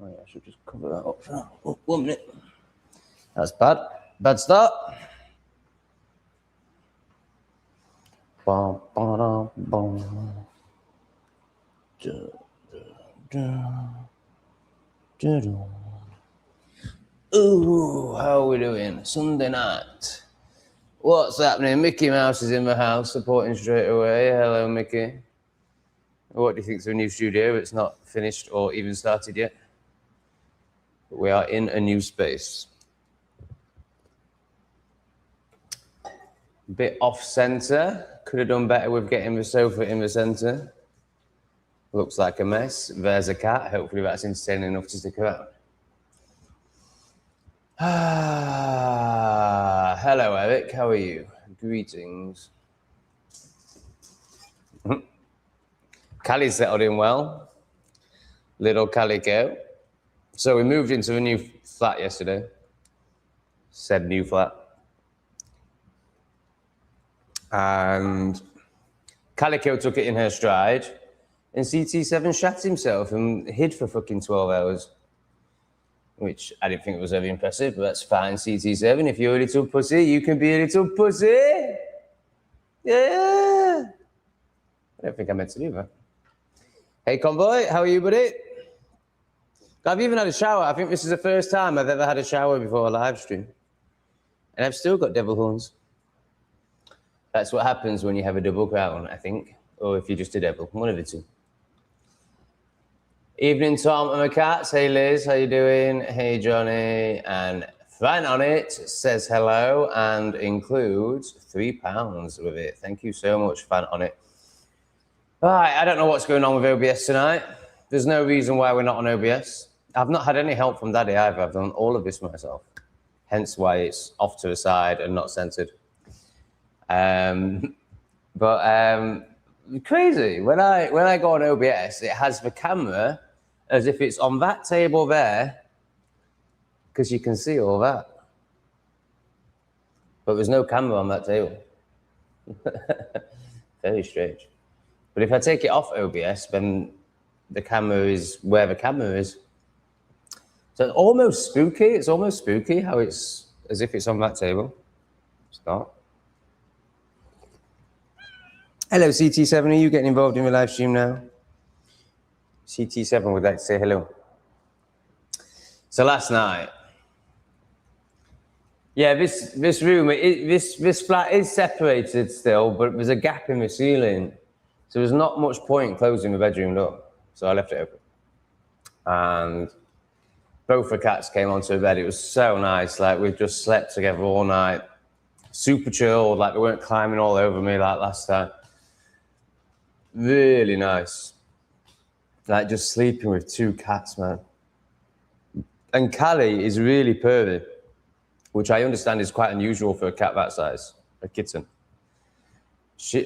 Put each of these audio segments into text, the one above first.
Oh yeah, I should just cover that up for now. Oh, 1 minute. That's bad. Bad start. Bum, ba-dum, bum. Ooh, how are we doing? Sunday night. What's happening? Mickey Mouse is in the house, supporting straight away. Hello, Mickey. What do you think of a new studio? It's not finished or even started yet. But we are in a new space. A bit off-center. Could have done better with getting the sofa in the center. Looks like a mess. There's a cat. Hopefully that's entertaining enough to stick around. Hello, Eric. How are you? Greetings. Callie's settled in well. Little Calico. So we moved into a new flat yesterday. Said new flat. And Calico took it in her stride. And CT7 shat himself and hid for fucking 12 hours. Which I didn't think was very impressive, but that's fine, CT7. If you're a little pussy, you can be a little pussy. Yeah. I don't think I meant to do that. Hey, Convoy, how are you, buddy? I've even had a shower. I think this is the first time I've ever had a shower before a live stream. And I've still got devil horns. That's what happens when you have a double crown, I think. Or if you're just a devil, one of the two. Evening, Tom and the cats. Hey, Liz, how you doing? Hey, Johnny. And Fran on it says hello and includes £3 with it. Thank you so much, Fran on it. All right, I don't know what's going on with OBS tonight. There's no reason why we're not on OBS. I've not had any help from Daddy either. I've done all of this myself. Hence why it's off to the side and not centered. Crazy. When I go on OBS, it has the camera as if it's on that table there, because you can see all that. But there's no camera on that table. Very strange. But if I take it off OBS, then the camera is where the camera is. So it's almost spooky. It's almost spooky how it's as if it's on that table. It's not. Hello, CT7. Are you getting involved in the live stream now? CT7 would like to say hello. So last night, yeah, this room, this flat is separated still, but there's a gap in the ceiling. So there's not much point closing the bedroom door. So I left it open. And both the cats came onto the bed. It was so nice. Like, we've just slept together all night. Super chilled. Like, they weren't climbing all over me like last time. Really nice. Like, just sleeping with two cats, man. And Callie is really pervy, which I understand is quite unusual for a cat that size, a kitten.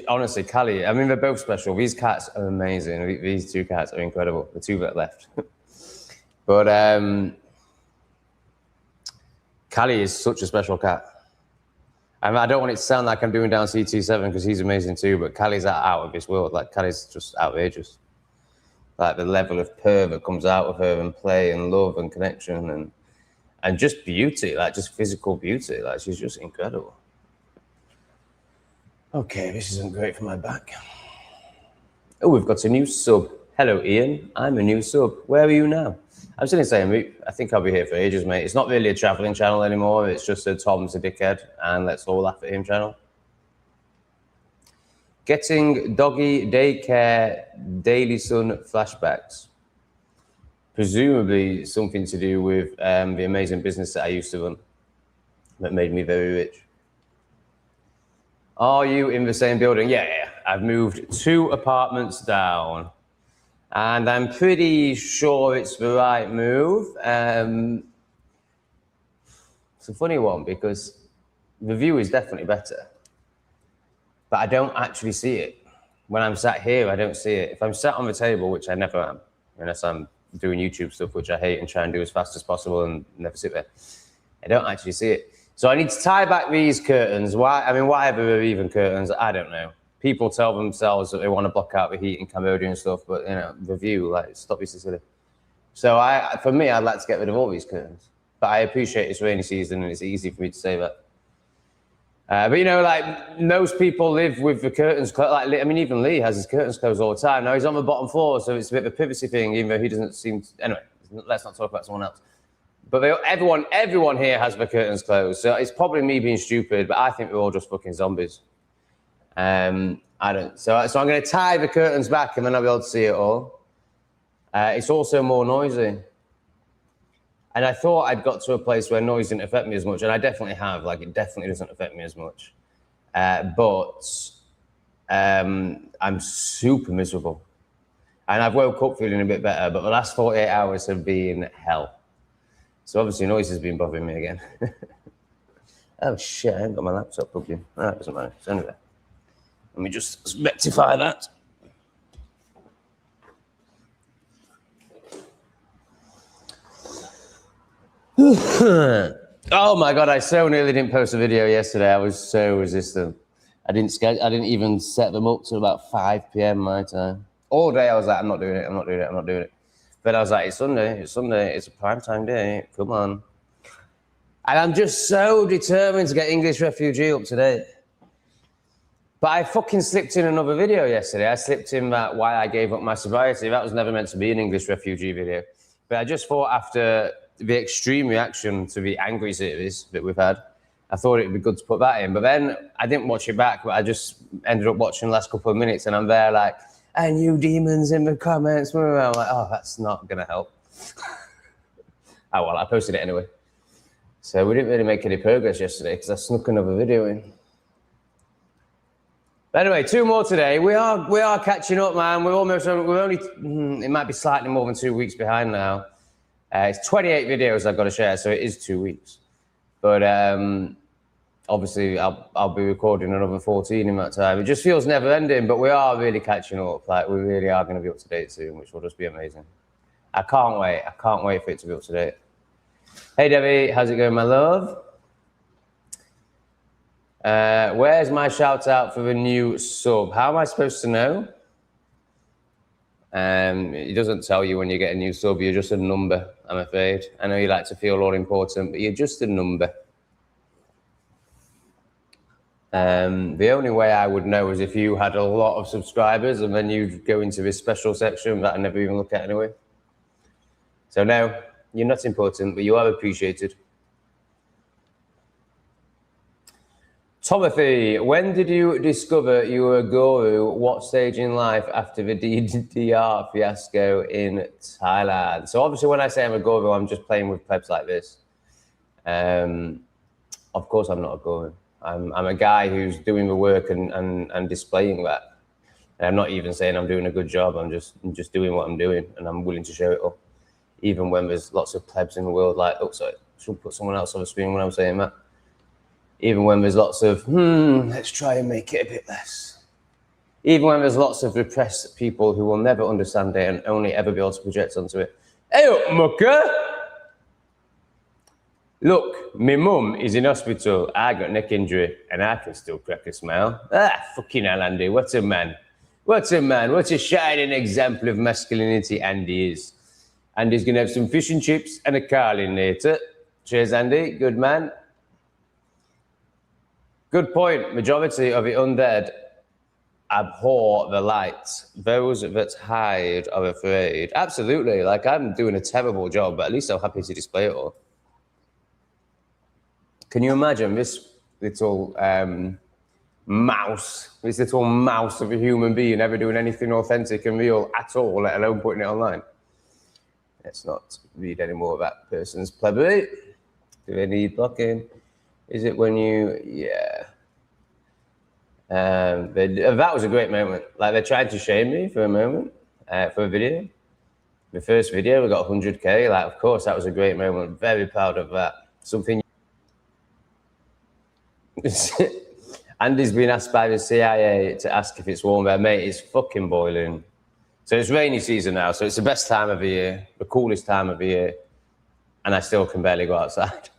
Honestly, Callie, I mean, they're both special. These cats are amazing. These two cats are incredible, the two that left. But Callie is such a special cat. I mean, I don't want it to sound like I'm doing down CT7 because he's amazing too, but Callie's out of this world. Like, Callie's just outrageous. Like, the level of purr that comes out of her and play and love and connection and just beauty, like just physical beauty. Like, she's just incredible. Okay, this isn't great for my back. Oh, we've got a new sub. Hello, Ian. I'm a new sub. Where are you now? I'm still in the same route. I think I'll be here for ages, mate. It's not really a traveling channel anymore. It's just a Tom's a dickhead and let's all laugh at him channel. Getting doggy daycare daily sun flashbacks. Presumably something to do with the amazing business that I used to run that made me very rich. Are you in the same building? Yeah. I've moved 2 apartments down. And I'm pretty sure it's the right move. It's a funny one because the view is definitely better. But I don't actually see it. When I'm sat here, I don't see it. If I'm sat on the table, which I never am, unless I'm doing YouTube stuff, which I hate and try and do as fast as possible and never sit there, I don't actually see it. So I need to tie back these curtains. Why? I mean, why ever even curtains? I don't know. People tell themselves that they want to block out the heat in Cambodia and stuff, but, you know, the view, like, stop being so silly. So for me, I'd like to get rid of all these curtains. But I appreciate it's rainy season and it's easy for me to say that. But you know, like most people live with the curtains closed. Like, I mean, even Lee has his curtains closed all the time. Now he's on the bottom floor, so it's a bit of a privacy thing, even though he doesn't seem to, anyway, let's not talk about someone else. But everyone here has the curtains closed. So it's probably me being stupid, but I think we're all just fucking zombies. I don't. So I'm going to tie the curtains back and then I'll be able to see it all. It's also more noisy. And I thought I'd got to a place where noise didn't affect me as much, and I definitely have. Like, it definitely doesn't affect me as much. But I'm super miserable. And I've woke up feeling a bit better, but the last 48 hours have been hell. So obviously noise has been bothering me again. Oh shit, I haven't got my laptop plugged in. Oh, it doesn't matter, it's only there. Let me just rectify that. Oh my God, I so nearly didn't post a video yesterday. I was so resistant. I didn't even set them up till about 5 p.m. my time. All day I was like, I'm not doing it. But I was like, it's Sunday, it's a prime time day, come on. And I'm just so determined to get English Refugee up today. But I fucking slipped in another video yesterday. I slipped in that why I gave up my sobriety. That was never meant to be an English Refugee video. But I just thought after the extreme reaction to the angry series that we've had, I thought it would be good to put that in. But then I didn't watch it back, but I just ended up watching the last couple of minutes and I'm there like, and you demons in the comments. I'm like, oh, that's not going to help. Oh, well, I posted it anyway. So we didn't really make any progress yesterday because I snuck another video in. But anyway, 2 more today. We are catching up, man. We're only, it might be slightly more than 2 weeks behind now. It's 28 videos I've got to share, so it is 2 weeks. But obviously, I'll be recording another 14 in that time. It just feels never ending, but we are really catching up. Like, we really are going to be up to date soon, which will just be amazing. I can't wait. I can't wait for it to be up to date. Hey, Debbie, how's it going, my love? Where's my shout out for the new sub? How am I supposed to know? It doesn't tell you when you get a new sub. You're just a number, I'm afraid. I know you like to feel all important, but you're just a number. The only way I would know is if you had a lot of subscribers and then you'd go into this special section that I never even look at anyway. So no, you're not important, but you are appreciated. Timothy, when did you discover you were a guru? What stage in life after the DDR fiasco in Thailand? So obviously when I say I'm a guru, I'm just playing with plebs like this. Of course I'm not a guru. I'm a guy who's doing the work and displaying that. And I'm not even saying I'm doing a good job. I'm just doing what I'm doing and I'm willing to show it all. Even when there's lots of plebs in the world like, oh, sorry, should put someone else on the screen when I'm saying that. Even when there's lots of, let's try and make it a bit less. Even when there's lots of repressed people who will never understand it and only ever be able to project onto it. Hey up, mucker! Look, my mum is in hospital. I got neck injury and I can still crack a smile. Ah, fucking hell, Andy, what a man. What a man, what a shining example of masculinity Andy is. Andy's gonna have some fish and chips and a Carlin later. Cheers, Andy, good man. Good point. Majority of the undead abhor the light. Those that hide are afraid. Absolutely. Like, I'm doing a terrible job, but at least I'm happy to display it all. Can you imagine this little mouse of a human being ever doing anything authentic and real at all, let alone putting it online? Let's not read any more of that person's plebby. Do they need blocking? Is it when you, yeah. That was a great moment. Like, they tried to shame me for a moment, for a video. The first video, we got 100K. Like, of course, that was a great moment. Very proud of that. Something. Andy's been asked by the CIA to ask if it's warm there. Mate, it's fucking boiling. So it's rainy season now, so it's the best time of the year, the coolest time of the year, and I still can barely go outside.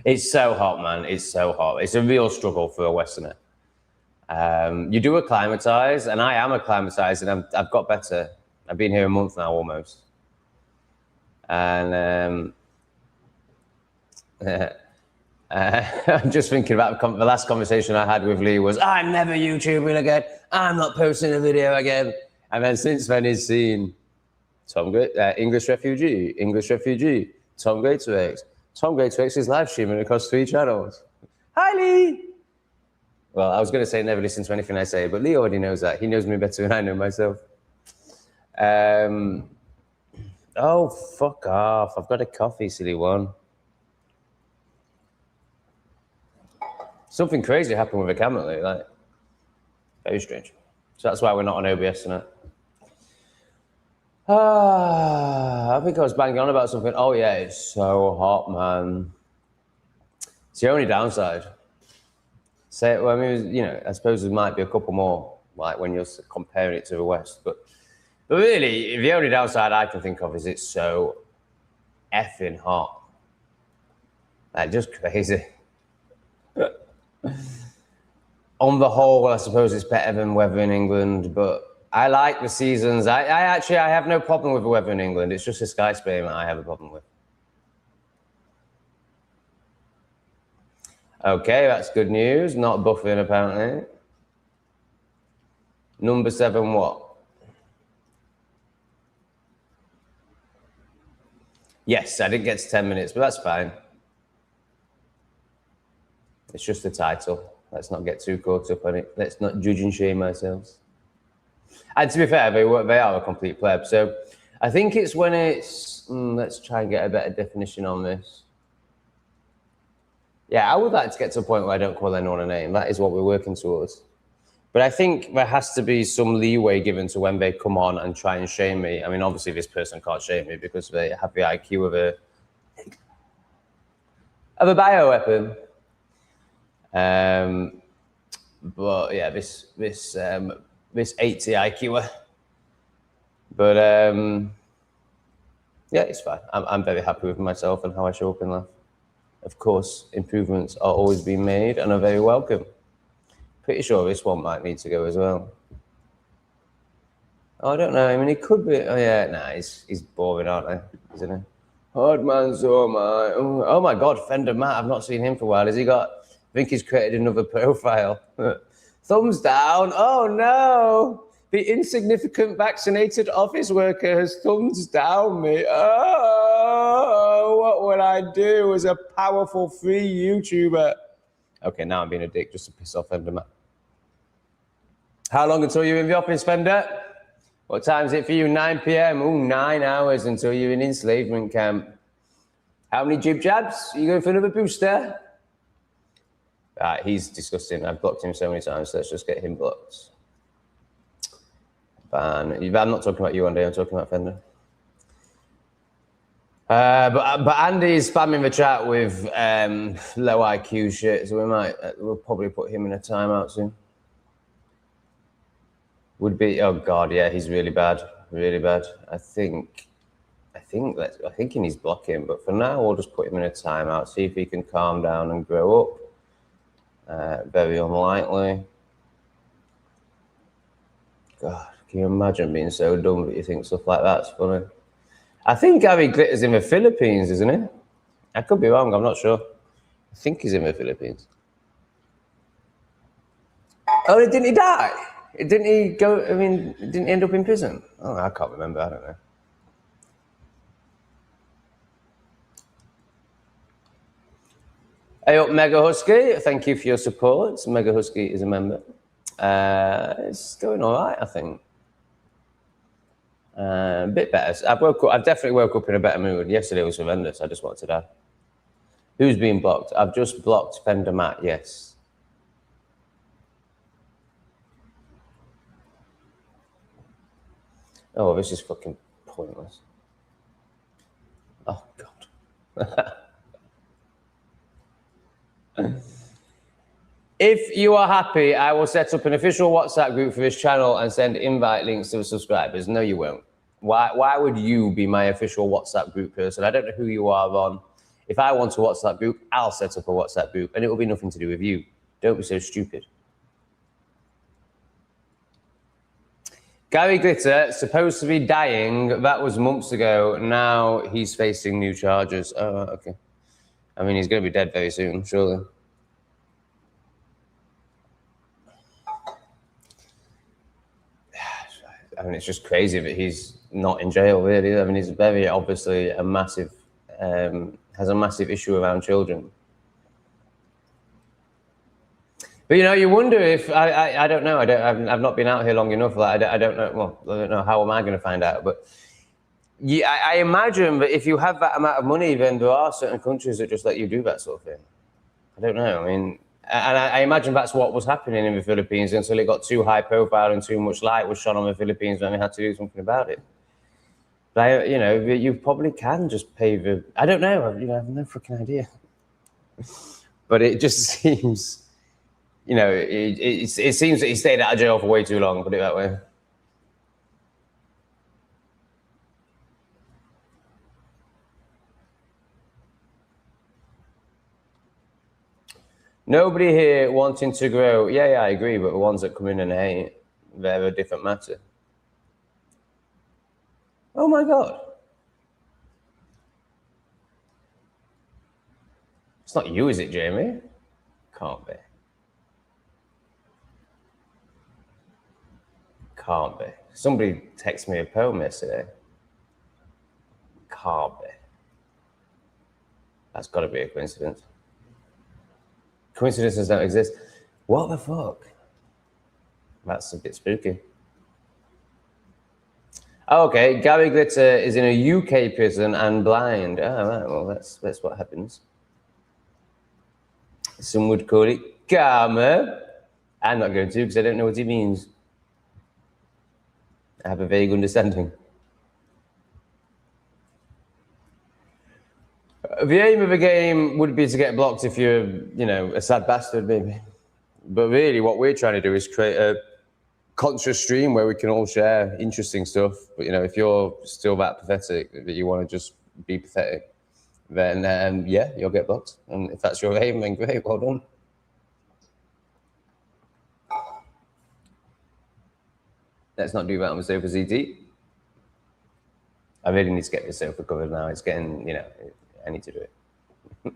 It's so hot, man. It's so hot. It's a real struggle for a Westerner. You do acclimatise, and I am acclimatised, and I've got better. I've been here a month now almost. And I'm just thinking about the last conversation I had with Lee was, I'm never YouTubing again. I'm not posting a video again. And then since then he's seen English refugee, Tom GreatoreX. Tom GreatoreX is live streaming across 3 channels. Hi, Lee. Well, I was going to say never listen to anything I say, but Lee already knows that. He knows me better than I know myself. Oh, fuck off. I've got a coffee, silly one. Something crazy happened with the camera lately, like, very strange. So that's why we're not on OBS tonight. I think I was banging on about something. Oh yeah, it's so hot, man. It's the only downside. Well, I mean, you know, I suppose there might be a couple more, like when you're comparing it to the West, but really, the only downside I can think of is it's so effing hot. Like, just crazy. On the whole, I suppose it's better than weather in England, but I like the seasons. I have no problem with the weather in England. It's just the sky spraying that I have a problem with. Okay, that's good news. Not buffing, apparently. Number 7, what? Yes, I didn't get to 10 minutes, but that's fine. It's just the title. Let's not get too caught up on it. Let's not judge and shame ourselves. And to be fair, they are a complete pleb. So I think it's when it's... let's try and get a better definition on this. Yeah, I would like to get to a point where I don't call anyone a name. That is what we're working towards. But I think there has to be some leeway given to when they come on and try and shame me. I mean, obviously this person can't shame me because they have the IQ of a bioweapon. But yeah, this 80 IQ. But yeah, it's fine. I'm very happy with myself and how I show up in life. Of course, improvements are always being made and are very welcome. Pretty sure this one might need to go as well. Oh, I don't know. I mean, he could be. Oh yeah, nah, he's boring, aren't he? Isn't he? Hard man, so am I. Oh my God, Fender Matt. I've not seen him for a while. Has he got? I think he's created another profile. Thumbs down. Oh no. The insignificant vaccinated office worker has thumbs down me. Oh, what would I do as a powerful free YouTuber? Okay, now I'm being a dick just to piss off Fender Matt. How long until you're in the office, Fender? What time is it for you? 9 p.m. Oh, 9 hours until you're in enslavement camp. How many jib jabs? Are you going for another booster? He's disgusting. I've blocked him so many times, so let's just get him blocked. Ban. I'm not talking about you, Andy. I'm talking about Fender. But Andy's spamming the chat with low IQ shit, so we'll probably put him in a timeout soon. Would be, oh God, yeah, he's really bad, really bad. I think he needs blocking, but for now we'll just put him in a timeout, see if he can calm down and grow up. Very unlikely. God, can you imagine being so dumb that you think stuff like that's funny? I think Gary Glitter's in the Philippines, isn't he? I could be wrong, I'm not sure. I think he's in the Philippines. Oh, didn't he die? Didn't he go, I mean, didn't he end up in prison? Oh, I can't remember, I don't know. Hey up, Mega Husky, thank you for your support. Mega Husky is a member. It's going all right, I think. A bit better. I've definitely woke up in a better mood. Yesterday was horrendous. I just wanted to die. Who's been blocked? I've just blocked Fender Matt, yes. Oh, this is fucking pointless. Oh, God. If you are happy, I will set up an official WhatsApp group for this channel and send invite links to the subscribers. No, you won't. Why would you be my official WhatsApp group person? I don't know who you are, Ron. If I want a WhatsApp group, I'll set up a WhatsApp group, and it will be nothing to do with you. Don't be so stupid. Gary Glitter, supposed to be dying. That was months ago. Now he's facing new charges. Oh, okay. I mean, he's going to be dead very soon, surely. I mean, it's just crazy that he's not in jail, really. I mean, he's very obviously a massive, has a massive issue around children. But you know, you wonder if I don't know. I've not been out here long enough. Like, I don't know. Well, I don't know. How am I going to find out? But yeah, I imagine that if you have that amount of money, then there are certain countries that just let you do that sort of thing. I don't know. I mean, and I imagine that's what was happening in the Philippines until it got too high profile and too much light was shone on the Philippines, and they had to do something about it. But you know, you probably can just pay the. I don't know. You know, I have no freaking idea. But it just seems. You know, it seems that he stayed out of jail for way too long, put it that way. Nobody here wanting to grow. Yeah, I agree, but the ones that come in and hate, they're a different matter. Oh my God. It's not you, is it, Jamie? Can't be. Can't be. Somebody texted me a poem yesterday. Can't be. That's got to be a coincidence. Coincidences don't exist. What the fuck? That's a bit spooky. Oh, okay, Gary Glitter is in a UK prison and blind. Oh, right, well, that's what happens. Some would call it karma. I'm not going to because I don't know what it means. I have a vague understanding. The aim of a game would be to get blocked if you're, you know, a sad bastard, maybe. But really, what we're trying to do is create a conscious stream where we can all share interesting stuff. But, you know, if you're still that pathetic that you want to just be pathetic, then, yeah, you'll get blocked. And if that's your aim, then great, well done. Let's not do that on the sofa, ZT. I really need to get this sofa covered now. It's getting, you know, I need to do it.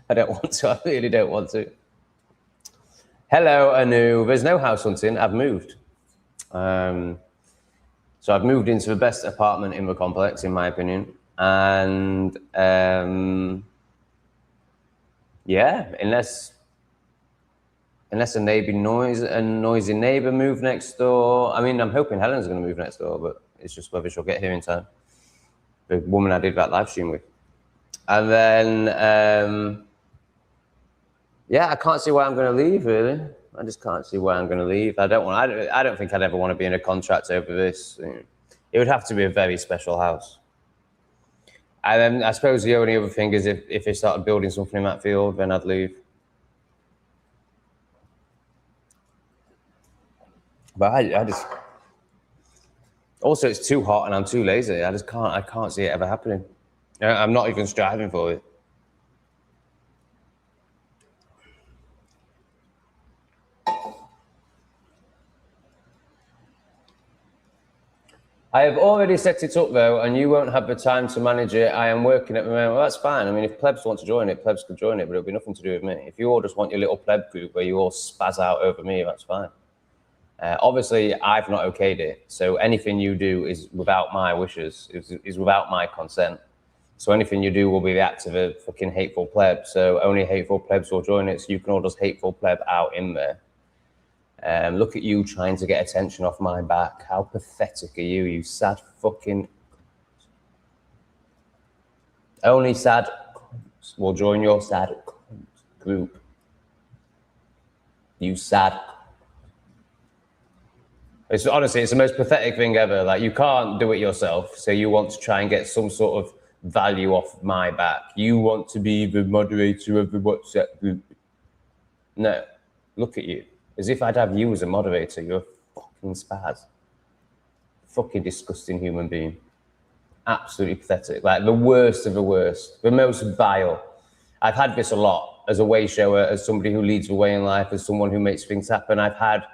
I don't want to. I really don't want to. Hello, Anu. There's no house hunting. I've moved. So I've moved into the best apartment in the complex, in my opinion. And yeah, unless a noisy neighbor move next door. I mean, I'm hoping Helen's going to move next door, but it's just whether she'll get here in time. The woman I did that live stream with. And then, yeah, I can't see why I'm going to leave, really. I just can't see why I'm going to leave. I don't think I'd ever want to be in a contract over this. It would have to be a very special house. And then I suppose the only other thing is if they started building something in that field, then I'd leave. But I just... Also, it's too hot and I'm too lazy. I can't see it ever happening. I'm not even striving for it. I have already set it up though, and you won't have the time to manage it. I am working at the moment. Well, that's fine. I mean, if plebs want to join it, plebs could join it, but it'll be nothing to do with me. If you all just want your little pleb group where you all spaz out over me, that's fine. Obviously, I've not okayed it, so anything you do is without my wishes, is without my consent. So anything you do will be the act of a fucking hateful pleb. So only hateful plebs will join it, so you can all just hateful pleb out in there. Look at you trying to get attention off my back. How pathetic are you, you sad fucking... Only sad will join your sad group. You sad... It's honestly, it's the most pathetic thing ever. Like, you can't do it yourself, so you want to try and get some sort of value off my back. You want to be the moderator of the WhatsApp group. No, look at you. As if I'd have you as a moderator. You're a fucking spaz. Fucking disgusting human being. Absolutely pathetic. Like, the worst of the worst. The most vile. I've had this a lot as a way shower, as somebody who leads the way in life, as someone who makes things happen. I've had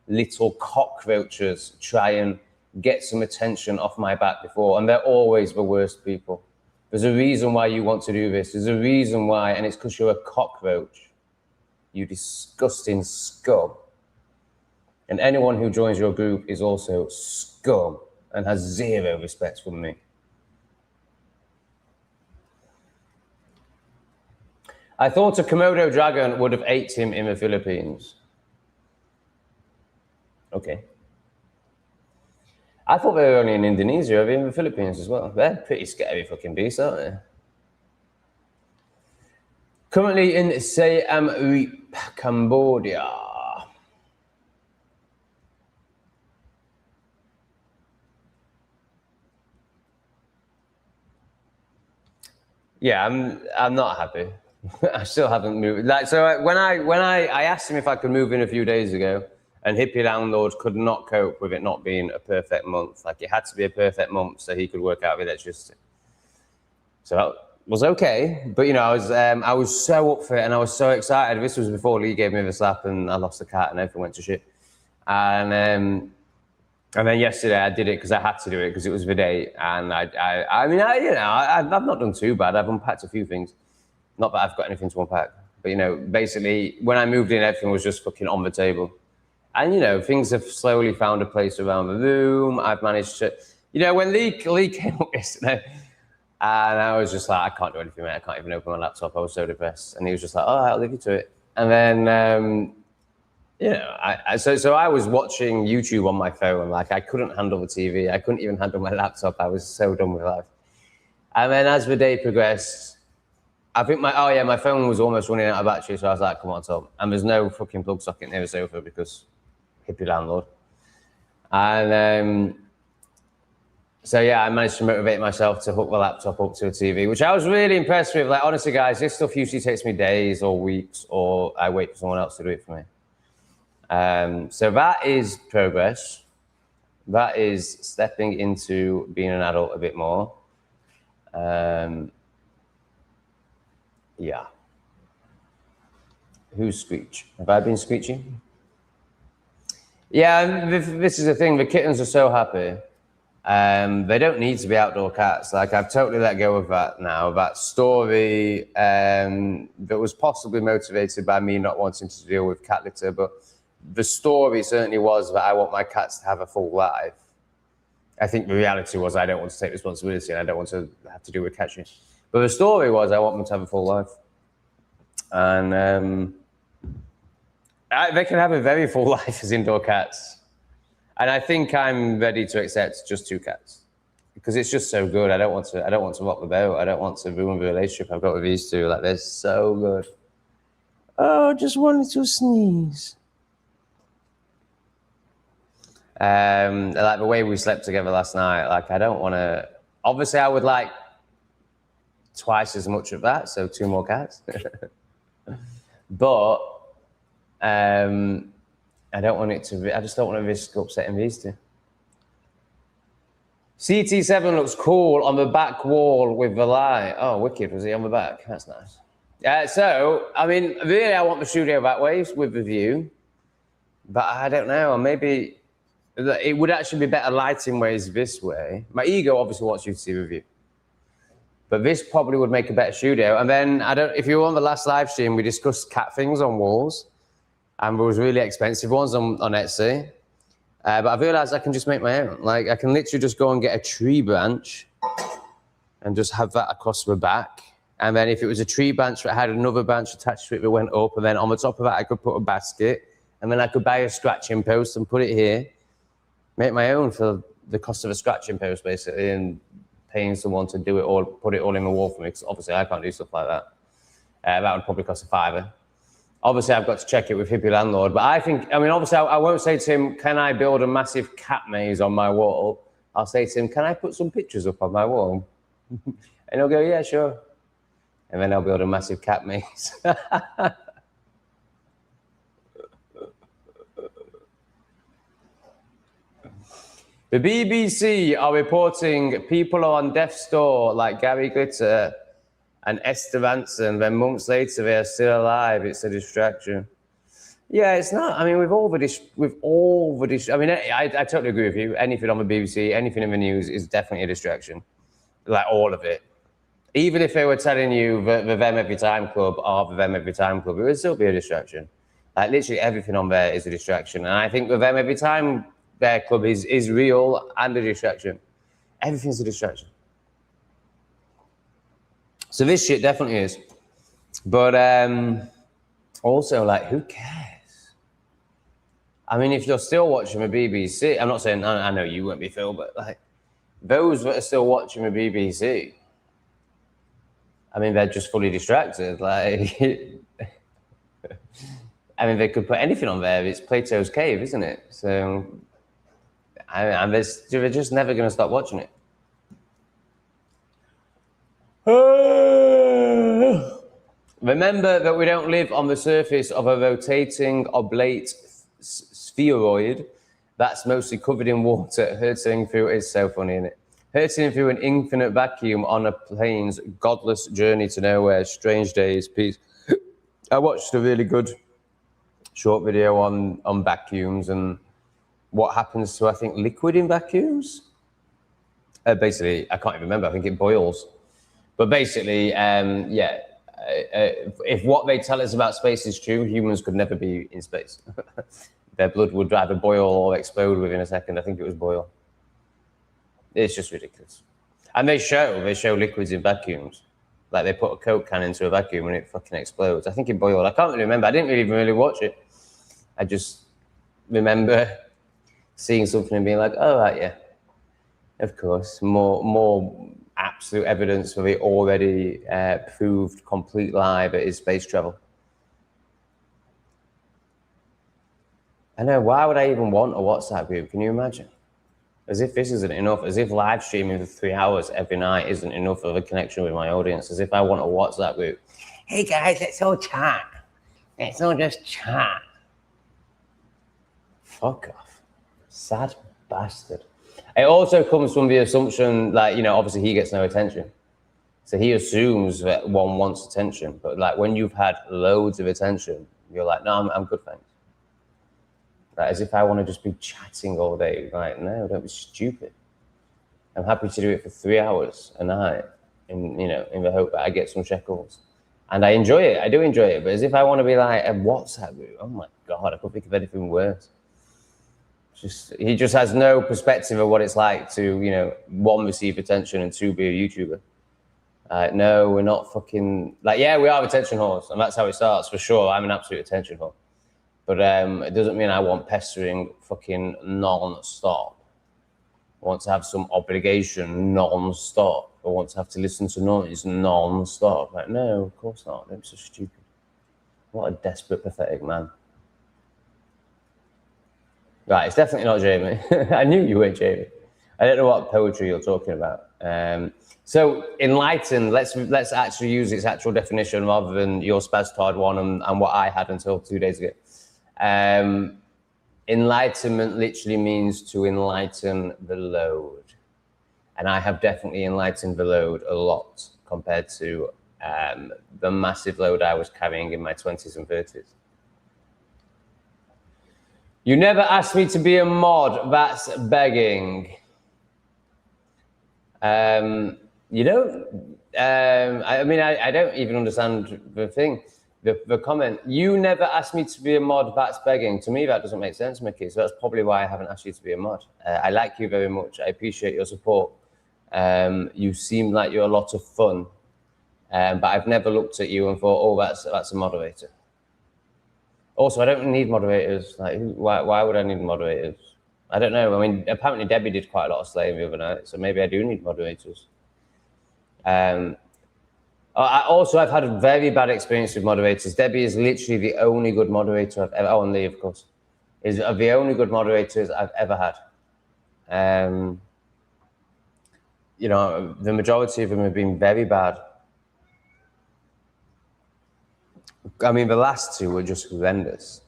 little cockroaches try and get some attention off my back before, and they're always the worst people. There's a reason why you want to do this. There's a reason why, and it's because you're a cockroach. You disgusting scum. And anyone who joins your group is also scum and has zero respect for me. I thought a Komodo dragon would have ate him in the Philippines. Okay. I thought they were only in Indonesia, over in the Philippines as well. They're pretty scary fucking beasts, aren't they? Currently in Siem Reap, Cambodia. Yeah, I'm not happy. I still haven't moved. Like, so when I asked him if I could move in a few days ago, and Hippie Landlord could not cope with it not being a perfect month. Like, it had to be a perfect month so he could work out with electricity. So that was okay, but you know, I was so up for it and I was so excited. This was before Lee gave me the slap and I lost the cat and everything went to shit. And then yesterday I did it because I had to do it because it was the day. And I've not done too bad. I've unpacked a few things. Not that I've got anything to unpack, but you know, basically when I moved in, everything was just fucking on the table. And you know, things have slowly found a place around the room. I've managed to, you know, when Lee came up yesterday, and I was just like, I can't do anything, mate. I can't even open my laptop. I was so depressed. And he was just like, all right, I'll leave you to it. And then, you know, so I was watching YouTube on my phone. Like, I couldn't handle the TV. I couldn't even handle my laptop. I was so done with life. And then as the day progressed, I think my phone was almost running out of battery. So I was like, come on, Tom. And there's no fucking plug socket near the sofa because Hippie Landlord. And so yeah, I managed to motivate myself to hook the laptop up to a TV, which I was really impressed with. Like, honestly, guys, this stuff usually takes me days or weeks, or I wait for someone else to do it for me. So that is progress. That is stepping into being an adult a bit more. Yeah. Who's Screech? Have I been screeching? Yeah, this is the thing. The kittens are so happy. They don't need to be outdoor cats. Like, I've totally let go of that now. That story that was possibly motivated by me not wanting to deal with cat litter, but the story certainly was that I want my cats to have a full life. I think the reality was I don't want to take responsibility and I don't want to have to deal with cat shit. But the story was I want them to have a full life. And they can have a very full life as indoor cats. And I think I'm ready to accept just 2 cats because it's just so good. I don't want to rock the boat. I don't want to ruin the relationship I've got with these 2. Like, they're so good. Oh, just wanted to sneeze. Like the way we slept together last night. Like, I don't want to. Obviously, I would like twice as much of that, so 2 more cats. But I don't want it to. I just don't want to risk upsetting these 2. CT7 looks cool on the back wall with the light. Oh, wicked! Was he on the back? That's nice. So, I mean, really, I want the studio that way with the view, but I don't know. Maybe it would actually be better lighting ways this way. My ego obviously wants you to see the view, but this probably would make a better studio. And then if you were on the last live stream, we discussed cat things on walls. And there was really expensive ones on Etsy. But I've realized I can just make my own. Like, I can literally just go and get a tree branch and just have that across the back. And then if it was a tree branch that had another branch attached to it that went up, and then on the top of that, I could put a basket. And then I could buy a scratching post and put it here. Make my own for the cost of a scratching post, basically, and paying someone to do it all, put it all in the wall for me, because obviously I can't do stuff like that. That would probably cost £5. Obviously, I've got to check it with Hippie Landlord, but I think, I mean, obviously, I won't say to him, can I build a massive cat maze on my wall? I'll say to him, can I put some pictures up on my wall? And he'll go, yeah, sure. And then I'll build a massive cat maze. The BBC are reporting people are on death's door like Gary Glitter and Esther Ranson, then months later they are still alive. It's a distraction. Yeah, it's not. I mean, with all the I mean, I totally agree with you. Anything on the BBC, anything in the news is definitely a distraction. Like all of it. Even if they were telling you the Them Every Time Club or the Them Every Time Club, it would still be a distraction. Like literally everything on there is a distraction. And I think the Them Every Time Club is real and a distraction. Everything's a distraction. So this shit definitely is. But also, like, who cares? I mean, if you're still watching the BBC, I'm not saying, I know you won't be, Phil, but like, those that are still watching the BBC, I mean, they're just fully distracted. Like, I mean, they could put anything on there. It's Plato's Cave, isn't it? So, and they're just never going to stop watching it. Remember that we don't live on the surface of a rotating oblate spheroid that's mostly covered in water. Hurtling through is so funny, isn't it? Hurtling through an infinite vacuum on a plane's godless journey to nowhere. Strange days, peace. I watched a really good short video on vacuums and what happens to, I think, liquid in vacuums. Basically, I can't even remember. I think it boils. But basically, yeah. If what they tell us about space is true, humans could never be in space. Their blood would either boil or explode within a second. I think it was boil. It's just ridiculous. And they show liquids in vacuums. Like they put a Coke can into a vacuum and it fucking explodes. I think it boiled. I can't really remember. I didn't even really watch it. I just remember seeing something and being like, oh, right, yeah. Of course, more absolute evidence for the already proved complete lie that is space travel. I know, why would I even want a WhatsApp group? Can you imagine? As if this isn't enough, as if live streaming for 3 hours every night isn't enough of a connection with my audience, as if I want a WhatsApp group. Hey guys, let's all chat. Let's all just chat. Fuck off. Sad bastard. It also comes from the assumption, like, you know, obviously he gets no attention. So he assumes that one wants attention. But like when you've had loads of attention, you're like, no, I'm good, thanks. Like, as if I want to just be chatting all day. Like, no, don't be stupid. I'm happy to do it for 3 hours a night in the hope that I get some shekels. And I enjoy it. I do enjoy it. But as if I want to be like a WhatsApp group, oh my God, I couldn't think of anything worse. He just has no perspective of what it's like to, you know, one, receive attention and two, be a YouTuber. No, we're not fucking, like, yeah, we are attention whores, and that's how it starts, for sure. I'm an absolute attention whore. But it doesn't mean I want pestering fucking non-stop. I want to have some obligation non-stop. I want to have to listen to noise non-stop. Like, no, of course not. I'm so stupid. What a desperate, pathetic man. Right, it's definitely not Jamie. I knew you were Jamie. I don't know what poetry you're talking about. So enlightened, let's actually use its actual definition rather than your spaz-tard one and what I had until 2 days ago. Enlightenment literally means to enlighten the load. And I have definitely enlightened the load a lot compared to the massive load I was carrying in my 20s and 30s. You never asked me to be a mod, that's begging. You don't, I mean, I don't even understand the thing, the comment. You never asked me to be a mod, that's begging. To me, that doesn't make sense, Mickey. So that's probably why I haven't asked you to be a mod. I like you very much. I appreciate your support. You seem like you're a lot of fun. But I've never looked at you and thought, oh, that's a moderator. Also, I don't need moderators. Like, why would I need moderators? I don't know. I mean, apparently Debbie did quite a lot of slaying the other night, so maybe I do need moderators. I've had a very bad experience with moderators. Debbie is literally the only good moderator I've ever, oh, and Lee, of course, is the only good moderators I've ever had. You know, the majority of them have been very bad. I mean, the last two were just horrendous.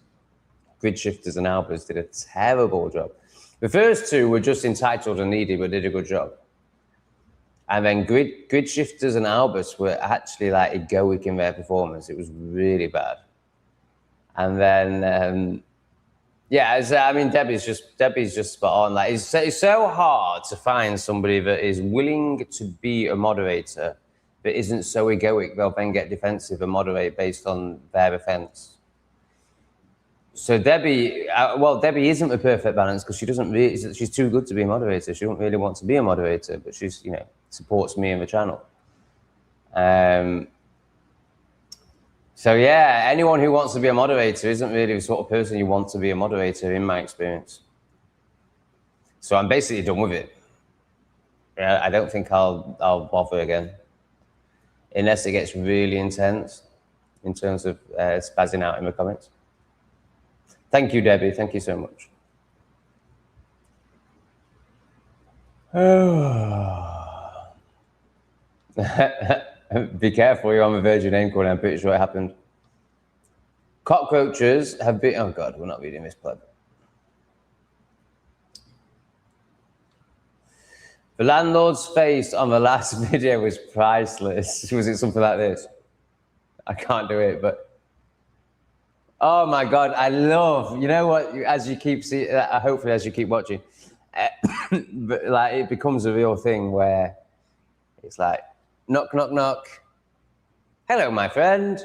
Grid Shifters and Albers did a terrible job. The first two were just entitled and needy, but did a good job. And then Grid Shifters and Albus were actually like egoic in their performance. It was really bad. And then, yeah, I mean, Debbie's just spot on. Like, it's so hard to find somebody that is willing to be a moderator, but isn't so egoic they'll then get defensive and moderate based on their offense. So Debbie, Debbie isn't the perfect balance because she doesn't really, she's too good to be a moderator. She don't really want to be a moderator, but she's, you know, supports me and the channel. So yeah, anyone who wants to be a moderator isn't really the sort of person you want to be a moderator, in my experience. So I'm basically done with it. Yeah, I don't think I'll bother again, unless it gets really intense in terms of spazzing out in the comments. Thank you, Debbie. Thank you so much. Be careful, you're on the verge of name calling. I'm pretty sure it happened. Cockroaches have been. Oh God, we're not reading this plug. The landlord's face on the last video was priceless. Was it something like this? I can't do it, but oh my God, I love. You know what? As you keep seeing, hopefully, as you keep watching, but like it becomes a real thing where it's like knock, knock, knock. Hello, my friend.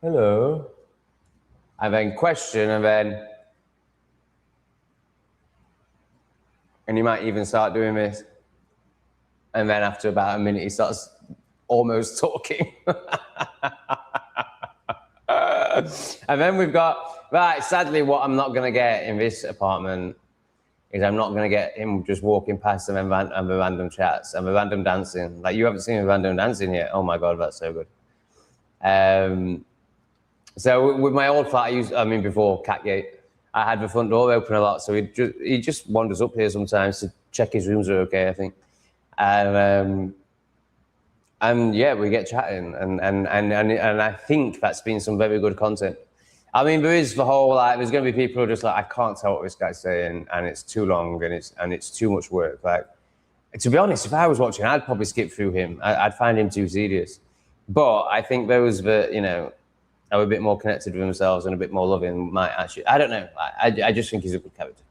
Hello. And then question, and he might even start doing this. And then after about a minute, he starts almost talking. And then we've got, right, sadly, what I'm not going to get in this apartment is I'm not going to get him just walking past and the random chats and the random dancing. Like, you haven't seen the random dancing yet. Oh my God, that's so good. So with my old flat, before Catgate, I had the front door open a lot. So he just wanders up here sometimes to check his rooms are okay, I think. And yeah, we get chatting, and I think that's been some very good content. I mean, there is the whole, like, there's going to be people who are just like, I can't tell what this guy's saying, and it's too long, and it's too much work. Like, to be honest, if I was watching, I'd probably skip through him. I'd find him too serious. But I think those that, you know, are a bit more connected with themselves and a bit more loving might actually, I don't know. I just think he's a good character.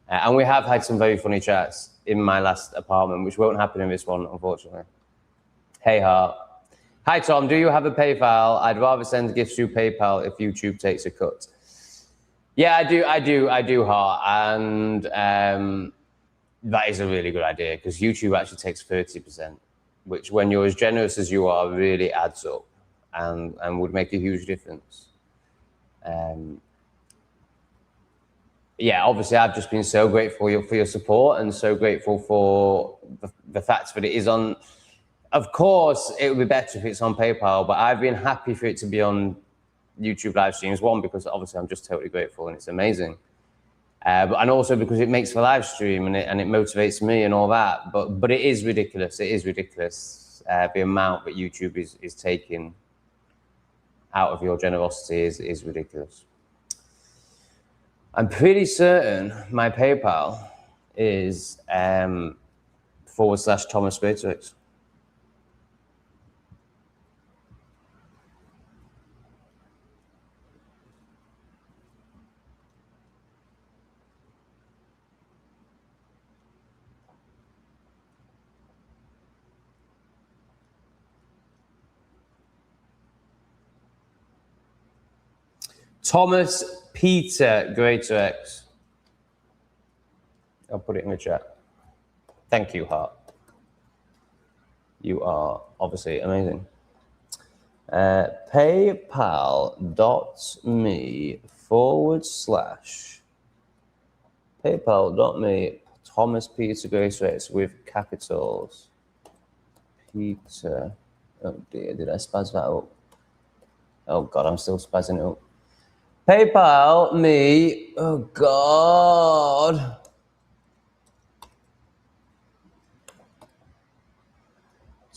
And we have had some very funny chats in my last apartment, which won't happen in this one, unfortunately. Hey, Hart. Hi, Tom. Do you have a PayPal? I'd rather send gifts through PayPal if YouTube takes a cut. Yeah, I do, Hart. And that is a really good idea because YouTube actually takes 30%, which when you're as generous as you are, really adds up and would make a huge difference. Yeah, obviously, I've just been so grateful for your support and so grateful for the fact that it is on. Of course, it would be better if it's on PayPal, but I've been happy for it to be on YouTube live streams. One, because obviously I'm just totally grateful and it's amazing. And also because it makes the live stream and it motivates me and all that. But it is ridiculous. It is ridiculous. The amount that YouTube is taking out of your generosity is ridiculous. I'm pretty certain my PayPal is /Thomas_greatorex. Thomas Peter greatorex. I'll put it in the chat. Thank you, Hart. You are obviously amazing. PayPal.me/PayPal.me Thomas Peter greatorex with capitals. Peter. Oh dear, did I spaz that up? Oh God, I'm still spazzing it up. PayPal me. Oh God.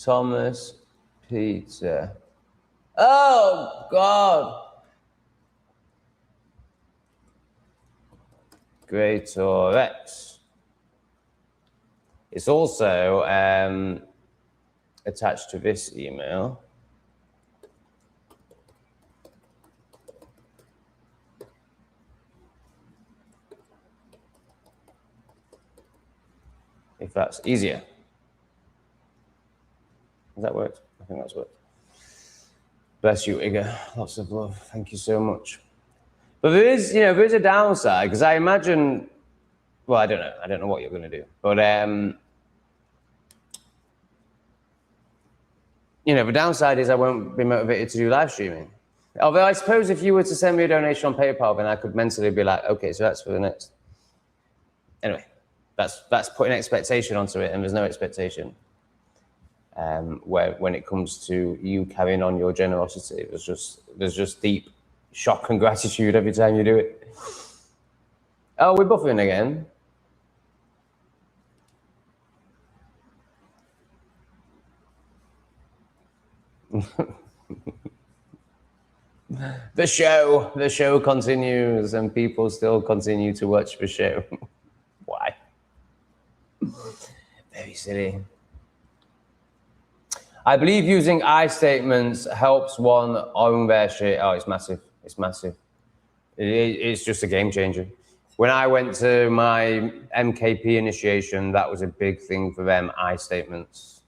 Thomas Peter. Oh God. greatorex. It's also attached to this email. if that's easier. Has that worked? I think that's worked. Bless you, Igor. Lots of love. Thank you so much. But there is a downside, because I imagine, well, I don't know what you're going to do, but the downside is I won't be motivated to do live streaming. Although I suppose if you were to send me a donation on PayPal, then I could mentally be like, okay, so that's for the next. Anyway, that's putting expectation onto it, and there's no expectation. When it comes to you carrying on your generosity, there's just deep shock and gratitude every time you do it. Oh, we're buffering again. The show continues, and people still continue to watch the show. Why? Very silly. I believe using I statements helps one own their shit. Oh, it's massive. It's massive. It's just a game changer. When I went to my MKP initiation, that was a big thing for them, I statements.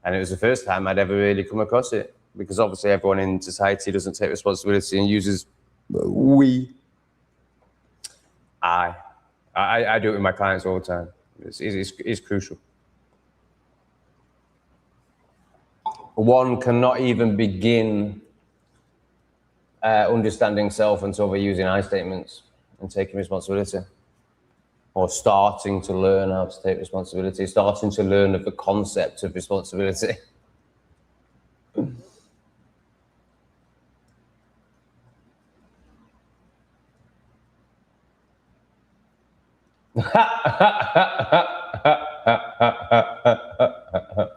And it was the first time I'd ever really come across it, because obviously everyone in society doesn't take responsibility and uses we. I do it with my clients all the time. It's crucial. One cannot even begin understanding self until they're using I statements and taking responsibility, or starting to learn how to take responsibility, starting to learn of the concept of responsibility.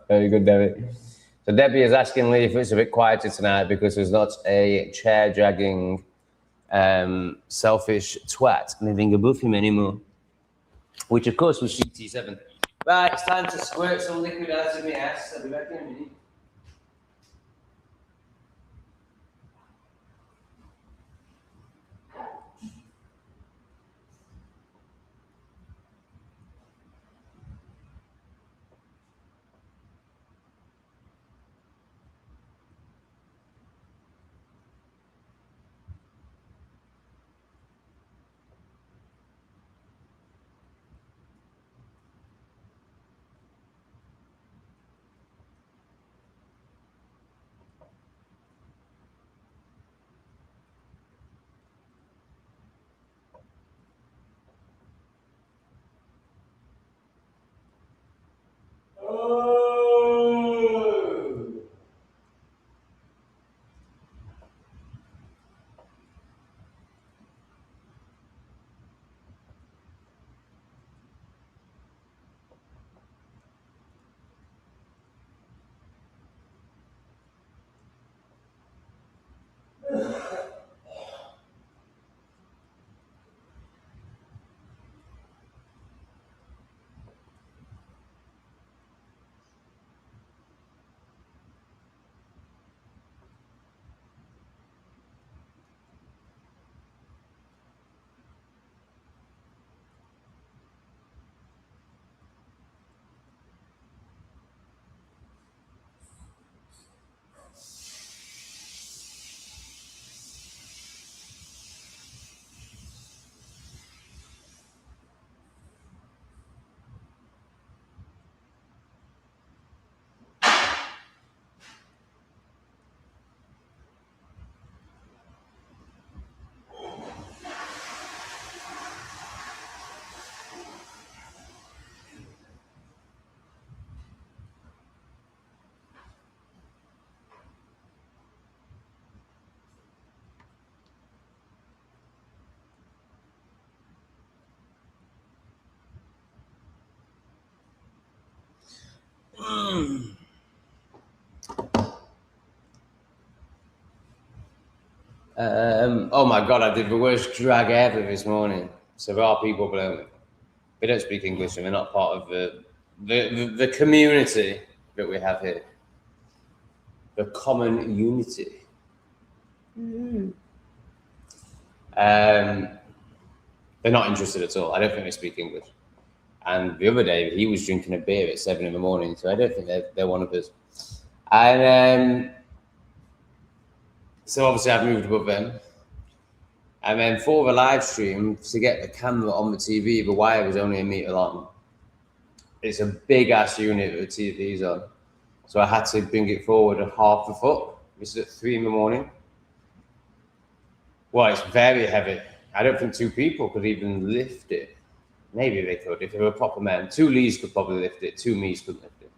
Very good, Debbie. So Debbie is asking Lee if it's a bit quieter tonight because there's not a chair-dragging, selfish twat living above him anymore, which of course was CT7. Right, it's time to squirt some liquid out of my ass. I'll be back in a minute. Oh my God, I did the worst drag ever this morning. So there are people below me. They don't speak English and they're not part of the community that we have here. The common unity. They're not interested at all. I don't think they speak English. And the other day, he was drinking a beer at 7 in the morning, so I don't think they're one of us. And so obviously I've moved above them. And then for the live stream, to get the camera on the TV, the wire was only 1 meter long. It's a big ass unit with the TV's on. So I had to bring it forward a half a foot. This is at 3 in the morning. Well, it's very heavy. I don't think 2 people could even lift it. Maybe they could if they were proper men. 2 Lees could probably lift it. 2 Me's couldn't lift it.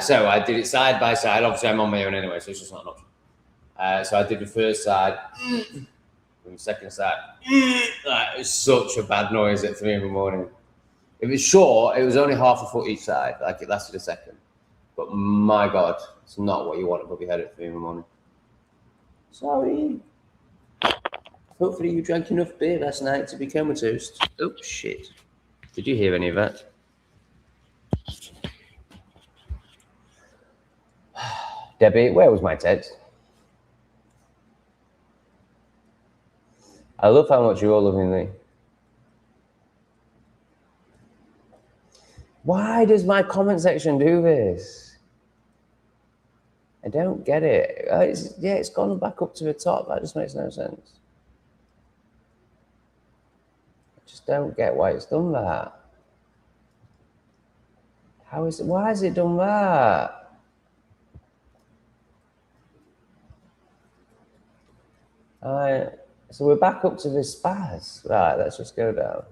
So I did it side by side. Obviously, I'm on my own anyway, so it's just not an option. So I did the first side. And the second side. It was such a bad noise at 3 in the morning. If it's short, it was only half a foot each side. Like it lasted a second. But my God, it's not what you want above your head at 3 in the morning. Sorry. Hopefully you drank enough beer last night to be comatose. Oh, shit. Did you hear any of that? Debbie, where was my text? I love how much you're all loving me. Why does my comment section do this? I don't get it. It's gone back up to the top. That just makes no sense. I just don't get why it's done that. Why has it done that? So we're back up to this spaz. Right, let's just go down.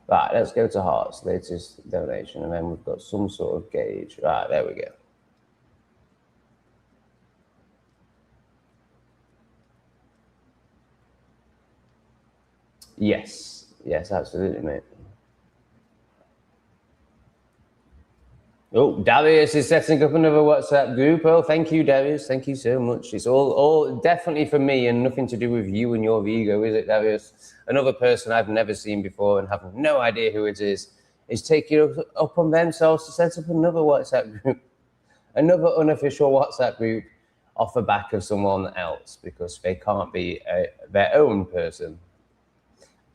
Right, let's go to Hearts, latest donation, and then we've got some sort of gauge. Right, there we go. Yes, absolutely, mate. Oh, Darius is setting up another WhatsApp group. Oh, thank you, Darius. Thank you so much. It's all definitely for me and nothing to do with you and your ego, is it, Darius? Another person I've never seen before and have no idea who it is taking it up on themselves to set up another WhatsApp group, another unofficial WhatsApp group off the back of someone else because they can't be their own person.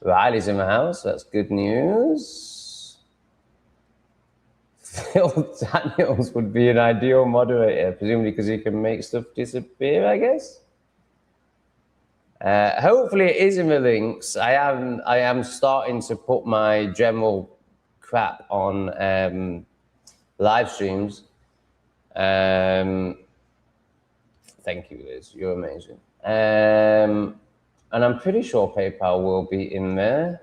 Riley's in the house. That's good news. Phil Daniels would be an ideal moderator, presumably because he can make stuff disappear, I guess. Hopefully it is in the links. I am starting to put my general crap on live streams. Thank you, Liz. You're amazing. And I'm pretty sure PayPal will be in there.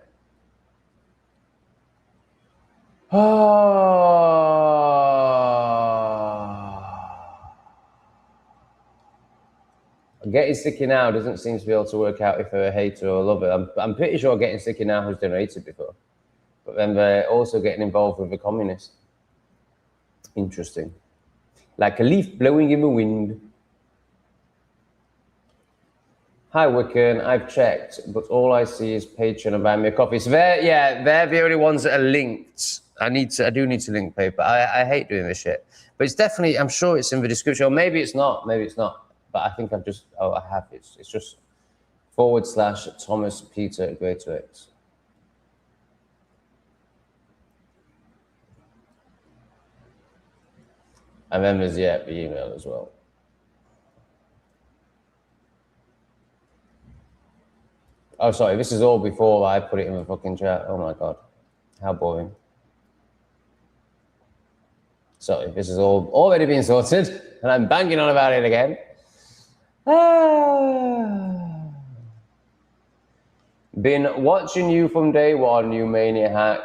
Getting Sticky Now doesn't seem to be able to work out if they're a hater or a lover. I'm pretty sure Getting Sticky Now has donated before. But then they're also getting involved with the communists. Interesting. Like a leaf blowing in the wind. Hi, Wiccan. I've checked, but all I see is Patreon and Buy Me a Coffee. So they're the only ones that are linked. I do need to link PayPal. I hate doing this shit. But it's definitely, I'm sure it's in the description. Or maybe it's not. But I think I have it. It's just / Thomas Peter @greatorex. And then there's, the email as well. Oh, sorry, this is all before I put it in the fucking chat. Oh my God, how boring. Sorry, this is all already been sorted, and I'm banging on about it again. Been watching you from day one, you maniac.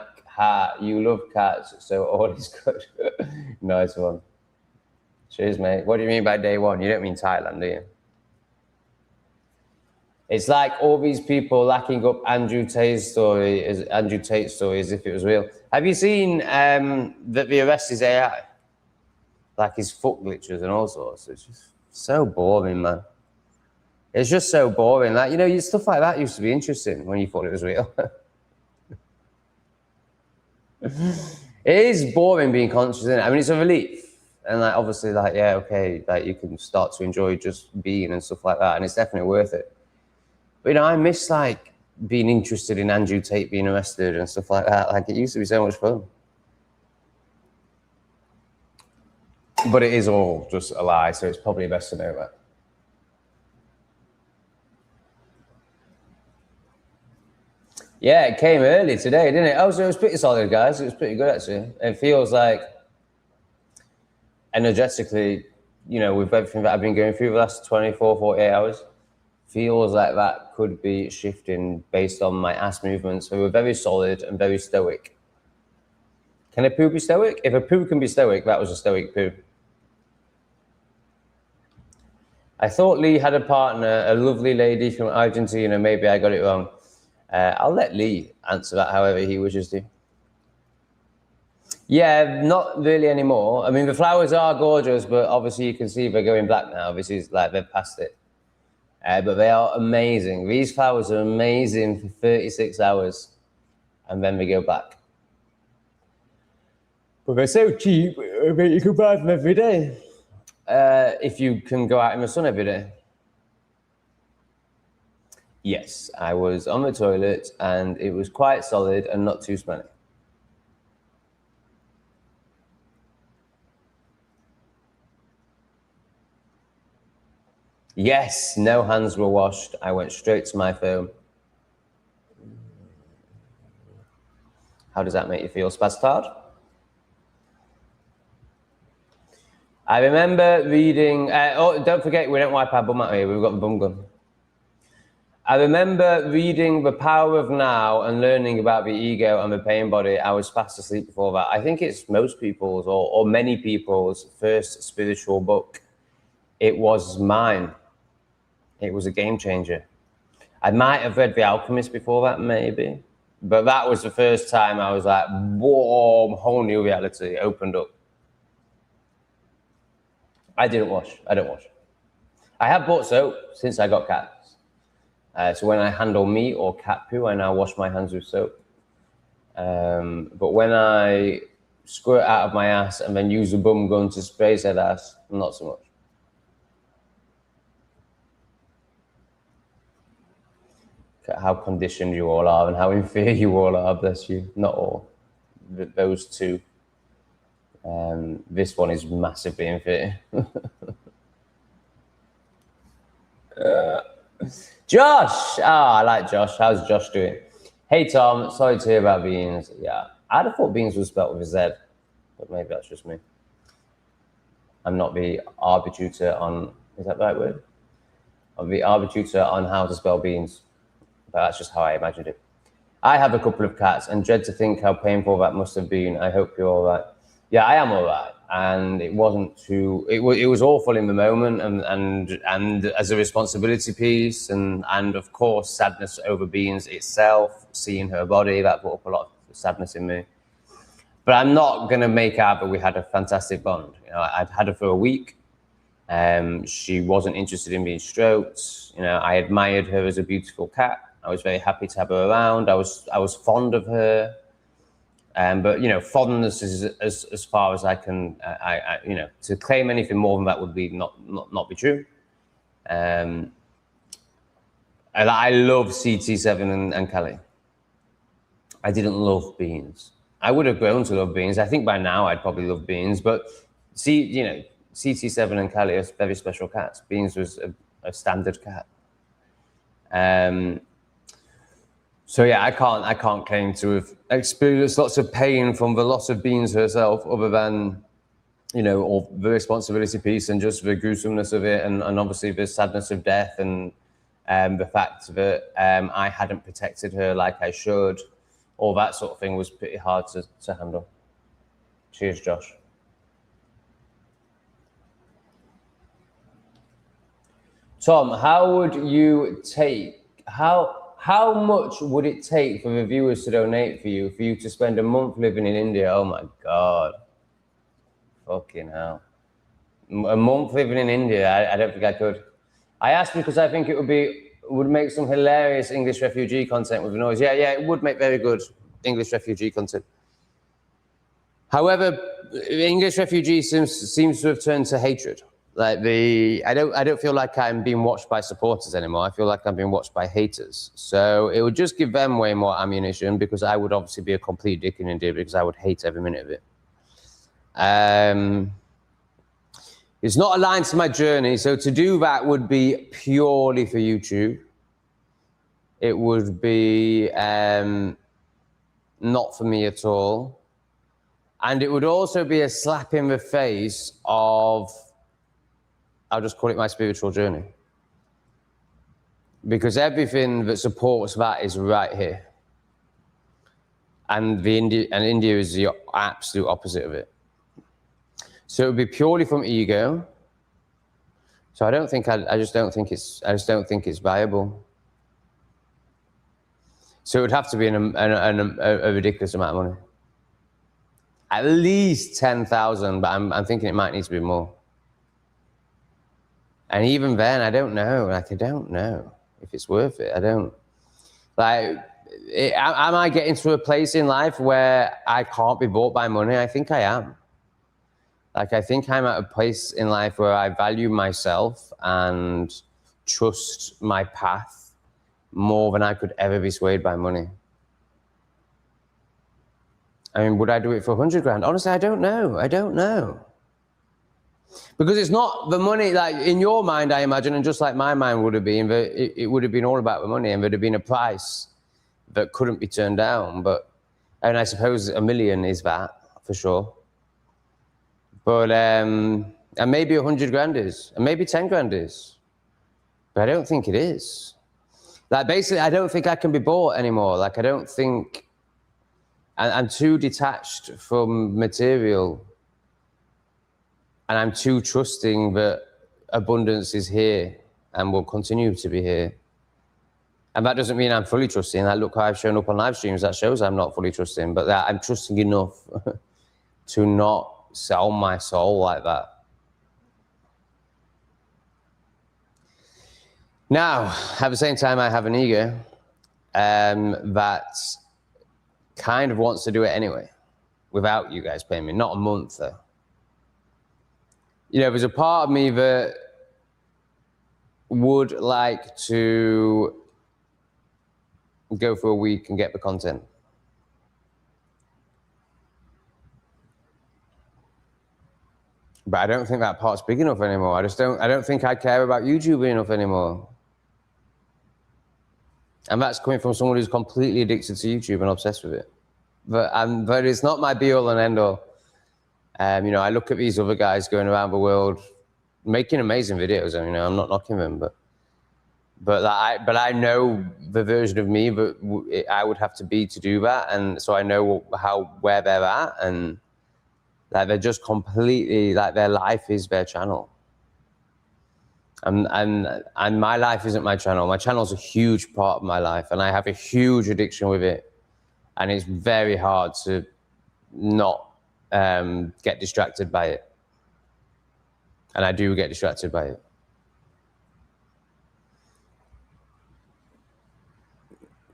You love cats, so all is good. Nice one. Cheers, mate. What do you mean by day one? You don't mean Thailand, do you? It's like all these people lacking up Andrew Tate's story as if it was real. Have you seen that the arrest is AI? Like his foot glitches and all sorts. It's just so boring, man. It's just so boring. Like, stuff like that used to be interesting when you thought it was real. It is boring being conscious, isn't it? I mean, it's a relief. And like, obviously, like, okay, like you can start to enjoy just being and stuff like that. And it's definitely worth it. But, I miss like being interested in Andrew Tate being arrested and stuff like that. Like, it used to be so much fun. But it is all just a lie, so it's probably best to know that. Yeah, it came early today, didn't it? Oh, so it was pretty solid, guys. It was pretty good, actually. It feels like, energetically, you know, with everything that I've been going through the last 24, 48 hours, feels like that could be shifting based on my ass movements. So we're very solid and very stoic. Can a poo be stoic? If a poo can be stoic, that was a stoic poo. I thought Lee had a partner, a lovely lady from Argentina. Maybe I got it wrong. I'll let Lee answer that however he wishes to. Yeah, not really anymore. I mean, the flowers are gorgeous, but obviously you can see they're going black now. This is like they've passed it. But they are amazing. These flowers are amazing for 36 hours, and then they go black. But they're so cheap, I bet you can buy them every day. If you can go out in the sun every day. Yes, I was on the toilet and it was quite solid and not too smelly. Yes, no hands were washed. I went straight to my phone. How does that make you feel, Spastard? I remember reading, oh, don't forget, we don't wipe our bum out here. We've got the bum gun. I remember reading The Power of Now and learning about the ego and the pain body. I was fast asleep before that. I think it's most people's or many people's first spiritual book. It was mine. It was a game changer. I might have read The Alchemist before that, maybe. But that was the first time I was like, whoa, whole new reality opened up. I didn't wash. I don't wash. I have bought soap since I got cats. So when I handle meat or cat poo, I now wash my hands with soap. But when I squirt out of my ass and then use a bum gun to spray said ass, not so much. Look at how conditioned you all are and how inferior you all are, bless you. Not all. Those two. This one is massively inferior. Josh! I like Josh. How's Josh doing? Hey, Tom. Sorry to hear about beans. Yeah, I'd have thought beans was spelled with a Z, but maybe that's just me. I'm not the arbiter on, is that the right word? I'm the arbiter on how to spell beans, but that's just how I imagined it. I have a couple of cats and dread to think how painful that must have been. I hope you're all right. Yeah, I am all right. And it wasn't too, it was awful in the moment and as a responsibility piece and of course sadness over beans itself, seeing her body, that brought up a lot of sadness in me. But I'm not going to make out that we had a fantastic bond. You know, I'd had her for a week. She wasn't interested in being stroked. You know, I admired her as a beautiful cat. I was very happy to have her around. I was fond of her. But you know, fondness is as far as I can. You know, to claim anything more than that would be not be true. And I love CT7 and Kelly. I didn't love beans. I would have grown to love beans. I think by now I'd probably love beans. But you know, CT7 and Kelly are very special cats. Beans was a standard cat. So yeah, I can't claim to have experienced lots of pain from the loss of Beans herself, other than, you know, or the responsibility piece and just the gruesomeness of it, and obviously the sadness of death and the fact that I hadn't protected her like I should. All that sort of thing was pretty hard to handle. Cheers, Josh. Tom, how much would it take for the viewers to donate for you to spend a month living in India? Oh my God. Fucking hell. A month living in India, I don't think I could. I asked because I think it would make some hilarious English refugee content with the noise. Yeah, it would make very good English refugee content. However, English refugee seems to have turned to hatred. Like I don't feel like I'm being watched by supporters anymore. I feel like I'm being watched by haters. So it would just give them way more ammunition, because I would obviously be a complete dick in India, because I would hate every minute of it. It's not aligned to my journey. So to do that would be purely for YouTube. It would be not for me at all. And it would also be a slap in the face of, I'll just call it my spiritual journey. Because everything that supports that is right here. And India is the absolute opposite of it. So it would be purely from ego. So I just don't think it's viable. So it would have to be a ridiculous amount of money. At least 10,000, but I'm thinking it might need to be more. And even then, I don't know. Like, I don't know if it's worth it. I don't. Like, am I getting to a place in life where I can't be bought by money? I think I am. Like, I think I'm at a place in life where I value myself and trust my path more than I could ever be swayed by money. I mean, would I do it for 100 grand? Honestly, I don't know. I don't know. Because it's not the money, like in your mind, I imagine, and just like my mind would have been, it would have been all about the money, and there'd have been a price that couldn't be turned down. And I suppose $1 million is that, for sure. But, and maybe 100 grand is, and maybe 10 grand is. But I don't think it is. Like, basically, I don't think I can be bought anymore. Like, I don't think, I'm too detached from material. And I'm too trusting that abundance is here and will continue to be here. And that doesn't mean I'm fully trusting. Like, look how I've shown up on live streams. That shows I'm not fully trusting, but that I'm trusting enough to not sell my soul like that. Now, at the same time, I have an ego that kind of wants to do it anyway, without you guys paying me. Not a month, though. You know, there's a part of me that would like to go for a week and get the content. But I don't think that part's big enough anymore. I don't think I care about YouTube enough anymore. And that's coming from someone who's completely addicted to YouTube and obsessed with it. But it's not my be all and end all. You know, I look at these other guys going around the world making amazing videos. I mean, I'm not knocking them, but I know the version of me that I would have to be to do that, and so I know where they're at, and like they're just completely, like, their life is their channel, and my life isn't my channel. My channel's a huge part of my life, and I have a huge addiction with it, and it's very hard to not get distracted by it. And I do get distracted by it.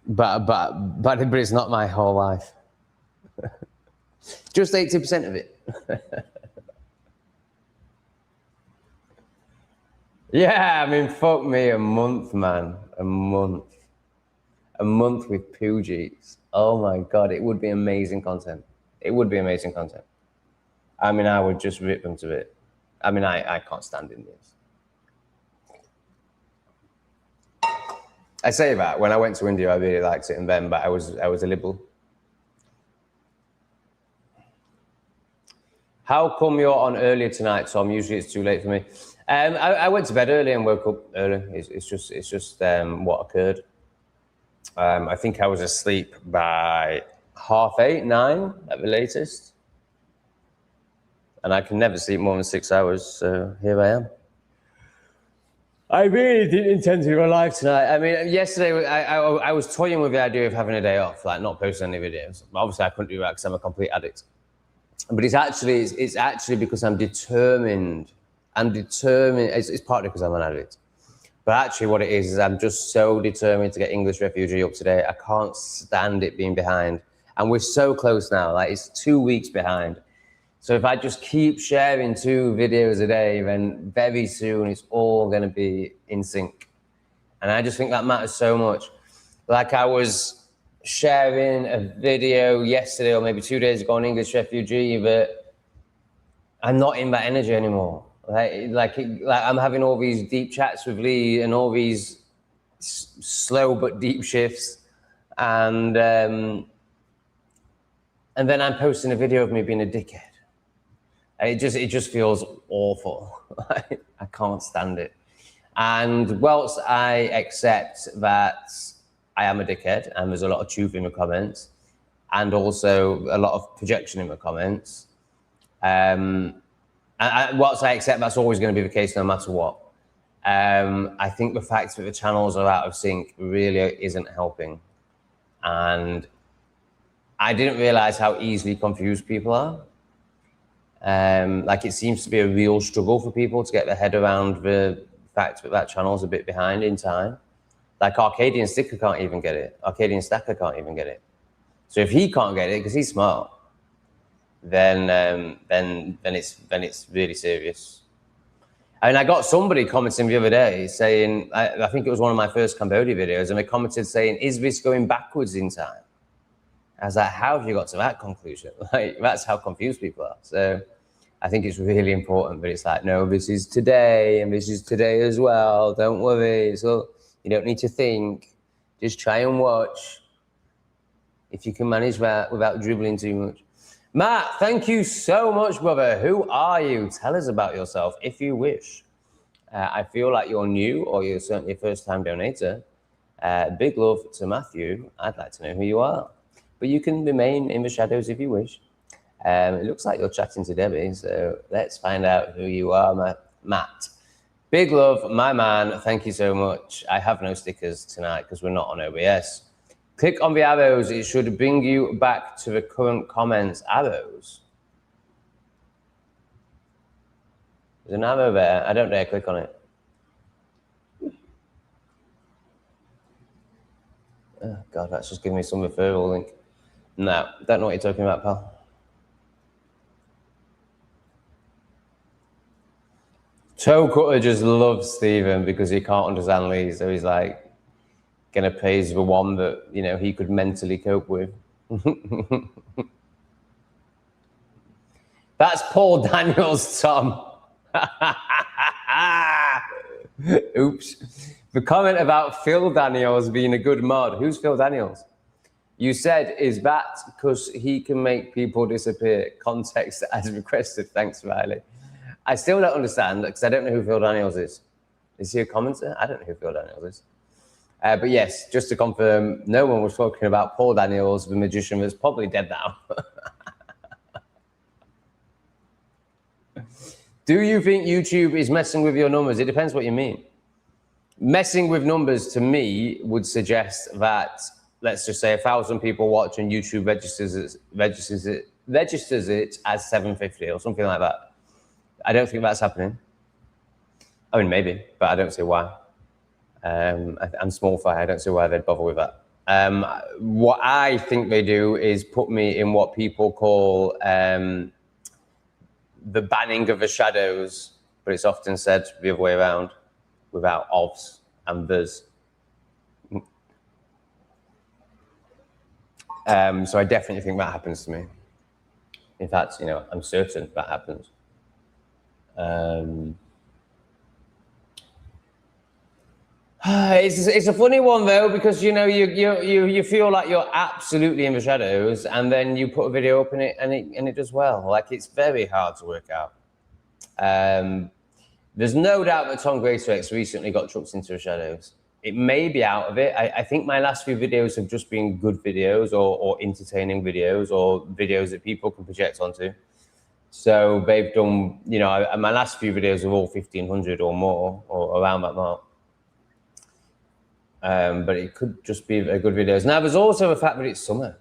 But it's not my whole life. Just 80% of it. Yeah, I mean, fuck me, a month, man. A month. A month with Poogies. Oh my God, it would be amazing content. It would be amazing content. I mean, I would just rip them to it. I mean, I can't stand Indians. I say that, when I went to India, I really liked it, and then, but I was a liberal. How come you're on earlier tonight, Tom? Usually it's too late for me. I went to bed early and woke up early. It's just what occurred. I think I was asleep by 8:30, 9 at the latest. And I can never sleep more than 6 hours, so here I am. I really didn't intend to go live tonight. I mean, yesterday I was toying with the idea of having a day off, like not posting any videos. Obviously, I couldn't do that because I'm a complete addict. But it's actually because I'm determined. It's partly because I'm an addict. But actually what it is I'm just so determined to get English Refugee up to date. I can't stand it being behind. And we're so close now. Like, it's 2 weeks behind. So if I just keep sharing 2 videos a day, then very soon it's all going to be in sync. And I just think that matters so much. Like I was sharing a video yesterday or maybe 2 days ago on English refugee, but I'm not in that energy anymore. Like I'm having all these deep chats with Lee and all these slow but deep shifts, and then I'm posting a video of me being a dickhead. It just feels awful. I can't stand it. And whilst I accept that I am a dickhead and there's a lot of truth in the comments and also a lot of projection in the comments, whilst I accept that's always going to be the case no matter what, I think the fact that the channels are out of sync really isn't helping. And I didn't realize how easily confused people are. Like it seems to be a real struggle for people to get their head around the fact that that channel's a bit behind in time. Like Arcadian Sticker can't even get it. Arcadian Stacker can't even get it. So if he can't get it because he's smart, then it's really serious. And I got somebody commenting the other day saying, I think it was one of my first Cambodia videos, and they commented saying, "Is this going backwards in time?" I was like, how have you got to that conclusion? Like, that's how confused people are. So I think it's really important, but it's like, no, this is today, and this is today as well. Don't worry. So you don't need to think. Just try and watch. If you can manage that without dribbling too much. Matt, thank you so much, brother. Who are you? Tell us about yourself if you wish. I feel like you're new, or you're certainly a first-time donator. Big love to Matthew. I'd like to know who you are. But you can remain in the shadows if you wish. It looks like you're chatting to Debbie, so let's find out who you are, Matt. Big love, my man. Thank you so much. I have no stickers tonight because we're not on OBS. Click on the arrows. It should bring you back to the current comments. Arrows? There's an arrow there. I don't dare click on it. Oh, God, that's just giving me some referral link. No, don't know what you're talking about, pal. Toe Cutter just loves Stephen because he can't understand Lee, so he's like gonna praise the one that, you know, he could mentally cope with. That's Paul Daniels, Tom. Oops. The comment about Phil Daniels being a good mod. Who's Phil Daniels? You said, is that because he can make people disappear? Context as requested. Thanks, Riley. I still don't understand because I don't know who Phil Daniels is. Is he a commenter? I don't know who Phil Daniels is. But yes, just to confirm, no one was talking about Paul Daniels, the magician that's probably dead now. Do you think YouTube is messing with your numbers? It depends what you mean. Messing with numbers to me would suggest that, let's just say 1,000 people watch and YouTube registers it as 750 or something like that. I don't think that's happening. I mean, maybe, but I don't see why. I'm small fry. I don't see why they'd bother with that. What I think they do is put me in what people call the banning of the shadows, but it's often said the other way around, without ofs and the's. So I definitely think that happens to me. In fact, you know, I'm certain that happens. It's a funny one though, because you know you feel like you're absolutely in the shadows, and then you put a video up in it and it does well. Like, it's very hard to work out. There's no doubt that aho.greatorex recently got chucked into the shadows. It may be out of it. I think my last few videos have just been good videos or entertaining videos or videos that people can project onto. So they've done, you know, my last few videos are all 1,500 or more, or around that mark. But it could just be a good videos. Now, there's also the fact that it's summer.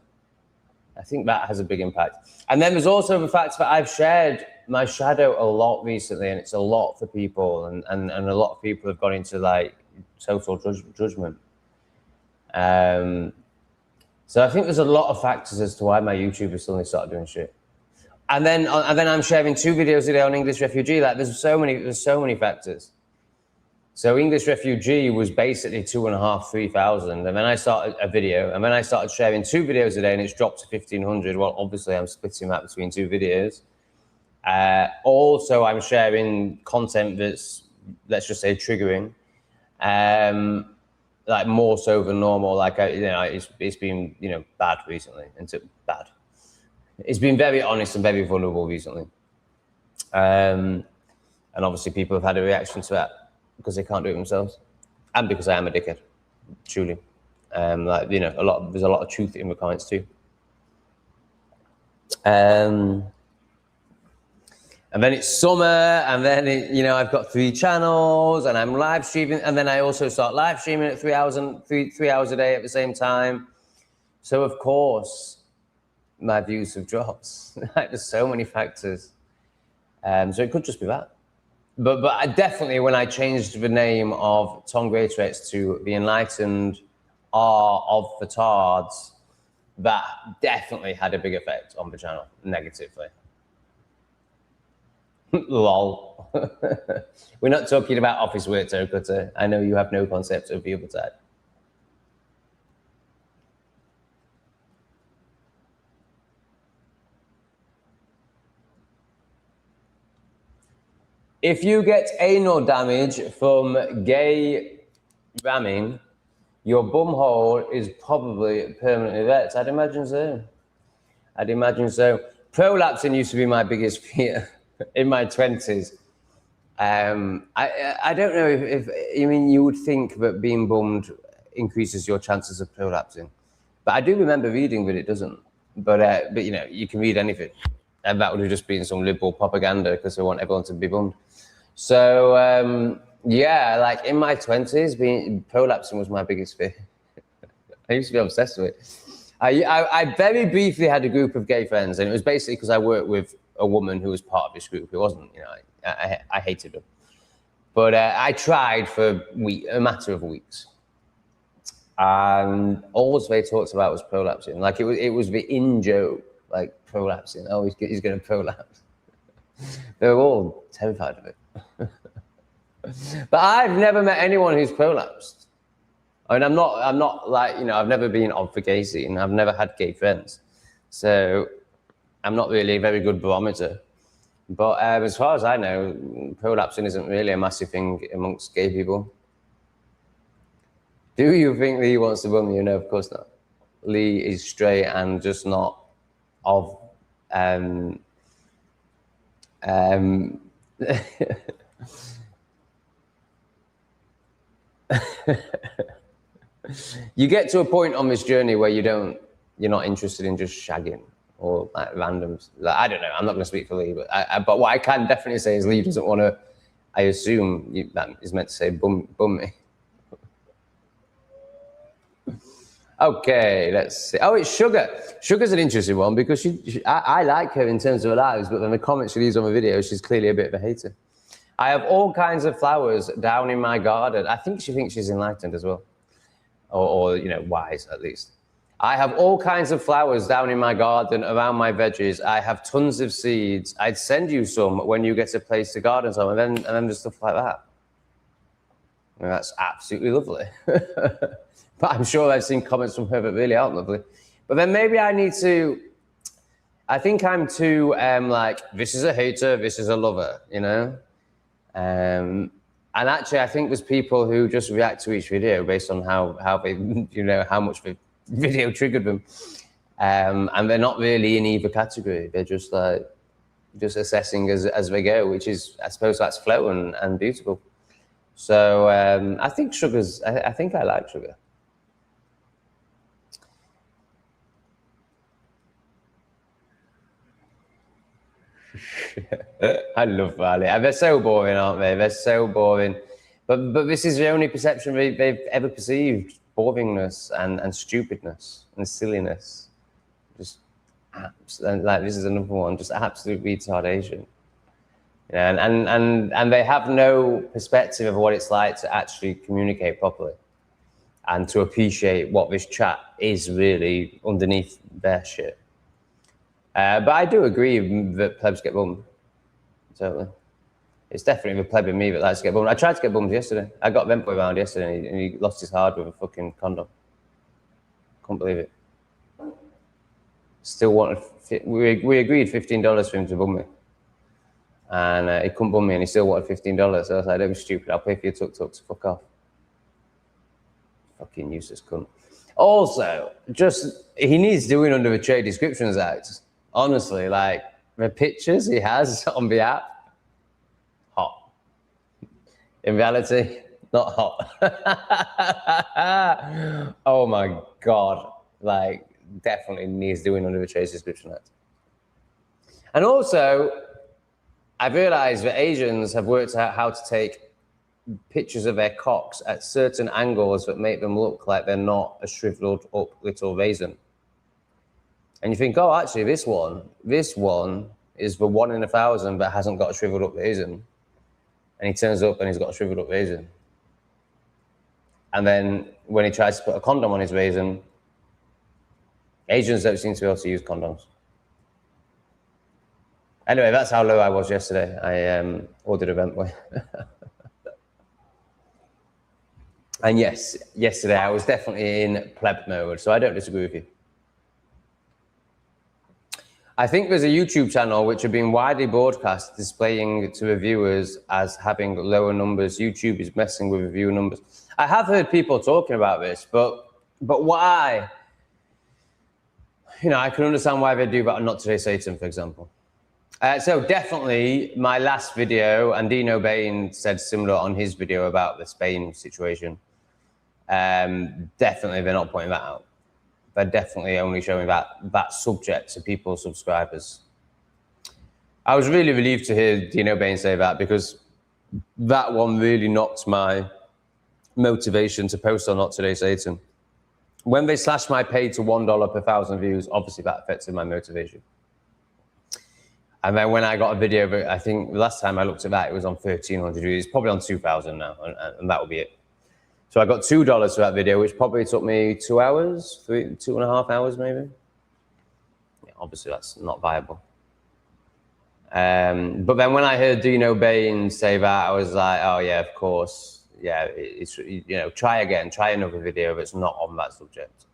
I think that has a big impact. And then there's also the fact that I've shared my shadow a lot recently, and it's a lot for people, and a lot of people have gone into like total judgment. So I think there's a lot of factors as to why my YouTubers suddenly started doing shit. And then I'm sharing 2 videos a day on English refugee. Like there's so many factors. So English refugee was basically 2,500, 3,000, and then I started a video, and then I started sharing 2 videos a day, and it's dropped to 1,500. Well, obviously I'm splitting that between 2 videos. Also, I'm sharing content that's, let's just say, triggering, like more so than normal. Like it's been bad recently, bad. It's been very honest and very vulnerable recently, and obviously people have had a reaction to that because they can't do it themselves, and because I am a dickhead, truly. Like there's a lot of truth in the comments too. And then it's summer, and then I've got 3 channels, and I'm live streaming, and then I also start live streaming at 3 hours a day at the same time. So of course, my views have dropped. Like there's so many factors. So it could just be that. But I definitely, when I changed the name of aho.greatorex to the Enlightened R of the Tards, that definitely had a big effect on the channel, negatively. Lol. We're not talking about office work, Cutter. I know you have no concept of the other side. If you get anal damage from gay ramming, your bum hole is probably permanently wrecked. I'd imagine so. Prolapsing used to be my biggest fear in my 20s. I don't know if you would think that being bummed increases your chances of prolapsing, but I do remember reading that it doesn't. But you can read anything, and that would have just been some liberal propaganda because they want everyone to be bummed. So yeah, like in my 20s, prolapsing was my biggest fear. I used to be obsessed with it. I very briefly had a group of gay friends, and it was basically because I worked with a woman who was part of this group. It wasn't, I hated her. But I tried for a matter of weeks. And all they talked about was prolapsing. Like it was the in-joke, like prolapsing. Oh, he's going to prolapse. They were all terrified of it. But I've never met anyone who's prolapsed. I mean, I'm not like, I've never been on the gay scene. I've never had gay friends. So I'm not really a very good barometer. But as far as I know, prolapsing isn't really a massive thing amongst gay people. Do you think Lee wants to bum you? No, of course not. Lee is straight and just not of... You get to a point on this journey where you're not interested in just shagging or like randoms. Like, I don't know. I'm not going to speak for Lee, but what I can definitely say is Lee doesn't want to. I assume that is meant to say bum me. Okay, let's see. Oh, it's Sugar. Sugar's an interesting one because I like her in terms of her lives, but then the comments she leaves on the video, she's clearly a bit of a hater. I have all kinds of flowers down in my garden. I think she thinks she's enlightened as well. Or wise at least. I have all kinds of flowers down in my garden around my veggies. I have tons of seeds. I'd send you some when you get a place to garden some, and then just stuff like that. I mean, that's absolutely lovely. But I'm sure I've seen comments from her that really aren't lovely. But then maybe I need to. I think I'm too like, this is a hater, this is a lover, And actually, I think there's people who just react to each video based on how they, how much the video triggered them. And they're not really in either category. They're just assessing as they go, which is, I suppose that's flow and beautiful. So I think I think I like Sugar. I love Valley. They're so boring, aren't they? They're so boring. But this is the only perception they've ever perceived: boringness and stupidness and silliness. Just like, this is another one, just absolute retardation. And they have no perspective of what it's like to actually communicate properly and to appreciate what this chat is really underneath their shit. But I do agree that plebs get bummed. Totally. It's definitely the pleb in me that likes to get bummed. I tried to get bummed yesterday. I got Ventboy round yesterday and he lost his hard with a fucking condom. Couldn't believe it. Still wanted, we agreed $15 for him to bum me. And he couldn't bum me and he still wanted $15. So I was like, don't be stupid, I'll pay for your tuk-tuk to fuck off. Fucking useless cunt. Also, he needs doing under the Trade Descriptions Act. Honestly, like, the pictures he has on the app, hot. In reality, not hot. Oh my God. Like, definitely needs doing under the Trade Description Act. And also, I've realized that Asians have worked out how to take pictures of their cocks at certain angles that make them look like they're not a shriveled up little raisin. And you think, oh, actually, this one is the 1 in 1,000 that hasn't got a shriveled up raisin. And he turns up and he's got a shriveled up raisin. And then when he tries to put a condom on his raisin, Asians don't seem to be able to use condoms. Anyway, that's how low I was yesterday. I ordered a Ventboy. And yes, yesterday I was definitely in pleb mode, so I don't disagree with you. I think there's a YouTube channel which have been widely broadcast displaying to the viewers as having lower numbers. YouTube is messing with the viewer numbers. I have heard people talking about this, but why? You know, I can understand why they do that on Not Today Satan, for example. So definitely my last video, and Dino Bain said similar on his video about the Spain situation. Definitely they're not pointing that out. They're definitely only showing that subject to people's subscribers. I was really relieved to hear Dino Bain say that, because that one really knocked my motivation to post on Not Today Satan. When they slashed my pay to $1 per 1,000 views, obviously that affected my motivation. And then when I got a video, I think last time I looked at that, it was on 1,300 views. It's probably on 2,000 now, and that will be it. So I got $2 for that video, which probably took me 2 hours, 2.5 hours maybe. Yeah, obviously that's not viable. But then when I heard Dino Bain say that, I was like, oh yeah, of course. Yeah, it's, you know, try again, try another video that's not on that subject,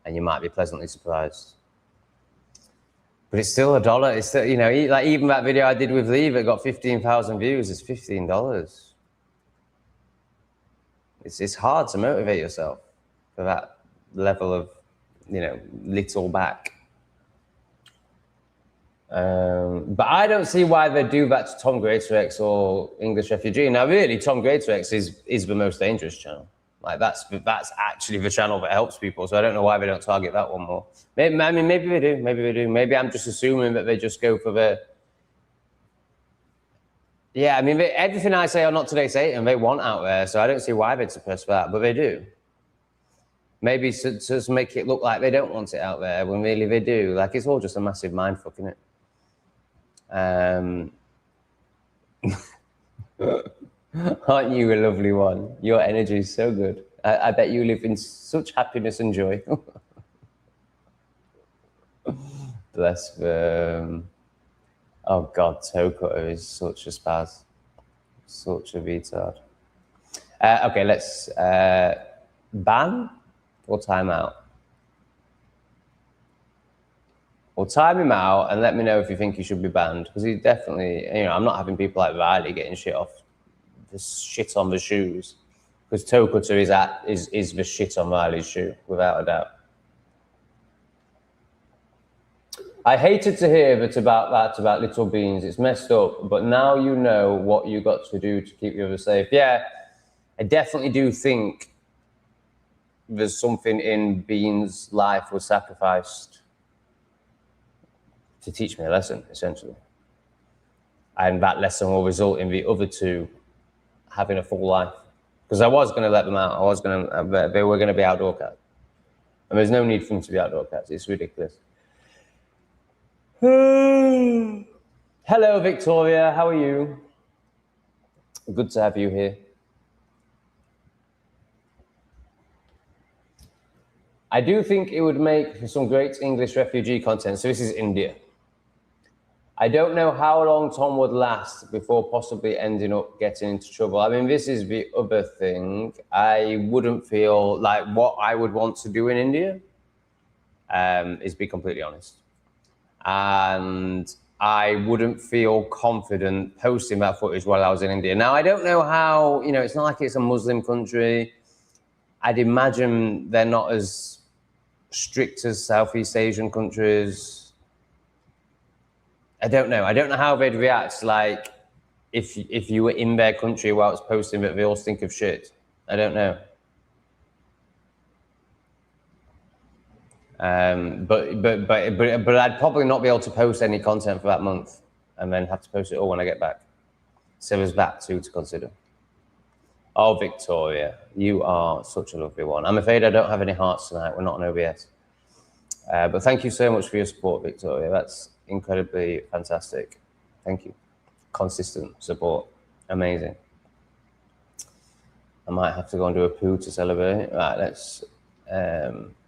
and you might be pleasantly surprised. But it's still $1. It's still, you know, like even that video I did with Lee that got 15,000 views is $15. It's hard to motivate yourself for that level of, you know, little back. But I don't see why they do that to Tom Greatorex or English Refugee. Now, really, Tom Greatorex is the most dangerous channel. Like that's actually the channel that helps people. So I don't know why they don't target that one more. Maybe, I mean, maybe they do. Maybe they do. Maybe I'm just assuming that they just go for the. Yeah, I mean, everything I say on Not Today Satan, they want out there. So I don't see why they'd suppress that, but they do. Maybe to make it look like they don't want it out there when really they do. Like it's all just a massive mindfuck, isn't it? Aren't you a lovely one? Your energy is so good. I bet you live in such happiness and joy. Bless them. Oh God, toe cutter is such a spaz. Such a retard. Okay, let's ban or time out. Well, time him out and let me know if you think he should be banned, because he definitely, you know, I'm not having people like Riley getting shit off, the shit on the shoes, because toe cutter is the shit on Riley's shoe, without a doubt. I hated to hear that about Little Beans. It's messed up, but now you know what you got to do to keep the others safe. Yeah, I definitely do think there's something in Beans' life was sacrificed to teach me a lesson, essentially. And that lesson will result in the other two having a full life. Because I was going to let them out. They were going to be outdoor cats. And there's no need for them to be outdoor cats. It's ridiculous. Hello, Victoria. How are you? Good to have you here. I do think it would make for some great English refugee content. So this is India. I don't know how long Tom would last before possibly ending up getting into trouble. I mean, this is the other thing. I wouldn't feel like what I would want to do in India is be completely honest. And I wouldn't feel confident posting that footage while I was in India. Now, I don't know how, you know, it's not like it's a Muslim country. I'd imagine they're not as strict as Southeast Asian countries. I don't know. I don't know how they'd react, like, if you were in their country while it's posting that they all stink of shit. I don't know. But I'd probably not be able to post any content for that month and then have to post it all when I get back. So there's that too to consider. Oh, Victoria, you are such a lovely one. I'm afraid I don't have any hearts tonight. We're not on OBS. But thank you so much for your support, Victoria. That's incredibly fantastic. Thank you. Consistent support. Amazing. I might have to go and do a poo to celebrate. Right, let's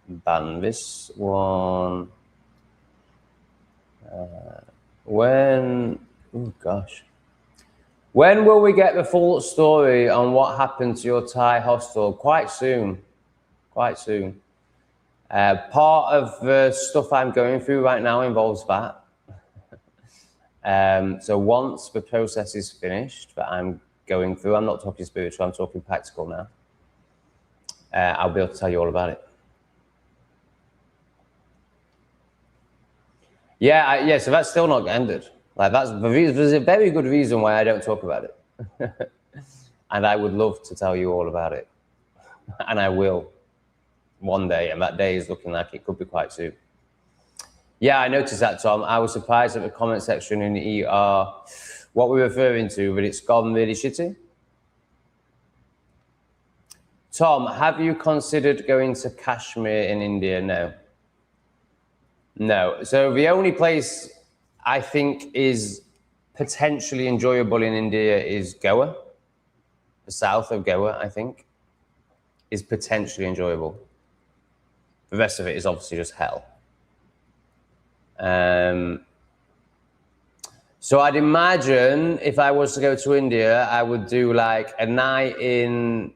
ban this one. Oh gosh. When will we get the full story on what happened to your Thai hostel? Quite soon. Quite soon. Part of the stuff I'm going through right now involves that. So once the process is finished that I'm going through, I'm not talking spiritual, I'm talking practical now. I'll be able to tell you all about it. Yeah, so that's still not ended. Like there's a very good reason why I don't talk about it. And I would love to tell you all about it. And I will one day, and that day is looking like it could be quite soon. Yeah, I noticed that, Tom. I was surprised at the comment section in the ER, what we're referring to, but it's gone really shitty. Tom, have you considered going to Kashmir in India? No. No. So the only place I think is potentially enjoyable in India is Goa. The south of Goa, I think, is potentially enjoyable. The rest of it is obviously just hell. So I'd imagine if I was to go to India, I would do like a night in,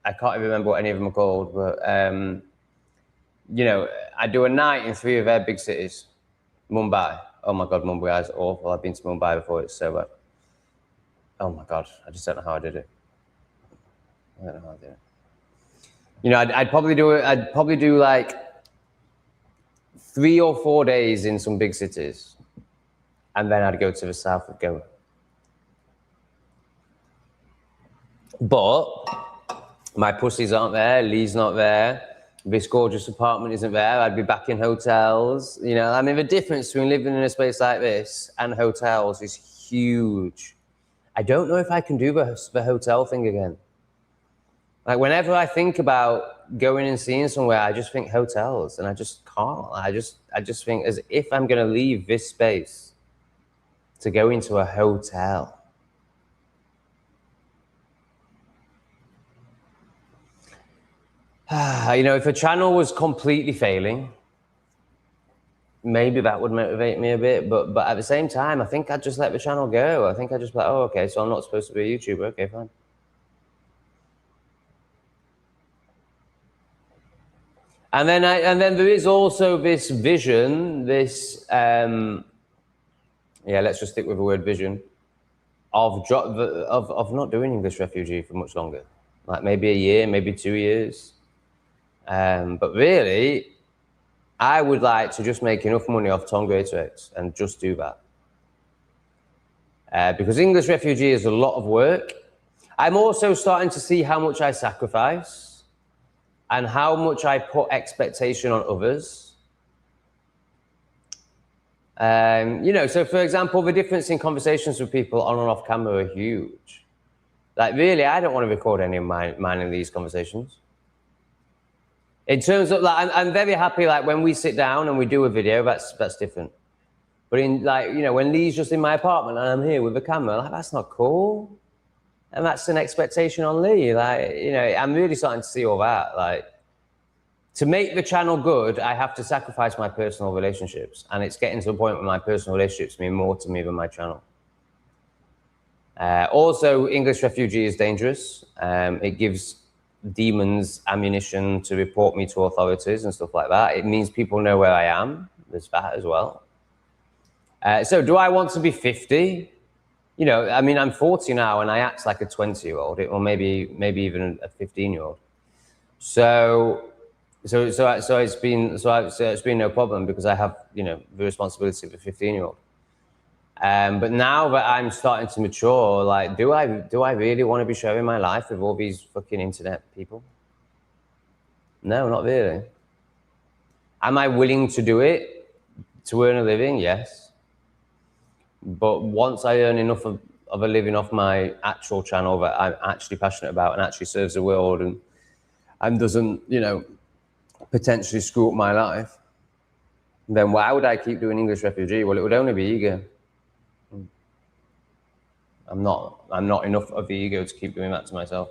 I can't even remember what any of them are called, but you know, I'd do a night in 3 of their big cities. Mumbai. Oh my God, Mumbai is awful. I've been to Mumbai before, it's so bad. Oh my God, I just don't know how I did it. I don't know how I did it. You know, I'd probably do like 3 or 4 days in some big cities, and then I'd go to the south of Goa. But my pussies aren't there, Lee's not there, this gorgeous apartment isn't there, I'd be back in hotels. You know, I mean, the difference between living in a space like this and hotels is huge. I don't know if I can do the hotel thing again. Like whenever I think about going and seeing somewhere, I just think hotels, and I just can't. I just think as if I'm going to leave this space to go into a hotel. You know, if a channel was completely failing, maybe that would motivate me a bit. But at the same time, I think I'd just let the channel go. I think I'd just be like, oh, okay, so I'm not supposed to be a YouTuber. Okay, fine. And then there is also this vision, this let's just stick with the word vision, of not doing English Refugee for much longer, like maybe a year, maybe 2 years. But really, I would like to just make enough money off aho.greatorex and just do that. Because English Refugee is a lot of work. I'm also starting to see how much I sacrifice and how much I put expectation on others. You know, so for example, the difference in conversations with people on and off camera are huge. Like really, I don't want to record any of mine in these conversations. In terms of like, I'm very happy like when we sit down and we do a video, that's different. But in like, you know, when Lee's just in my apartment and I'm here with the camera, like that's not cool. And that's an expectation on Lee. Like, you know, I'm really starting to see all that. Like, to make the channel good, I have to sacrifice my personal relationships. And it's getting to a point where my personal relationships mean more to me than my channel. Also, English refugee is dangerous. It gives demons ammunition to report me to authorities and stuff like that. It means people know where I am. There's that as well. So do I want to be 50? You know, I mean, I'm 40 now and I act like a 20-year-old, or maybe even a 15-year-old. So it's been no problem because I have, you know, the responsibility of a 15-year-old. But now that I'm starting to mature, like, do I really want to be sharing my life with all these fucking internet people? No, not really. Am I willing to do it to earn a living? Yes. But once I earn enough of a living off my actual channel that I'm actually passionate about and actually serves the world and doesn't, you know, potentially screw up my life, then why would I keep doing English refugee? Well, it would only be ego. I'm not enough of the ego to keep doing that to myself.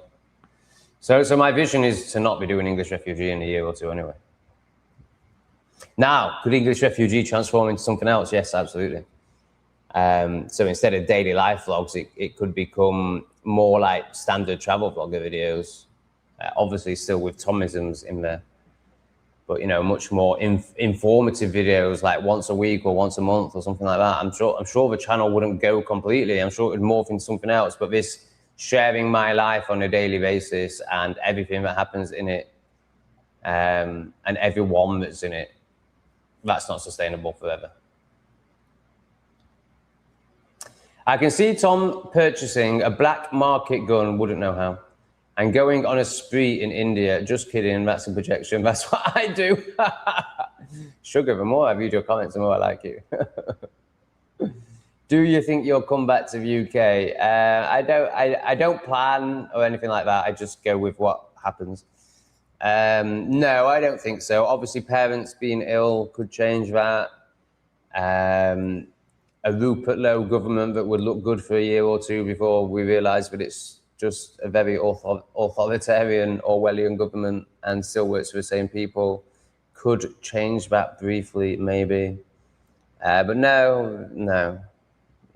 So my vision is to not be doing English refugee in a year or two anyway. Now, could English refugee transform into something else? Yes, absolutely. So instead of daily life vlogs, it could become more like standard travel vlogger videos. Obviously still with Tomisms in there, but, you know, much more informative videos, like once a week or once a month or something like that. I'm sure the channel wouldn't go completely. I'm sure it would morph into something else, but this sharing my life on a daily basis and everything that happens in it, and everyone that's in it, that's not sustainable forever. I can see Tom purchasing a black market gun, wouldn't know how, and going on a spree in India. Just kidding, that's a projection. That's what I do. Sugar, the more I read your comments, the more I like you. Do you think you'll come back to the UK? I don't plan or anything like that. I just go with what happens. No, I don't think so. Obviously, parents being ill could change that. A Rupert Lowe government that would look good for a year or two before we realise that it's just a very authoritarian Orwellian government and still works for the same people. Could change that briefly, maybe. But no.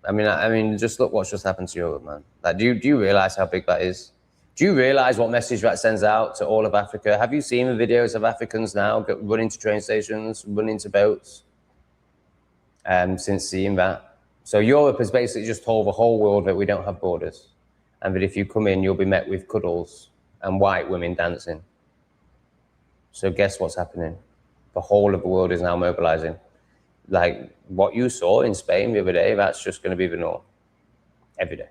I mean, just look what's just happened to Europe, man. Like, do you realise how big that is? Do you realise what message that sends out to all of Africa? Have you seen the videos of Africans now running to train stations, running to boats? Since seeing that. So Europe has basically just told the whole world that we don't have borders, and that if you come in, you'll be met with cuddles and white women dancing. So guess what's happening? The whole of the world is now mobilizing. Like what you saw in Spain the other day, that's just going to be the norm every day.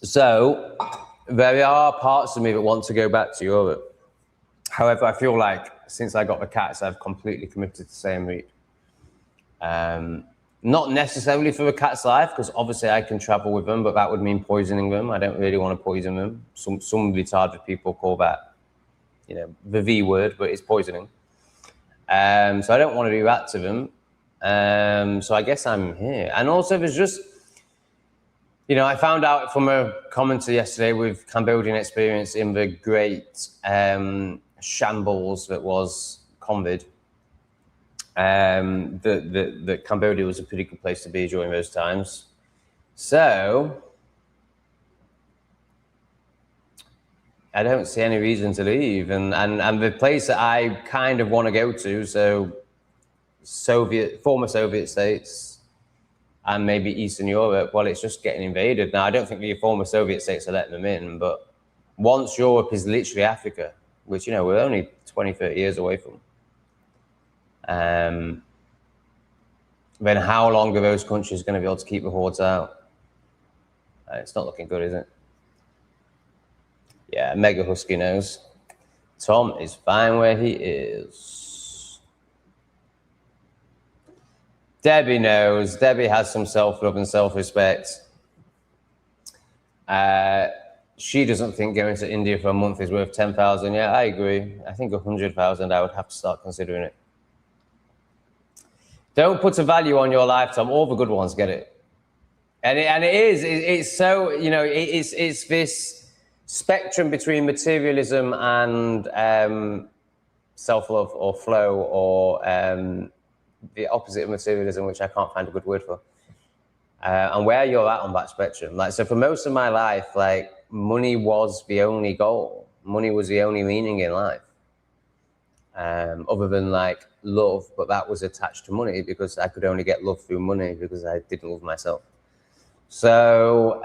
So there are parts of me that want to go back to Europe. However, I feel like since I got the cats, I've completely committed to staying route. Not necessarily for the cat's life, because obviously I can travel with them, but that would mean poisoning them. I don't really want to poison them. Some retarded people call that, you know, the V word, but it's poisoning. So I don't want to do that to them. So I guess I'm here. And also there's just, you know, I found out from a commenter yesterday with Cambodian experience in the great shambles that was COVID, that Cambodia was a pretty good place to be during those times. So I don't see any reason to leave. And the place that I kind of want to go to, so former Soviet states and maybe Eastern Europe, well, it's just getting invaded. Now, I don't think the former Soviet states are letting them in, but once Europe is literally Africa, which, you know, we're only 20, 30 years away from, then how long are those countries going to be able to keep the hordes out? It's not looking good, is it? Yeah, Mega Husky knows. Tom is fine where he is. Debbie knows. Debbie has some self-love and self-respect. She doesn't think going to India for a month is worth 10,000. Yeah, I agree. I think 100,000, I would have to start considering it. Don't put a value on your life, Tom. All the good ones get it. And it's so, you know, it's this spectrum between materialism and self-love or flow, or the opposite of materialism, which I can't find a good word for, and where you're at on that spectrum. Like, so for most of my life, like, money was the only goal. Money was the only meaning in life, other than like love, but that was attached to money because I could only get love through money because I didn't love myself. So,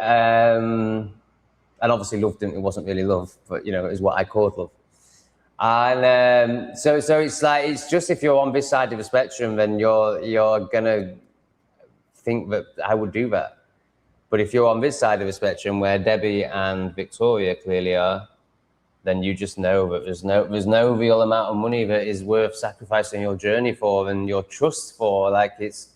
and obviously love it wasn't really love, but you know, it was what I called love. And so it's like, it's just, if you're on this side of the spectrum, then you're gonna think that I would do that. But if you're on this side of the spectrum, where Debbie and Victoria clearly are, then you just know that there's no real amount of money that is worth sacrificing your journey for and your trust for. Like, it's,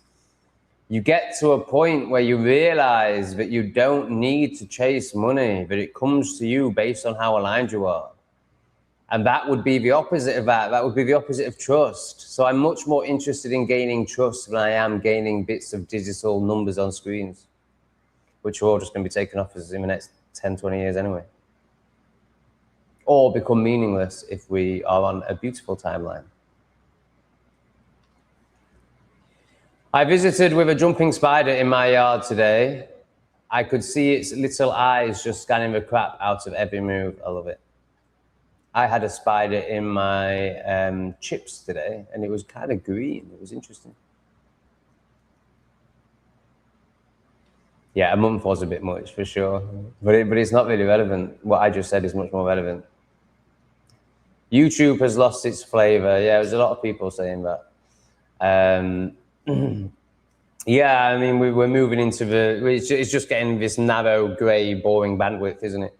you get to a point where you realize that you don't need to chase money, that it comes to you based on how aligned you are. And that would be the opposite of that. That would be the opposite of trust. So I'm much more interested in gaining trust than I am gaining bits of digital numbers on screens, which are all just going to be taken off us in the next 10, 20 years anyway. Or become meaningless if we are on a beautiful timeline. I visited with a jumping spider in my yard today. I could see its little eyes just scanning the crap out of every move. I love it. I had a spider in my chips today, and it was kind of green. It was interesting. Yeah, a month was a bit much for sure, but it's not really relevant. What I just said is much more relevant. YouTube has lost its flavor. Yeah, there's a lot of people saying that. Yeah, I mean, we're moving into it's just getting this narrow, grey, boring bandwidth, isn't it?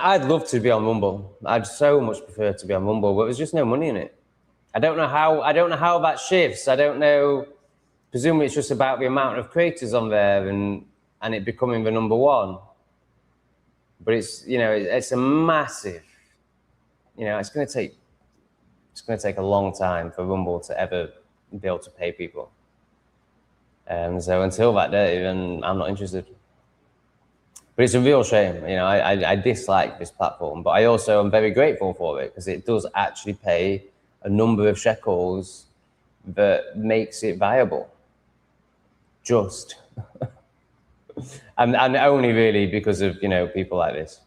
I'd love to be on Rumble. I'd so much prefer to be on Rumble, but there's just no money in it. I don't know how that shifts. I don't know. Presumably it's just about the amount of creators on there and it becoming the number one. But it's, you know, it's a massive, you know, it's going to take a long time for Rumble to ever be able to pay people. So until that day, then I'm not interested. But it's a real shame. You know, I dislike this platform, but I also am very grateful for it because it does actually pay a number of shekels that makes it viable. Just. and only really because of, you know, people like this.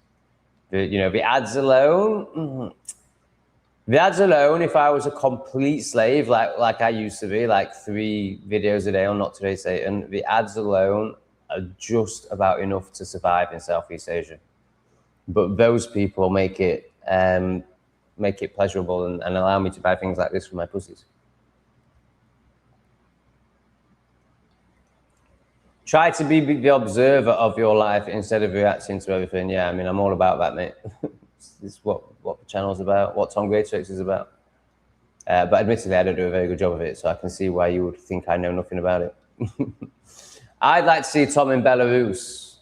The ads alone. The ads alone, if I was a complete slave, like I used to be, like 3 videos a day on Not Today Satan, the ads alone are just about enough to survive in Southeast Asia. But those people make it pleasurable and allow me to buy things like this for my pussies. Try to be the observer of your life instead of reacting to everything. Yeah, I mean, I'm all about that, mate. It's what the channel's about, what aho.greatorex is about. But admittedly, I don't do a very good job of it, so I can see why you would think I know nothing about it. I'd like to see Tom in Belarus.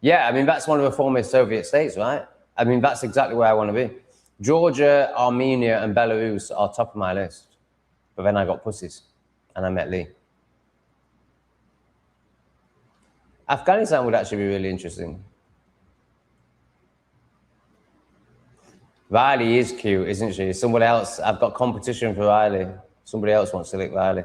Yeah, I mean, that's one of the former Soviet states, right? I mean, that's exactly where I want to be. Georgia, Armenia, and Belarus are top of my list. But then I got pussies, and I met Lee. Afghanistan would actually be really interesting. Riley is cute, isn't she? Somebody else, I've got competition for Riley. Somebody else wants to lick Riley.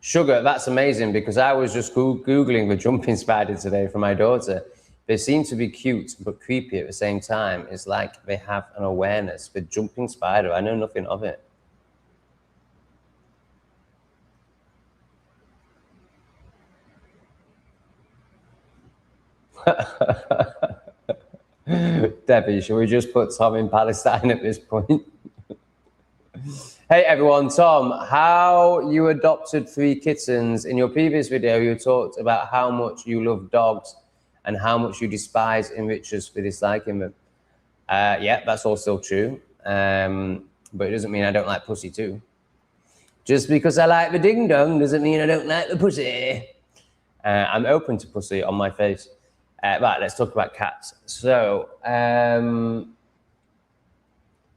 Sugar, that's amazing because I was just Googling the jumping spider today for my daughter. They seem to be cute but creepy at the same time. It's like they have an awareness. The jumping spider, I know nothing of it. Debbie, should we just put Tom in Palestine at this point? Hey everyone, Tom, how you adopted 3 kittens. In your previous video, you talked about how much you love dogs and how much you despise enrichers for disliking them. Yeah, that's all still true. But it doesn't mean I don't like pussy too. Just because I like the ding-dong doesn't mean I don't like the pussy. I'm open to pussy on my face. Right, let's talk about cats. So,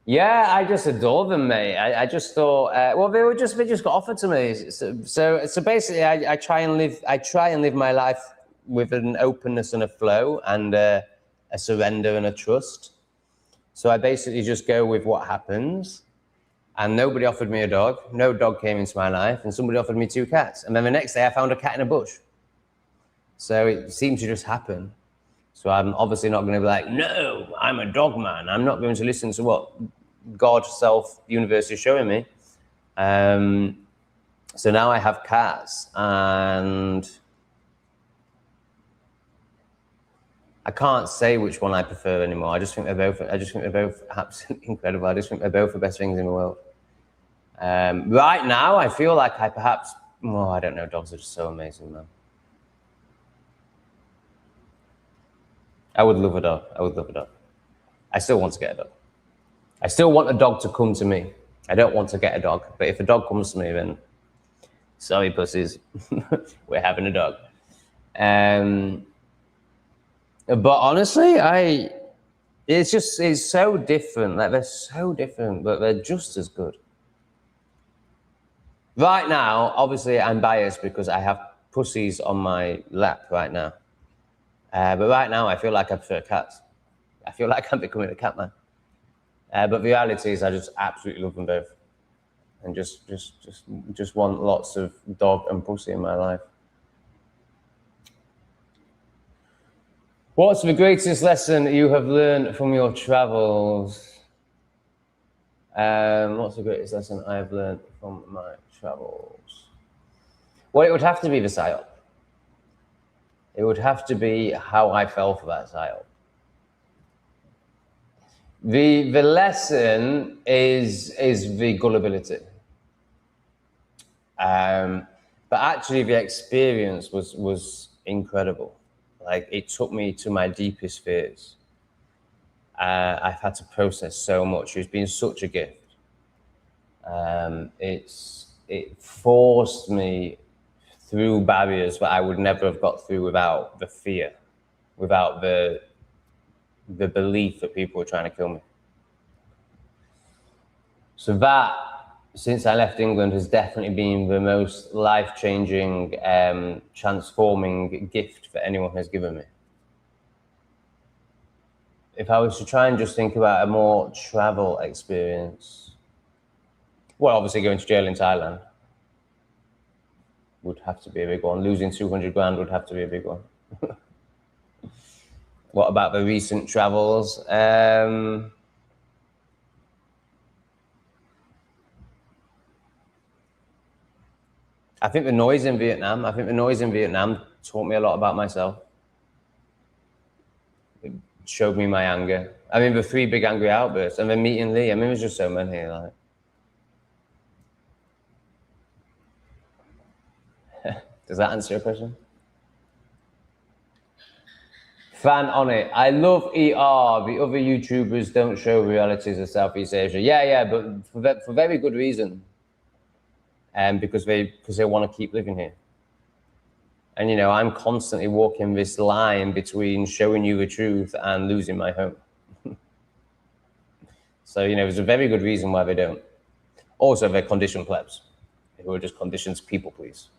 yeah, I just adore them, mate. I just thought, well, they just got offered to me. So basically, I try and live my life with an openness and a flow and a surrender and a trust. So I basically just go with what happens. And nobody offered me a dog. No dog came into my life, and somebody offered me 2 cats. And then the next day I found a cat in a bush. So it seemed to just happen. So I'm obviously not going to be like, no, I'm a dog man. I'm not going to listen to what God, self, universe is showing me. So now I have cats, and I can't say which one I prefer anymore. I just think they're both absolutely incredible. I just think they're both the best things in the world. Right now, I feel like I perhaps, I don't know, dogs are just so amazing, man. I would love a dog. I would love a dog. I still want to get a dog. I still want a dog to come to me. I don't want to get a dog, but if a dog comes to me, then sorry, pussies, we're having a dog. But honestly, it's so different. Like, they're so different, but they're just as good. Right now, obviously, I'm biased because I have pussies on my lap right now. But right now, I feel like I prefer cats. I feel like I'm becoming a cat man. But the reality is, I just absolutely love them both, and just want lots of dog and pussy in my life. What's the greatest lesson you have learned from your travels? What's the greatest lesson I've learned from my travels? Well, it would have to be the psyop. It would have to be how I fell for that psyop. The lesson is the gullibility. But actually the experience was incredible. Like, it took me to my deepest fears. I've had to process so much. It's been such a gift. It forced me through barriers that I would never have got through without the fear, without the belief that people were trying to kill me. So that, since I left England, has definitely been the most life-changing, transforming gift that anyone has given me. If I was to try and just think about a more travel experience, well, obviously going to jail in Thailand would have to be a big one. Losing 200 grand would have to be a big one. What about the recent travels? I think the noise in Vietnam. Taught me a lot about myself. It showed me my anger. I mean, the 3 big angry outbursts, and then meeting Lee. I mean, there's just so many. Like, does that answer your question? Fan on it. I love ER. The other YouTubers don't show realities of Southeast Asia. Yeah, but for very good reason. Because they want to keep living here. And, you know, I'm constantly walking this line between showing you the truth and losing my home. So, you know, there's a very good reason why they don't. Also, they're conditioned plebs who are just conditioned people please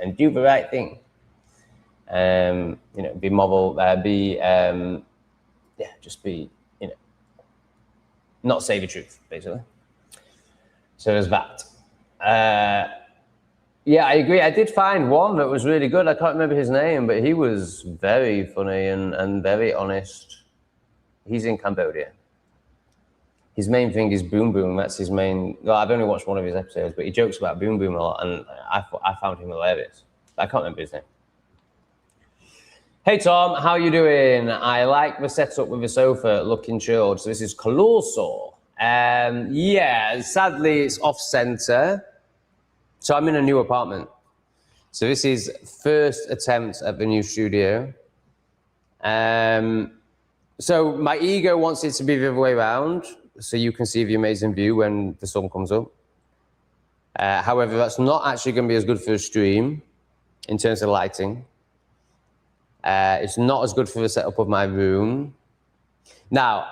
and do the right thing. You know, be moral, just be, you know, not say the truth, basically. So there's that. Yeah, I agree. I did find one that was really good. I can't remember his name, but he was very funny and very honest. He's in Cambodia. His main thing is Boom Boom. That's his main. Well, I've only watched one of his episodes, but he jokes about Boom Boom a lot, and I found him hilarious. I can't remember his name. Hey Tom, how you doing? I like the setup with the sofa, looking chilled. So this is colossal. Yeah, sadly it's off center. So I'm in a new apartment. So this is first attempt at the new studio. So my ego wants it to be the other way around, so you can see the amazing view when the sun comes up. However, that's not actually going to be as good for a stream in terms of lighting. It's not as good for the setup of my room. Now,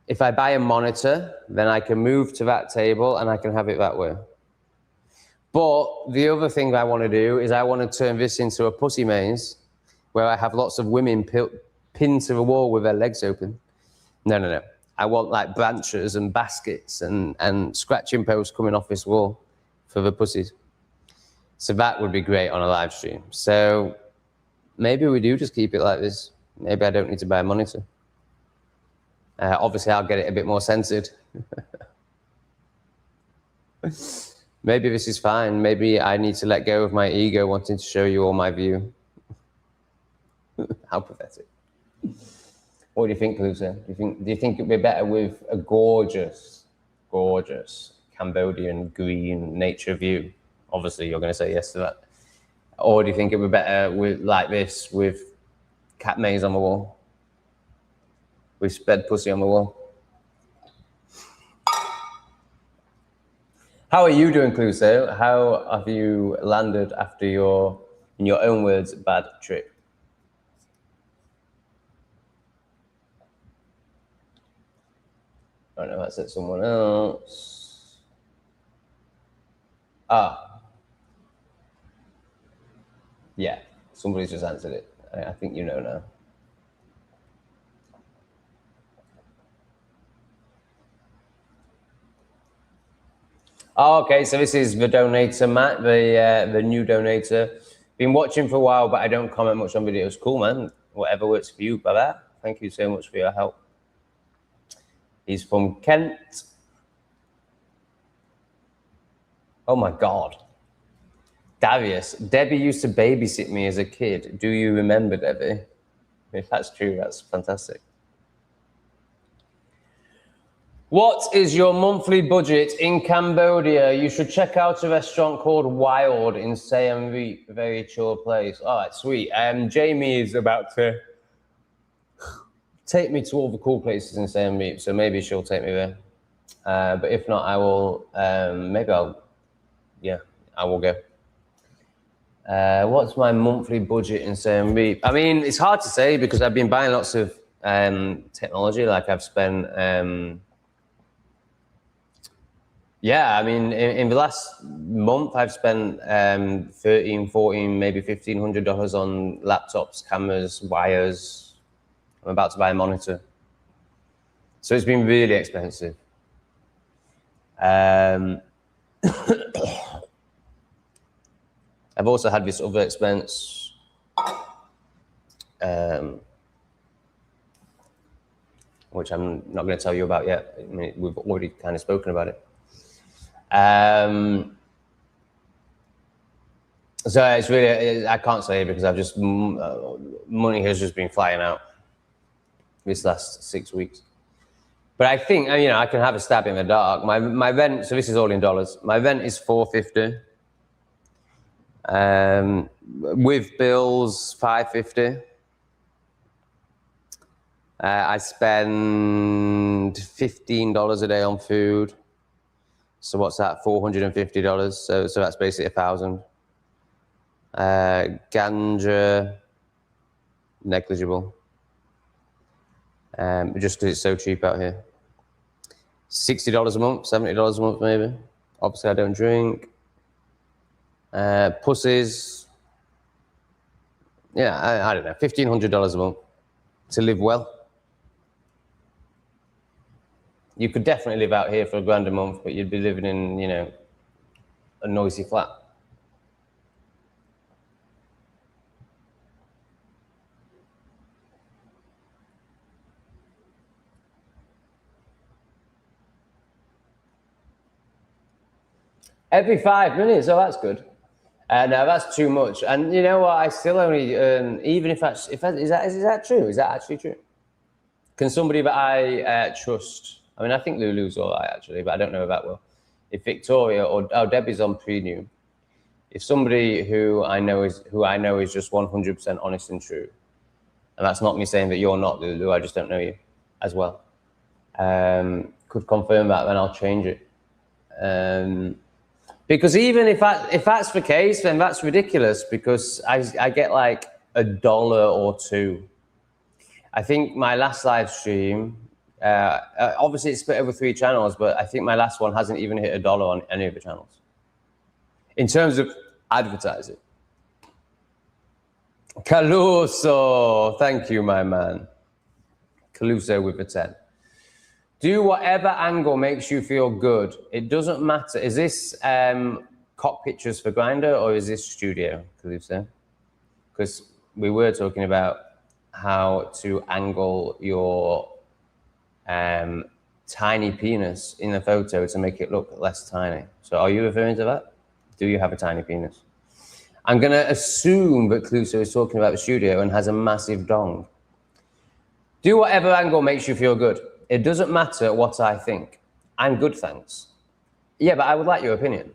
if I buy a monitor, then I can move to that table and I can have it that way. But the other thing I want to do is I want to turn this into a pussy maze where I have lots of women pinned to the wall with their legs open. No. I want like branches and baskets and scratching posts coming off this wall for the pussies. So that would be great on a live stream. So maybe we do just keep it like this. Maybe I don't need to buy a monitor. Obviously, I'll get it a bit more censored. Maybe this is fine. Maybe I need to let go of my ego wanting to show you all my view. How pathetic. What do you think, Lucy? Do you think it'd be better with a gorgeous Cambodian green nature view? Obviously, you're going to say yes to that. Or do you think it would be better with like this, with cat maze on the wall? With spread pussy on the wall? How are you doing, Cluso? How have you landed after your, in your own words, bad trip? I don't know, that's it, someone else. Yeah, somebody's just answered it. I think you know now. Oh, okay, so this is the donator, Matt, the new donator. Been watching for a while, but I don't comment much on videos. Cool, man. Whatever works for you, brother. Thank you so much for your help. He's from Kent. Oh my God. Darius, Debbie used to babysit me as a kid. Do you remember, Debbie? If that's true, that's fantastic. What is your monthly budget in Cambodia? You should check out a restaurant called Wild in Siem Reap, a very chill place. All right, sweet. Jamie is about to take me to all the cool places in Siem Reap, so maybe she'll take me there. But if not, I will, maybe I will go. What's my monthly budget in Siem Reap? I mean, it's hard to say because I've been buying lots of technology. Like I've spent, yeah, I mean, in the last month, I've spent $13, $14, maybe $1,500 on laptops, cameras, wires. I'm about to buy a monitor. So it's been really expensive. I've also had this other expense, which I'm not going to tell you about yet. I mean, we've already kind of spoken about it. So it's really, I can't say because I've just, money has just been flying out this last 6 weeks. But I think, you know, I can have a stab in the dark. My rent, so this is all in dollars. My rent is $450. With bills, $550. I spend $15 a day on food. So what's that? $450. So that's basically $1,000. Ganja, negligible. Just because it's so cheap out here. $60 a month, $70 a month maybe. Obviously, I don't drink. Pussies. Yeah, I don't know. $1,500 a month to live well. You could definitely live out here for $1,000 a month, but you'd be living in, you know, a noisy flat. Every 5 minutes, oh, that's good. No, that's too much. And you know what? I still only earn, even is that true? Is that actually true? Can somebody that I trust? I mean, I think Lulu's all right actually, but I don't know that well. If Victoria or Debbie's on premium, if somebody who I know is just 100% honest and true, and that's not me saying that you're not Lulu, I just don't know you as well. Could confirm that, then I'll change it. Because even if that's the case, then that's ridiculous because I get like $1 or $2. I think my last live stream, obviously it's split over 3 channels, but I think my last one hasn't even hit $1 on any of the channels. In terms of advertising. Caluso, thank you, my man. Caluso with a 10. Do whatever angle makes you feel good. It doesn't matter. Is this cock pictures for Grindr or is this studio, Caluso? Because we were talking about how to angle your tiny penis in the photo to make it look less tiny. So are you referring to that? Do you have a tiny penis? I'm going to assume that Cluso is talking about the studio and has a massive dong. Do whatever angle makes you feel good. It doesn't matter what I think. I'm good, thanks. Yeah, but I would like your opinion.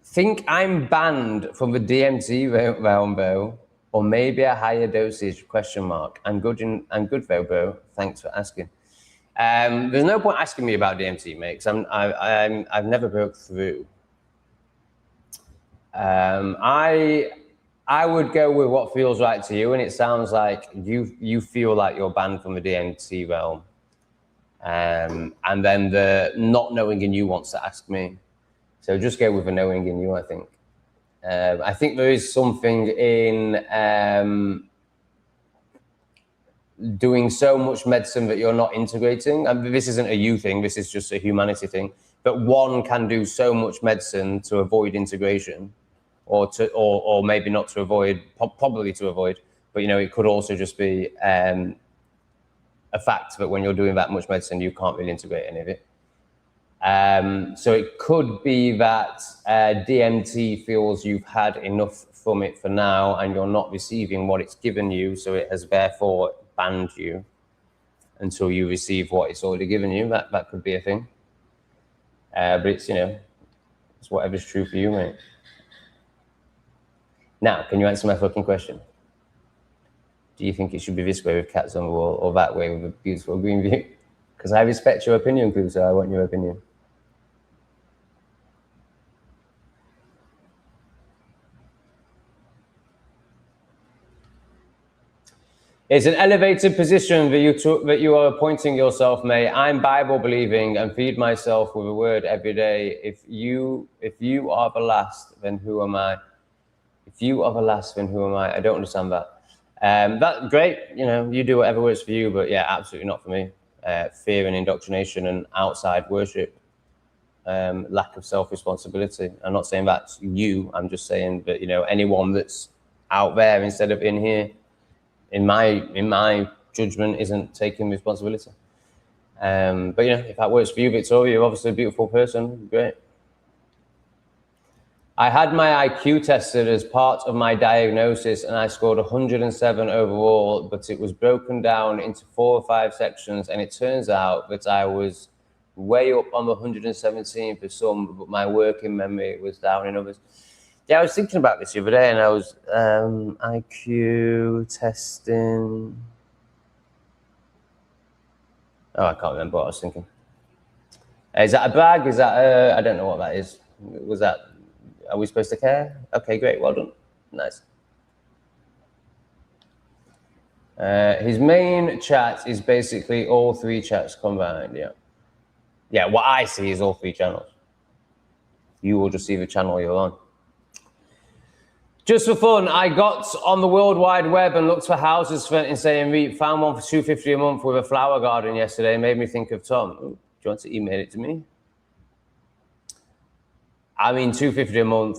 Think I'm banned from the DMT realm, though, or maybe a higher dosage, question mark. I'm good though, bro. Thanks for asking. There's no point asking me about DMT, mate, because I've never broke through. I would go with what feels right to you, and it sounds like you feel like you're banned from the DMT realm. And then the not knowing in you wants to ask me. So just go with the knowing in you, I think. I think there is something in doing so much medicine that you're not integrating. And this isn't a you thing, this is just a humanity thing. But one can do so much medicine to avoid integration, or maybe not to avoid, probably to avoid, but you know, it could also just be a fact that when you're doing that much medicine, you can't really integrate any of it. So it could be that DMT feels you've had enough from it for now and you're not receiving what it's given you, so it has therefore banned you until you receive what it's already given you. That could be a thing. But it's, you know, it's whatever's true for you, mate. Now, can you answer my fucking question? Do you think it should be this way with cats on the wall or that way with a beautiful green view? Because I respect your opinion, Clue, so I want your opinion. It's an elevated position that you are appointing yourself, mate. I'm Bible believing and feed myself with a word every day. If you are the last, then who am I? If you are the last, then who am I? I don't understand that. That's great. You know, you do whatever works for you, but yeah, absolutely not for me. Fear and indoctrination and outside worship, lack of self-responsibility. I'm not saying that's you. I'm just saying that, you know, anyone that's out there instead of in here, in my judgment, isn't taking responsibility. But you know, if that works for you, Victoria, you're obviously a beautiful person. Great. I had my IQ tested as part of my diagnosis and I scored 107 overall, but it was broken down into 4 or 5 sections, and it turns out that I was way up on the 117 for some, but my working memory was down in others. Yeah, I was thinking about this the other day, and I was IQ testing. Oh, I can't remember what I was thinking. Is that a brag? Is that I don't know what that is. Was that? Are we supposed to care? Okay, great. Well done. Nice. His main chat is basically all 3 chats combined. Yeah. Yeah. What I see is all 3 channels. You will just see the channel you're on. Just for fun, I got on the World Wide Web and looked for houses for in St. Reap. Found one for $250 a month with a flower garden yesterday. Made me think of Tom. Ooh, do you want to email it to me? I mean, $250 a month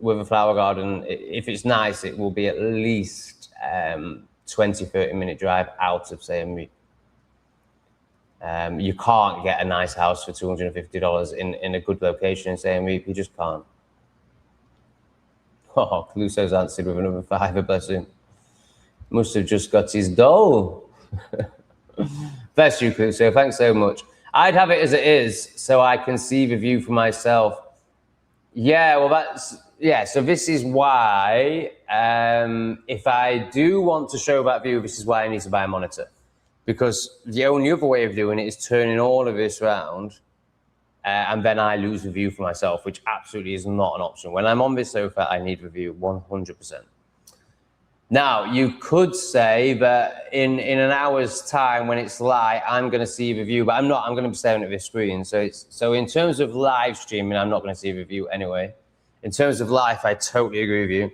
with a flower garden. If it's nice, it will be at least 20-30 minute drive out of St. Reap. You can't get a nice house for $250 in a good location in St. Reap. You just can't. Oh, Cluso's answered with another 5, bless him. Must have just got his dough. Bless you, Cluso. Thanks so much. I'd have it as it is so I can see the view for myself. Yeah, well, so this is why, if I do want to show that view, this is why I need to buy a monitor. Because the only other way of doing it is turning all of this around, and then I lose the view for myself, which absolutely is not an option. When I'm on this sofa, I need the view 100%. Now, you could say that in an hour's time when it's light, I'm going to see the view, but I'm not. I'm going to be staring at this screen. So in terms of live streaming, I'm not going to see the view anyway. In terms of life, I totally agree with you.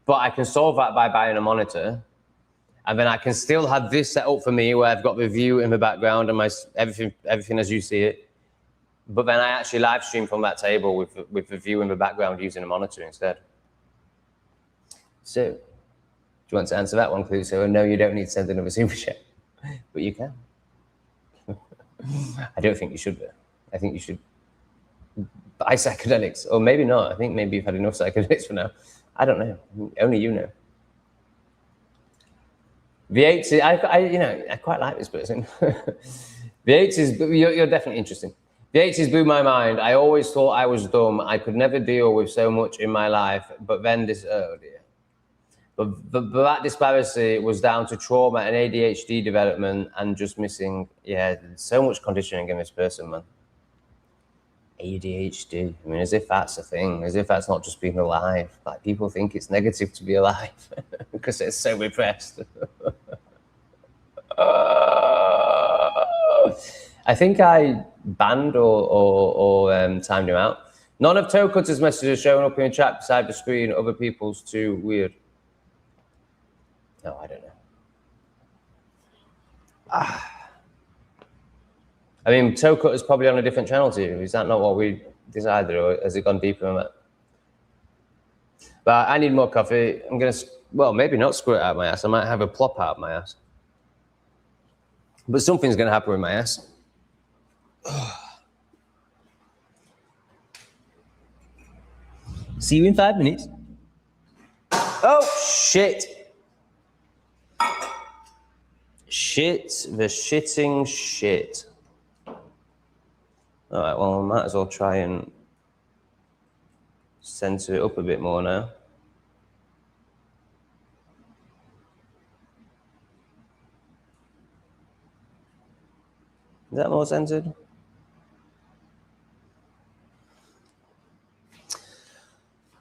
But I can solve that by buying a monitor. And then I can still have this set up for me where I've got the view in the background and my everything as you see it. But then I actually live stream from that table with the view in the background using a monitor instead. So, do you want to answer that one, Cluso? No, you don't need to send another super chat, but you can. I don't think you should, though. I think you should buy psychedelics, or maybe not. I think maybe you've had enough psychedelics for now. I don't know. Only you know. V8s, I quite like this person. V8s, you're definitely interesting. V8s blew my mind. I always thought I was dumb. I could never deal with so much in my life. But then this, oh dear. But that disparity was down to trauma and ADHD development and just missing, so much conditioning in this person, man. ADHD. I mean, as if that's a thing, as if that's not just being alive. Like, people think it's negative to be alive because they're so repressed. I think I banned or timed him out. None of Toe Cutter's messages showing up in the chat beside the screen. Other people's too weird. No, I don't know. I mean, Toe Cutter's probably on a different channel to you. Is that not what we decided, or has it gone deeper than that? But I need more coffee. I'm going to, well, maybe not squirt out my ass. I might have a plop out my ass. But something's going to happen with my ass. See you in 5 minutes. Oh, shit. Shit, the shitting shit. All right, well, I might as well try and center it up a bit more now. Is that more centered?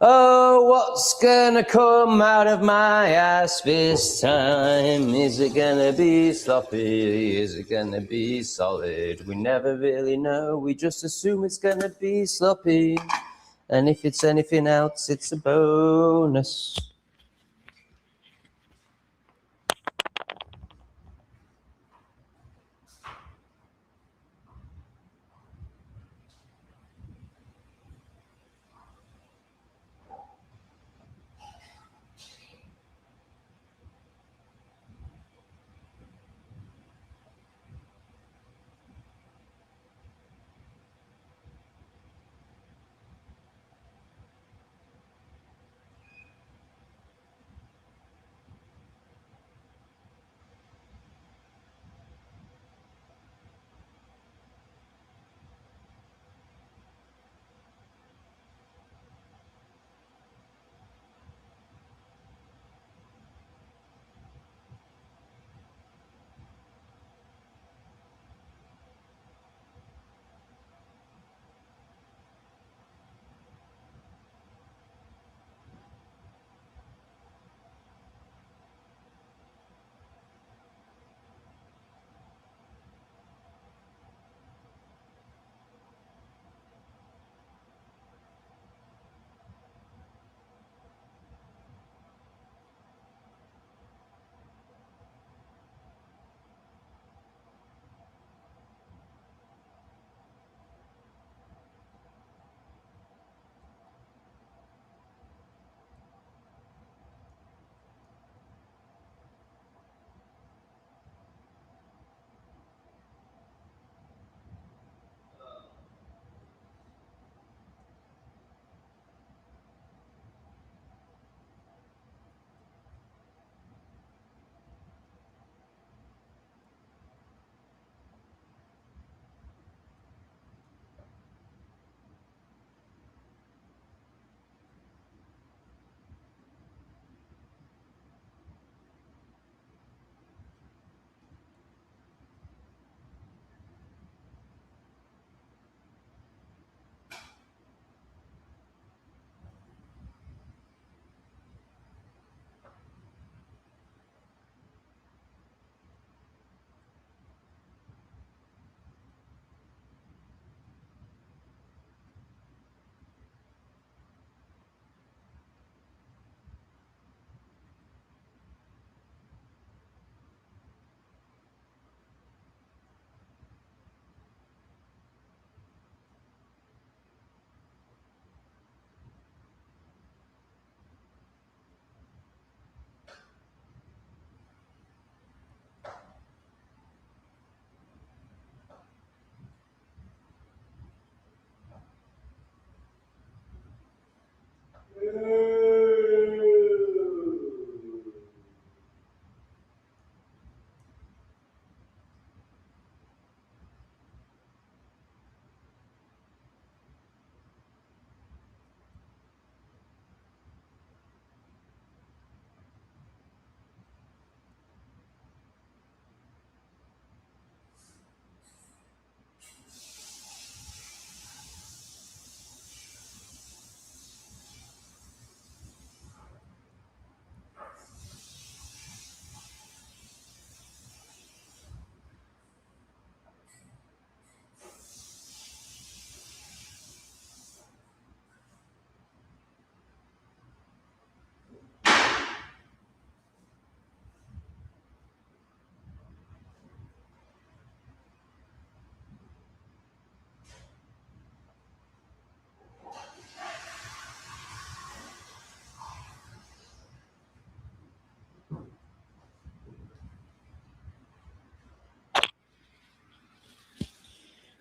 Oh, what's gonna come out of my ass this time? Is it gonna be sloppy? Is it gonna be solid? We never really know. We just assume it's gonna be sloppy. And if it's anything else, it's a bonus.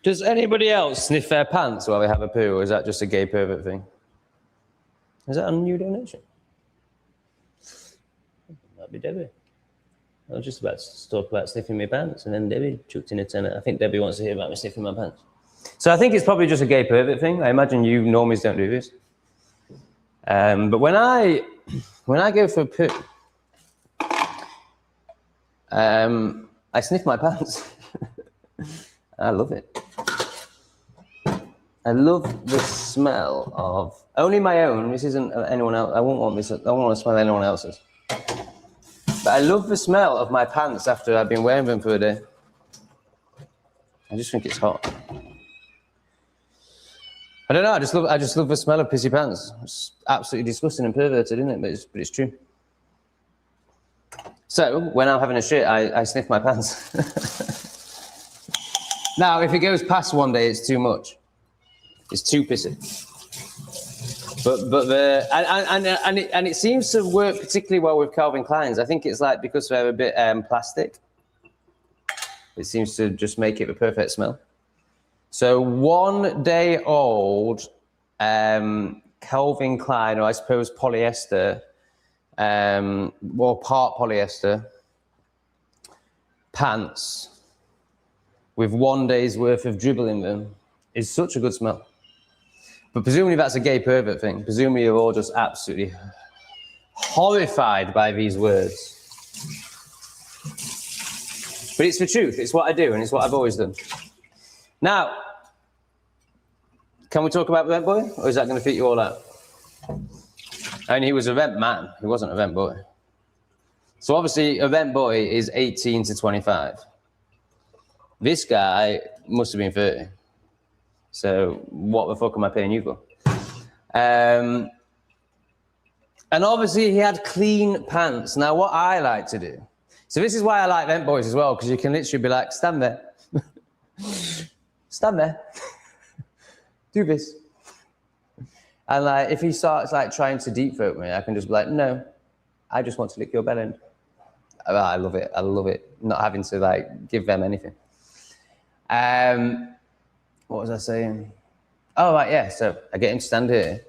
Does anybody else sniff their pants while they have a poo, or is that just a gay pervert thing? Is that a new donation? That'd be Debbie. I was just about to talk about sniffing my pants, and then Debbie chucked in a tenner. I think Debbie wants to hear about me sniffing my pants. So I think it's probably just a gay pervert thing. I imagine you normies don't do this. But when I go for a poo, I sniff my pants. I love it. I love the smell of only my own. This isn't anyone else. I won't want this. I don't want to smell anyone else's. But I love the smell of my pants after I've been wearing them for a day. I just think it's hot. I don't know. I just love the smell of pissy pants. It's absolutely disgusting and perverted, isn't it? But it's true. So when I'm having a shit, I sniff my pants. Now, if it goes past one day, it's too much. It's too pissy. But it seems to work particularly well with Calvin Kleins. I think it's like because they're a bit plastic. It seems to just make it the perfect smell. So 1 day old Calvin Klein, or I suppose polyester, well, part polyester pants with 1 day's worth of dribble in them is such a good smell. But presumably that's a gay pervert thing. Presumably you're all just absolutely horrified by these words. But it's the truth. It's what I do, and it's what I've always done. Now, can we talk about Event Boy, or is that going to fit you all out? And he was Event Man. He wasn't Event Boy. So obviously, Event Boy is 18 to 25. This guy must have been 30. So what the fuck am I paying you for? And obviously he had clean pants. Now what I like to do, so this is why I like Event Boys as well, because you can literally be like, stand there. Stand there. Do this. And like, if he starts like trying to deep throat me, I can just be like, no, I just want to lick your bell end. I love it. I love it. Not having to like give them anything. What was I saying? Oh, right, yeah. So I get him to stand here.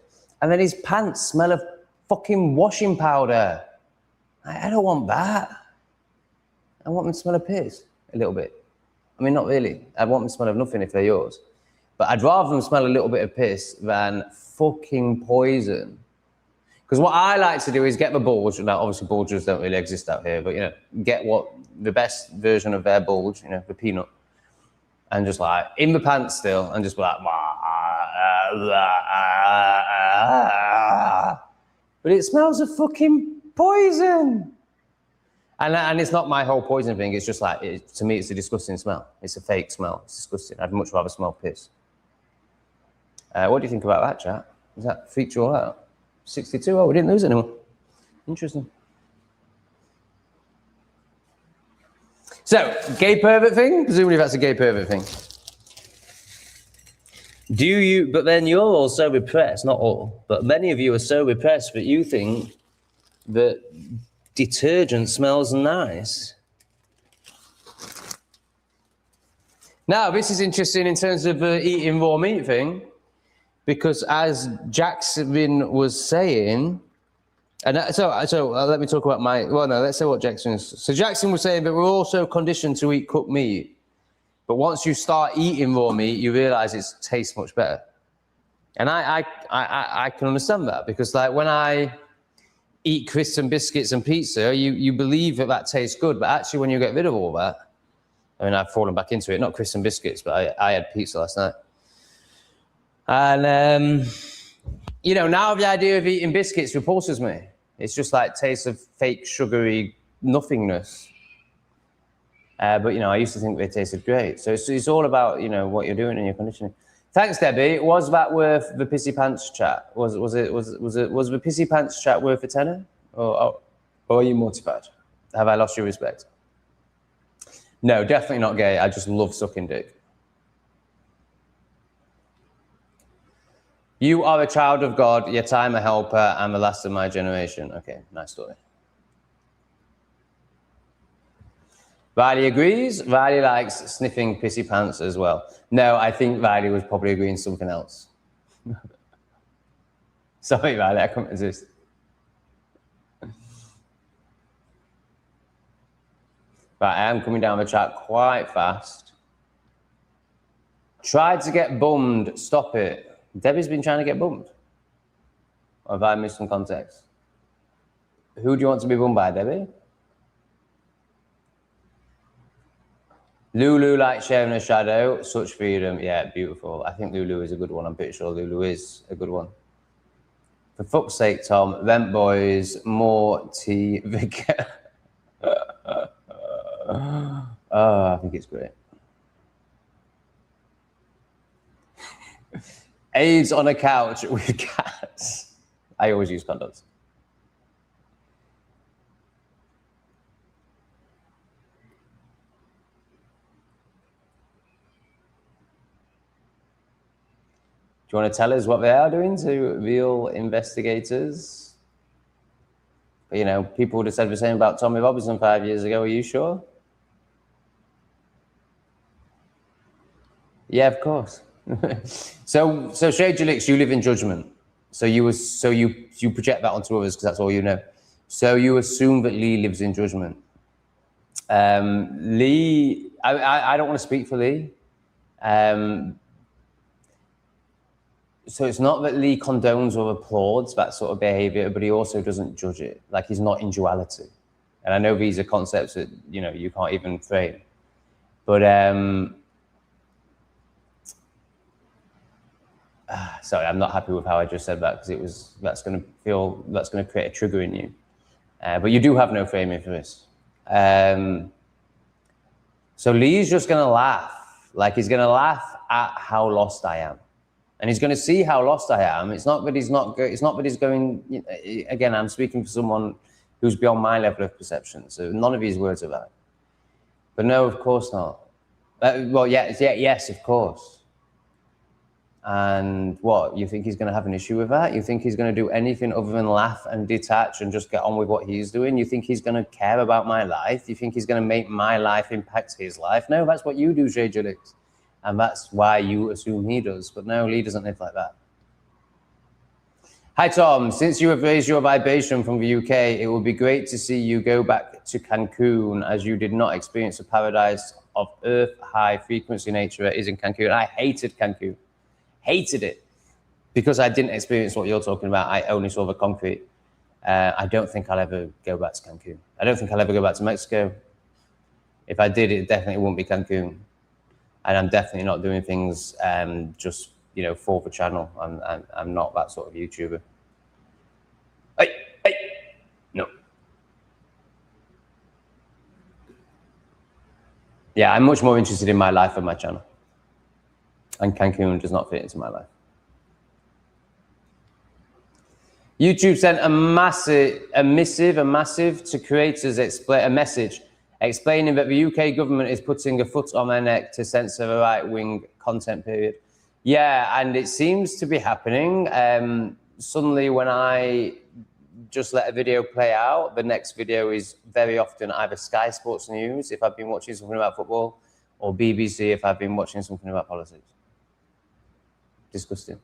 And then his pants smell of fucking washing powder. I don't want that. I want them to smell of piss a little bit. I mean, not really. I want them to smell of nothing if they're yours. But I'd rather them smell a little bit of piss than fucking poison. Because what I like to do is get the bulge. Now, obviously, bulges don't really exist out here. But, you know, get the best version of their bulge, you know, the peanut. And just like in the pants still, and just be like, but it smells of fucking poison. And it's not my whole poison thing. It's just like, to me, it's a disgusting smell. It's a fake smell. It's disgusting. I'd much rather smell piss. What do you think about that, chat? Does that freak you all out? 62. Oh, we didn't lose anyone. Interesting. So, gay pervert thing? Presumably that's a gay pervert thing. Do you, but then you're all so repressed, not all, but many of you are so repressed that you think that detergent smells nice. Now, this is interesting in terms of the eating raw meat thing, because as Jackson was saying, and so let me talk about let's say what Jackson is. So Jackson was saying that we're also conditioned to eat cooked meat, but once you start eating raw meat, you realize it tastes much better. And I can understand that, because like when I eat crisps and biscuits and pizza, you believe that tastes good, but actually when you get rid of all that, I mean, I've fallen back into it, not crisps and biscuits, but I had pizza last night. And, you know, now the idea of eating biscuits repulses me. It's just like taste of fake sugary nothingness. But, you know, I used to think they tasted great. So it's all about, you know, what you're doing in your conditioning. Thanks, Debbie. Was that worth the pissy pants chat? Was the pissy pants chat worth a tenner? Or are you mortified? Have I lost your respect? No, definitely not gay. I just love sucking dick. You are a child of God, yet I'm a helper. I'm the last of my generation. Okay, nice story. Riley agrees. Riley likes sniffing pissy pants as well. No, I think Riley was probably agreeing something else. Sorry, Riley, I couldn't resist. Right, I am coming down the chat quite fast. Tried to get bummed. Stop it. Debbie's been trying to get bummed. Or have I missed some context? Who do you want to be bummed by, Debbie? Lulu likes sharing a shadow. Such freedom. Yeah, beautiful. I think Lulu is a good one. I'm pretty sure Lulu is a good one. For fuck's sake, Tom. Rent boys, more tea. Oh, I think it's great. AIDS on a couch with cats. I always use condoms. Do you want to tell us what they are doing to real investigators? But, you know, people would have said the same about Tommy Robinson 5 years ago. Are you sure? Yeah, of course. So Shade Julix, you live in judgment. So you project that onto others because that's all you know. So you assume that Lee lives in judgment. Lee, I don't want to speak for Lee. So it's not that Lee condones or applauds that sort of behavior, but he also doesn't judge it. Like, he's not in duality. And I know these are concepts that, you know, you can't even frame. But sorry, I'm not happy with how I just said that because that's going to create a trigger in you. But you do have no framing for this. So Lee's just going to laugh. Like, he's going to laugh at how lost I am. And he's going to see how lost I am. It's not that he's going, you know, again, I'm speaking for someone who's beyond my level of perception. So none of these words are valid. But no, of course not. Well, yes, of course. And what, you think he's going to have an issue with that? You think he's going to do anything other than laugh and detach and just get on with what he's doing? You think he's going to care about my life? You think he's going to make my life impact his life? No, that's what you do, Jay Julix. And that's why you assume he does. But no, Lee doesn't live like that. Hi, Tom. Since you have raised your vibration from the UK, it would be great to see you go back to Cancun, as you did not experience the paradise of earth high frequency nature that is in Cancun. I hated Cancun. Hated it. Because I didn't experience what you're talking about. I only saw the concrete. I don't think I'll ever go back to Cancun. I don't think I'll ever go back to Mexico. If I did, it definitely wouldn't be Cancun. And I'm definitely not doing things just, you know, for the channel. I'm not that sort of YouTuber. Hey, no. Yeah, I'm much more interested in my life and my channel. And Cancun does not fit into my life. YouTube sent a massive to creators, a message explaining that the UK government is putting a foot on their neck to censor the right-wing content, period. Yeah, and it seems to be happening. Suddenly, when I just let a video play out, the next video is very often either Sky Sports News, if I've been watching something about football, or BBC, if I've been watching something about politics. Disgusting.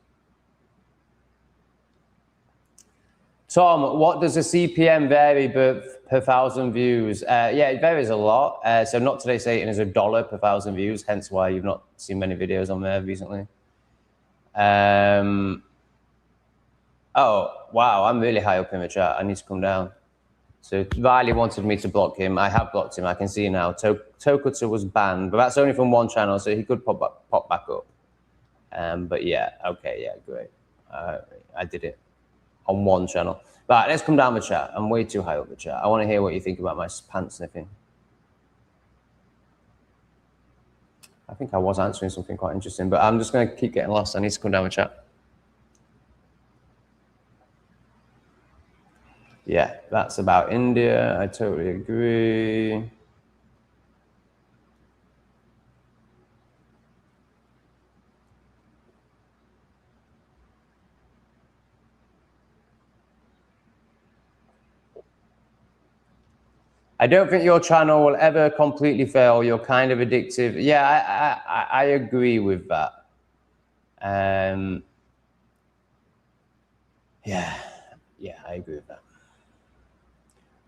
Tom, what does the CPM vary per 1,000 views? Yeah, it varies a lot. So Not Today Satan is $1 per 1,000 views, hence why you've not seen many videos on there recently. Oh, wow, I'm really high up in the chat. I need to come down. So Riley wanted me to block him. I have blocked him. I can see now. Tokuta was banned, but that's only from one channel, so he could pop back up. But yeah, okay, yeah, great. I did it on one channel. Right, let's come down the chat. I'm way too high up the chat. I want to hear what you think about my pants sniffing. I think I was answering something quite interesting, but I'm just going to keep getting lost. I need to come down the chat. Yeah, that's about India. I totally agree. I don't think your channel will ever completely fail. You're kind of addictive. Yeah, I agree with that. Yeah, I agree with that.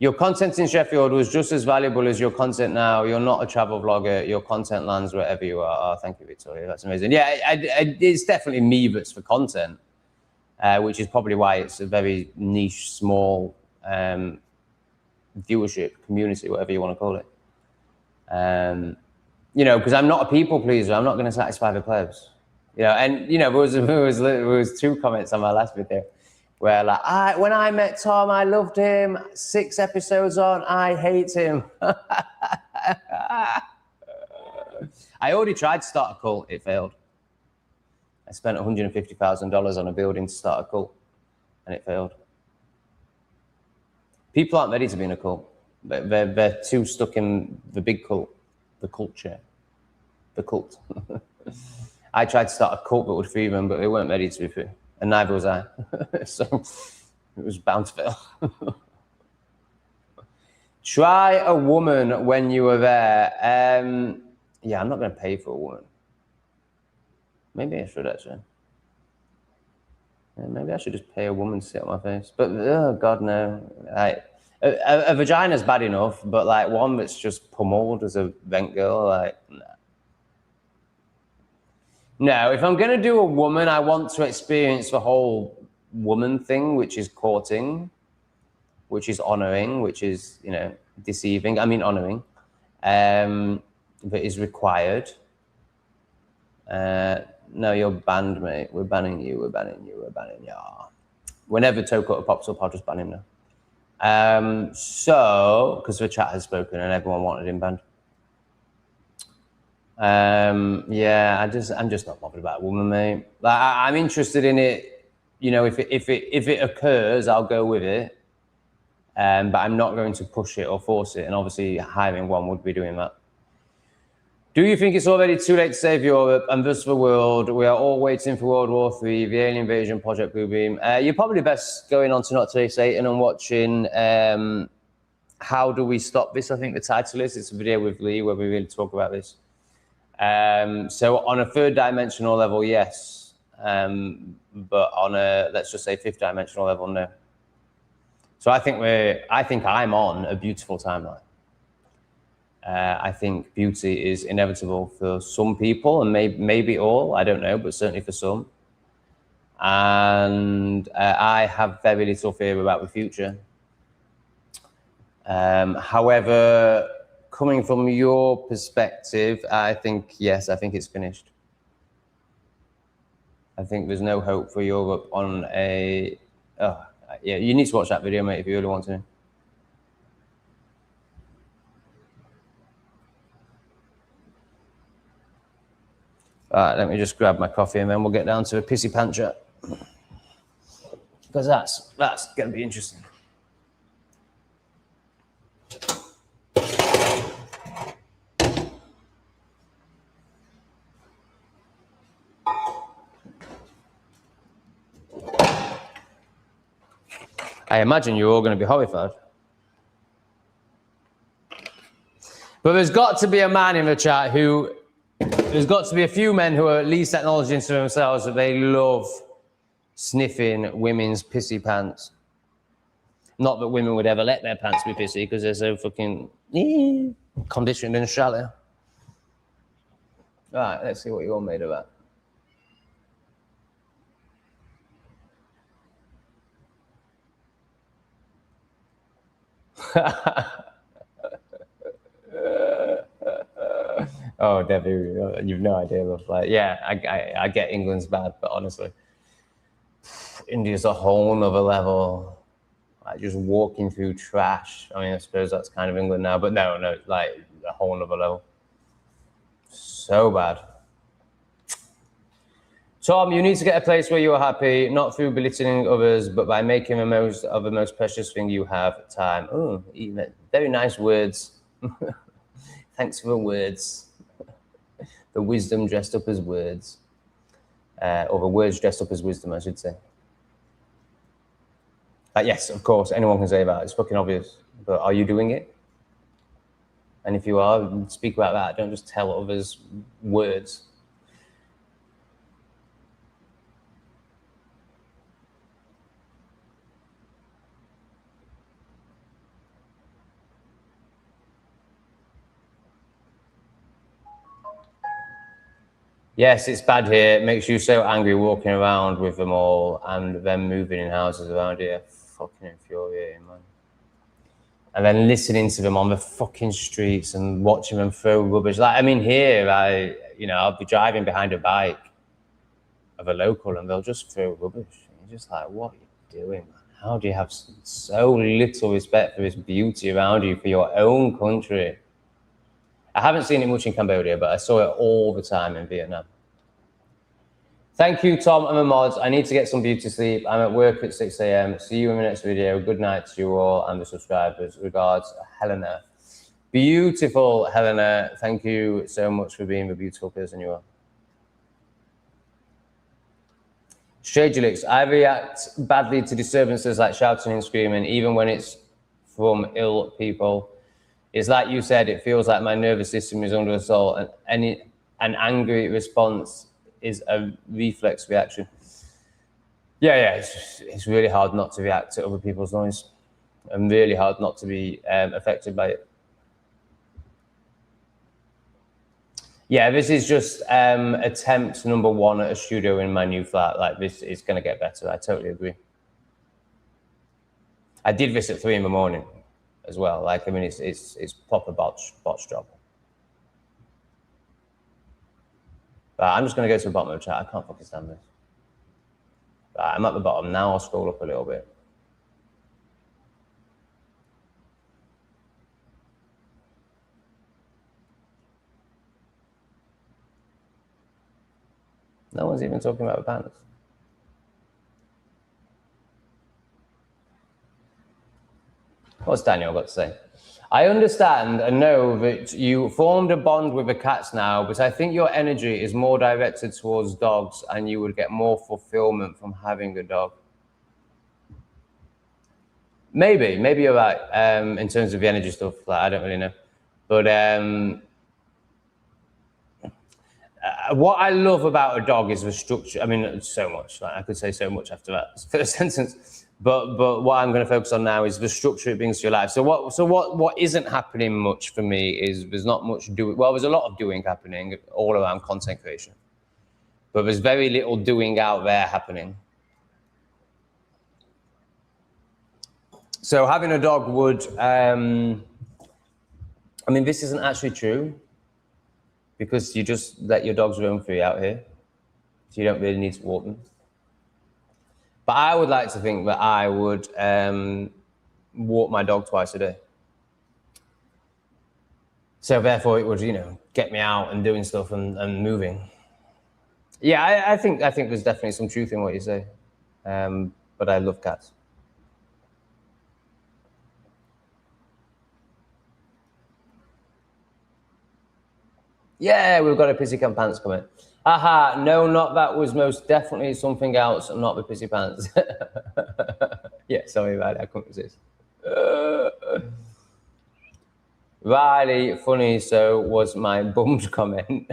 Your content in Sheffield was just as valuable as your content now. You're not a travel vlogger. Your content lands wherever you are. Oh, thank you, Victoria. That's amazing. Yeah, it's definitely me that's for content, which is probably why it's a very niche, small viewership, community, whatever you want to call it. You know, because I'm not a people pleaser. I'm not going to satisfy the plebs. You know, and you know, there was 2 comments on my last video where like, when I met Tom, I loved him. 6 episodes on, I hate him. I already tried to start a cult. It failed. I spent $150,000 on a building to start a cult, and it failed. People aren't ready to be in a cult. They're too stuck in the big cult, the culture, the cult. I tried to start a cult that would free them, but they weren't ready to be free. And neither was I. So it was bound to fail. Try a woman when you were there. Yeah, I'm not going to pay for a woman. Maybe I should, actually. Yeah, maybe I should just pay a woman to sit on my face. But, oh, God, no. A vagina's bad enough, but, like, one that's just pummeled as a vent girl, like, no. No, if I'm going to do a woman, I want to experience the whole woman thing, which is courting, which is honoring, which is, you know, deceiving. I mean, honoring, that is required. No, you're banned, mate. We're banning you. We're banning you. We're banning you. Whenever Tokutter pops up, I'll just ban him now. So, because the chat has spoken and everyone wanted him banned. Yeah, I'm just not bothered about a woman, mate. Like, I'm interested in it. You know, if it occurs, I'll go with it. But I'm not going to push it or force it. And obviously, hiring one would be doing that. Do you think it's already too late to save Europe and thus the world? We are all waiting for World War III, the alien invasion, Project Bluebeam. You're probably best going on to Not Today Satan and watching How Do We Stop This? I think the title is. It's a video with Lee where we really talk about this. So on a 3rd dimensional level, yes. But on a, let's just say 5th dimensional level, no. So I think I'm on a beautiful timeline. I think beauty is inevitable for some people, and maybe all, I don't know, but certainly for some. And I have very little fear about the future. However, coming from your perspective, I think, yes, I think it's finished. I think there's no hope for Europe on a... Oh, yeah, you need to watch that video, mate, if you really want to. All right, let me just grab my coffee and then we'll get down to a pissy pant chat. Because that's going to be interesting. I imagine you're all going to be horrified. But there's got to be a man in the chat who... There's got to be a few men who are at least acknowledging to themselves that they love sniffing women's pissy pants. Not that women would ever let their pants be pissy because they're so fucking conditioned and shallow. All right, let's see what you're made of that. Oh, Debbie, you've no idea. Like, yeah, I get England's bad, but honestly, India's a whole nother level. Like, just walking through trash. I mean, I suppose that's kind of England now, but no, like a whole nother level. So bad. Tom, you need to get a place where you're happy, not through belittling others, but by making the most of the most precious thing you have, time. Oh, very nice words. Thanks for the words. The wisdom dressed up as words. Or the words dressed up as wisdom, I should say. Yes, of course, anyone can say that. It's fucking obvious. But are you doing it? And if you are, speak about that. Don't just tell others words. Yes, it's bad here. It makes you so angry walking around with them all and them moving in houses around here. Fucking infuriating, man. And then listening to them on the fucking streets and watching them throw rubbish. Like, I mean, here, I'll be driving behind a bike of a local and they'll just throw rubbish. And you're just like, what are you doing, man? How do you have so little respect for this beauty around you, for your own country? I haven't seen it much in Cambodia, but I saw it all the time in Vietnam. Thank you, Tom and the mods. I need to get some beauty sleep. I'm at work at 6 a.m. See you in the next video. Good night to you all and the subscribers. Regards, Helena. Beautiful, Helena. Thank you so much for being the beautiful person you are. Stragelix, I react badly to disturbances like shouting and screaming, even when it's from ill people. It's like you said, it feels like my nervous system is under assault, and an angry response is a reflex reaction. Yeah, it's really hard not to react to other people's noise, and really hard not to be affected by it. Yeah, this is just attempt number 1 at a studio in my new flat. Like, this is going to get better. I totally agree. I did this at 3 in the morning as well. Like, I mean, it's proper botch job. But I'm just going to go to the bottom of the chat. I can't fucking stand this. I'm at the bottom now. I'll scroll up a little bit. No one's even talking about the pants. What's Daniel got to say? I understand and know that you formed a bond with the cats now, but I think your energy is more directed towards dogs and you would get more fulfillment from having a dog. Maybe you're right in terms of the energy stuff. Like, I don't really know. But what I love about a dog is the structure. I mean, so much. Like, I could say so much after that first sentence. But what I'm going to focus on now is the structure it brings to your life. So what isn't happening much for me is there's not much doing. Well, there's a lot of doing happening all around content creation, but there's very little doing out there happening. So having a dog would, I mean, this isn't actually true because you just let your dogs roam free out here. So you don't really need to walk them. But I would like to think that I would walk my dog twice a day. So therefore it would, get me out and doing stuff and moving. Yeah, I think there's definitely some truth in what you say. But I love cats. Yeah, we've got a pissy pants coming. Aha, no, not that was most definitely something else, not the pissy pants. Yeah, sorry about it, I couldn't resist. Riley, funny, so was my bum's comment.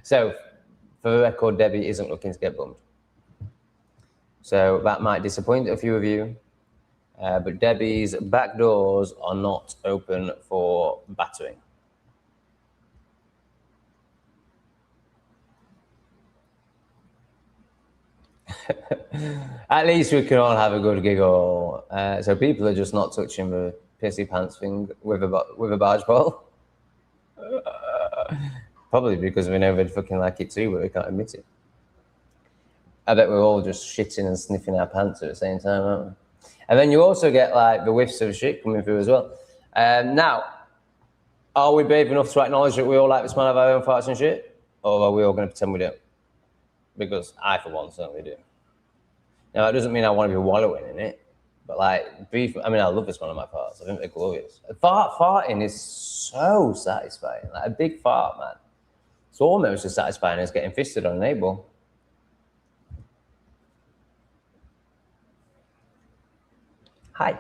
So, for the record, Debbie isn't looking to get bummed. So that might disappoint a few of you, but Debbie's back doors are not open for battering. At least we can all have a good giggle. So people are just not touching the pissy pants thing with a barge pole. Probably because we know they'd fucking like it too, but we can't admit it. I bet we're all just shitting and sniffing our pants at the same time, aren't we? And then you also get like the whiffs of shit coming through as well. Now, are we brave enough to acknowledge that we all like the smell of our own farts and shit? Or are we all going to pretend we don't? Because I, for one, certainly do. Now, that doesn't mean I want to be wallowing in it, but like, brief, I mean, I love the smell of my farts. I think they're glorious. Farting is so satisfying. Like a big fart, man. It's almost as satisfying as getting fisted on an A-ball. Hi.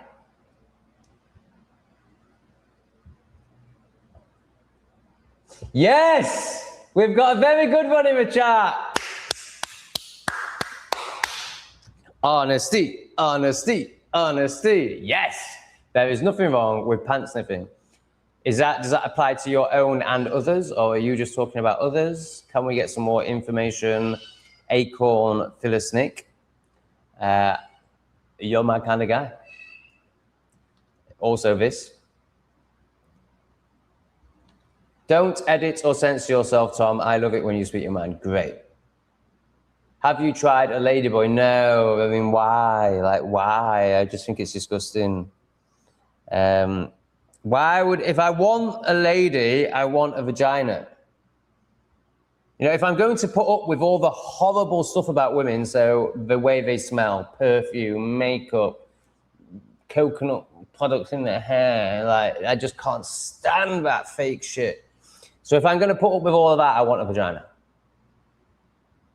Yes! We've got a very good one in the chat. Honesty, honesty, honesty. Yes! There is nothing wrong with pant sniffing. Does that apply to your own and others, or are you just talking about others? Can we get some more information? Acorn Philosnick. You're my kind of guy. Also this. Don't edit or censor yourself, Tom. I love it when you speak your mind. Great. Have you tried a ladyboy? No. I mean, why? Like, why? I just think it's disgusting. Why would, if I want a lady, I want a vagina. You know, if I'm going to put up with all the horrible stuff about women, so the way they smell, perfume, makeup, coconut products in their hair, like, I just can't stand that fake shit. So if I'm going to put up with all of that, I want a vagina.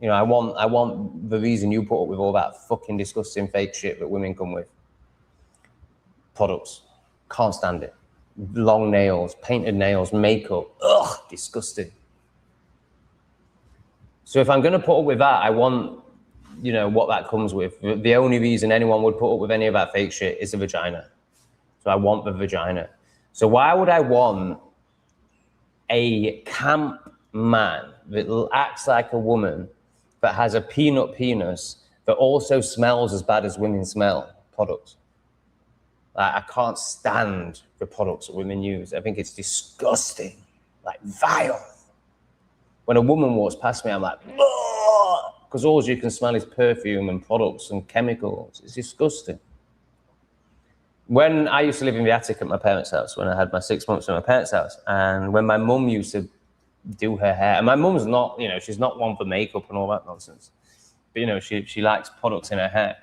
You know, I want the reason you put up with all that fucking disgusting fake shit that women come with. Products. Can't stand it. Long nails, painted nails, makeup. Ugh, disgusting. So if I'm going to put up with that, I want, you know, what that comes with. The only reason anyone would put up with any of that fake shit is the vagina. So I want the vagina. So why would I want a camp man that acts like a woman that has a peanut penis that also smells as bad as women smell products? Like, I can't stand the products that women use. I think it's disgusting, like vile. When a woman walks past me, I'm like, because all you can smell is perfume and products and chemicals. It's disgusting. When I used to live in the attic at my parents' house, when I had my 6 months in my parents' house, and when my mum used to do her hair, and my mum's not, you know, she's not one for makeup and all that nonsense, but, you know, she likes products in her hair.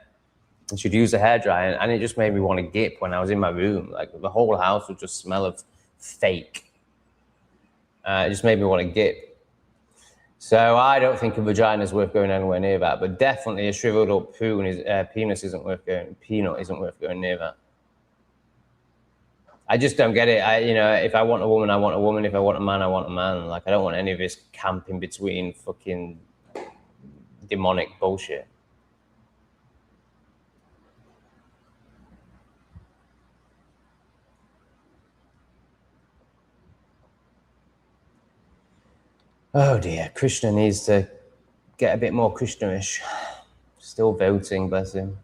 And she'd use a hairdryer, and it just made me want to gip when I was in my room. Like, the whole house would just smell of fake. It just made me want to gip. So I don't think a vagina is worth going anywhere near that, but definitely a shriveled up penis isn't worth going. Peanut isn't worth going near that. I just don't get it. You know, if I want a woman, I want a woman. If I want a man, I want a man. Like, I don't want any of this camp in between fucking demonic bullshit. Oh dear, Krishna needs to get a bit more Krishna-ish. Still voting, bless him.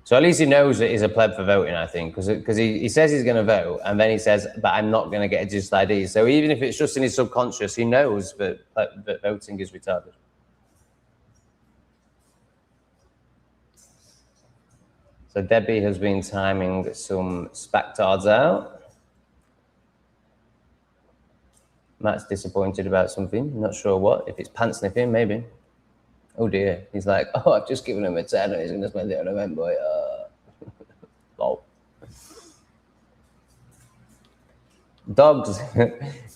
So at least he knows that he's a pleb for voting, I think, because he says he's going to vote, and then he says, but I'm not going to get a digital ID. So even if it's just in his subconscious, he knows that voting is retarded. So Debbie has been timing some spectards out. Matt's disappointed about something, not sure what. If it's pants sniffing, maybe. Oh dear. He's like, oh, I've just given him a 10 and he's going to spend it on a men boy. Lol. Dogs.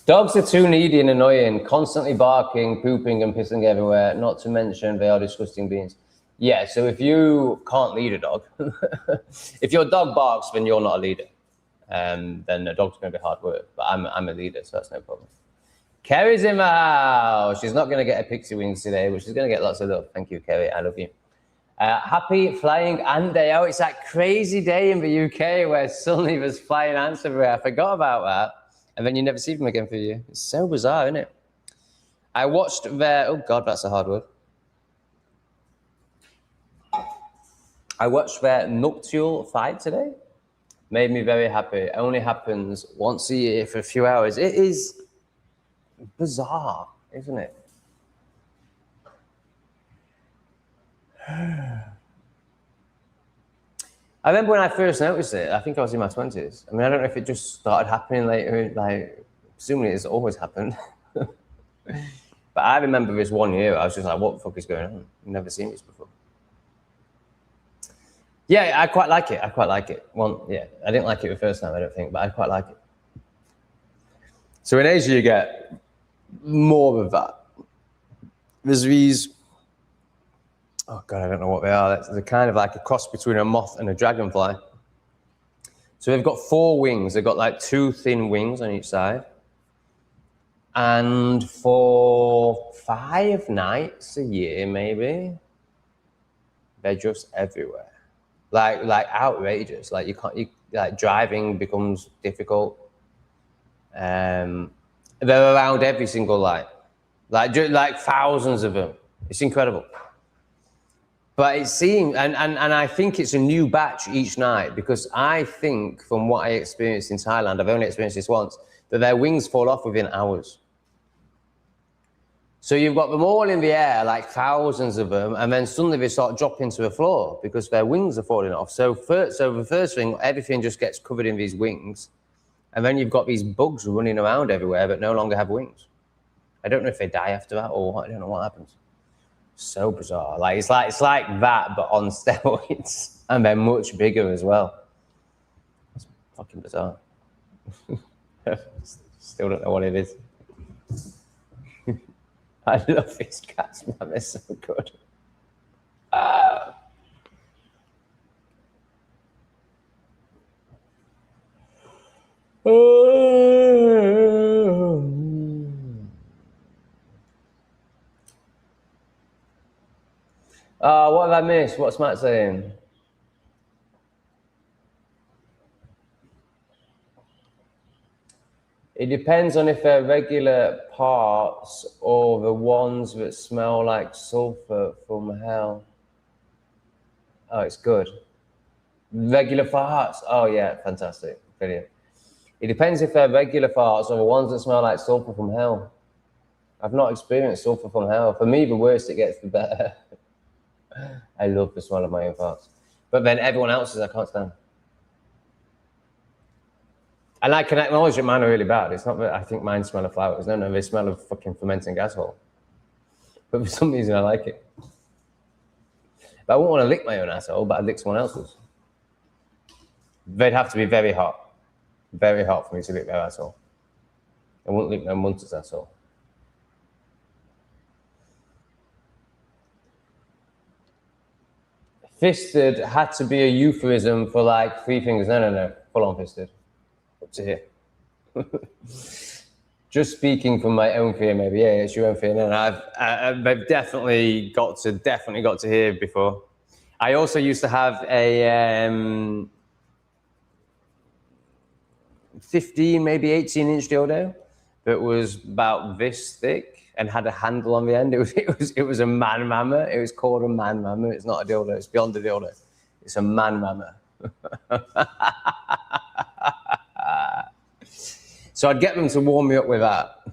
Dogs are too needy and annoying, constantly barking, pooping and pissing everywhere, not to mention they are disgusting beings. Yeah, so if you can't lead a dog, if your dog barks, then you're not a leader. Then a dog's going to be hard work. But I'm a leader, so that's no problem. Kerry's in the house. She's not going to get a pixie wings today, but she's going to get lots of love. Thank you, Kerry. I love you. Happy flying ant day. Oh, it's that crazy day in the UK where suddenly there's flying ants everywhere. I forgot about that. And then you never see them again for a year. It's so bizarre, isn't it? I watched their... Oh, God, that's a hard word. I watched their nuptial fight today. Made me very happy. It only happens once a year for a few hours. It is bizarre, isn't it? I remember when I first noticed it, I think I was in my 20s. I mean, I don't know if it just started happening later, like, presumably it's always happened. But I remember this one year, I was just like, what the fuck is going on? I've never seen this before. Yeah, I quite like it. I quite like it. Well, yeah, I didn't like it the first time, I don't think, but I quite like it. So in Asia, you get more of that. There's these, oh God, I don't know what they are. They're kind of like a cross between a moth and a dragonfly. So they've got 4 wings. They've got like 2 thin wings on each side. And for 5 nights a year, maybe, they're just everywhere. Like outrageous. Like like driving becomes difficult. They're around every single light. Like thousands of them. It's incredible. But it seems, and I think it's a new batch each night, because I think from what I experienced in Thailand, I've only experienced this once, that their wings fall off within hours. So you've got them all in the air, like thousands of them, and then suddenly they start dropping to the floor because their wings are falling off. So the first thing, everything just gets covered in these wings, and then you've got these bugs running around everywhere but no longer have wings. I don't know if they die after that or what. I don't know what happens. So bizarre. Like it's like that, but on steroids, and they're much bigger as well. It's fucking bizarre. Still don't know what it is. I love these cats, man. They're so good. What have I missed? What's Matt saying? It depends on if they're regular parts or the ones that smell like sulfur from hell. Oh, it's good. Regular farts. Oh, yeah, fantastic. Brilliant. It depends if they're regular farts or the ones that smell like sulfur from hell. I've not experienced sulfur from hell. For me, the worse it gets, the better. I love the smell of my own farts. But then everyone else's I can't stand. And I can acknowledge that mine are really bad. It's not that I think mine smell of flowers. No, they smell of fucking fermenting asshole. But for some reason, I like it. But I wouldn't want to lick my own asshole, but I'd lick someone else's. They'd have to be very hot for me to lick their asshole. I wouldn't lick no munster's asshole. Fisted had to be a euphemism for like 3 fingers. No. Full on fisted. Up to here. Just speaking from my own fear, maybe. Yeah, it's your own fear. No, I've definitely got to hear before. I also used to have a 15, maybe 18-inch dildo that was about this thick and had a handle on the end. It was a man mamma. It was called a man mamma. It's not a dildo. It's beyond a dildo. It's a man mamma. So I'd get them to warm me up with that,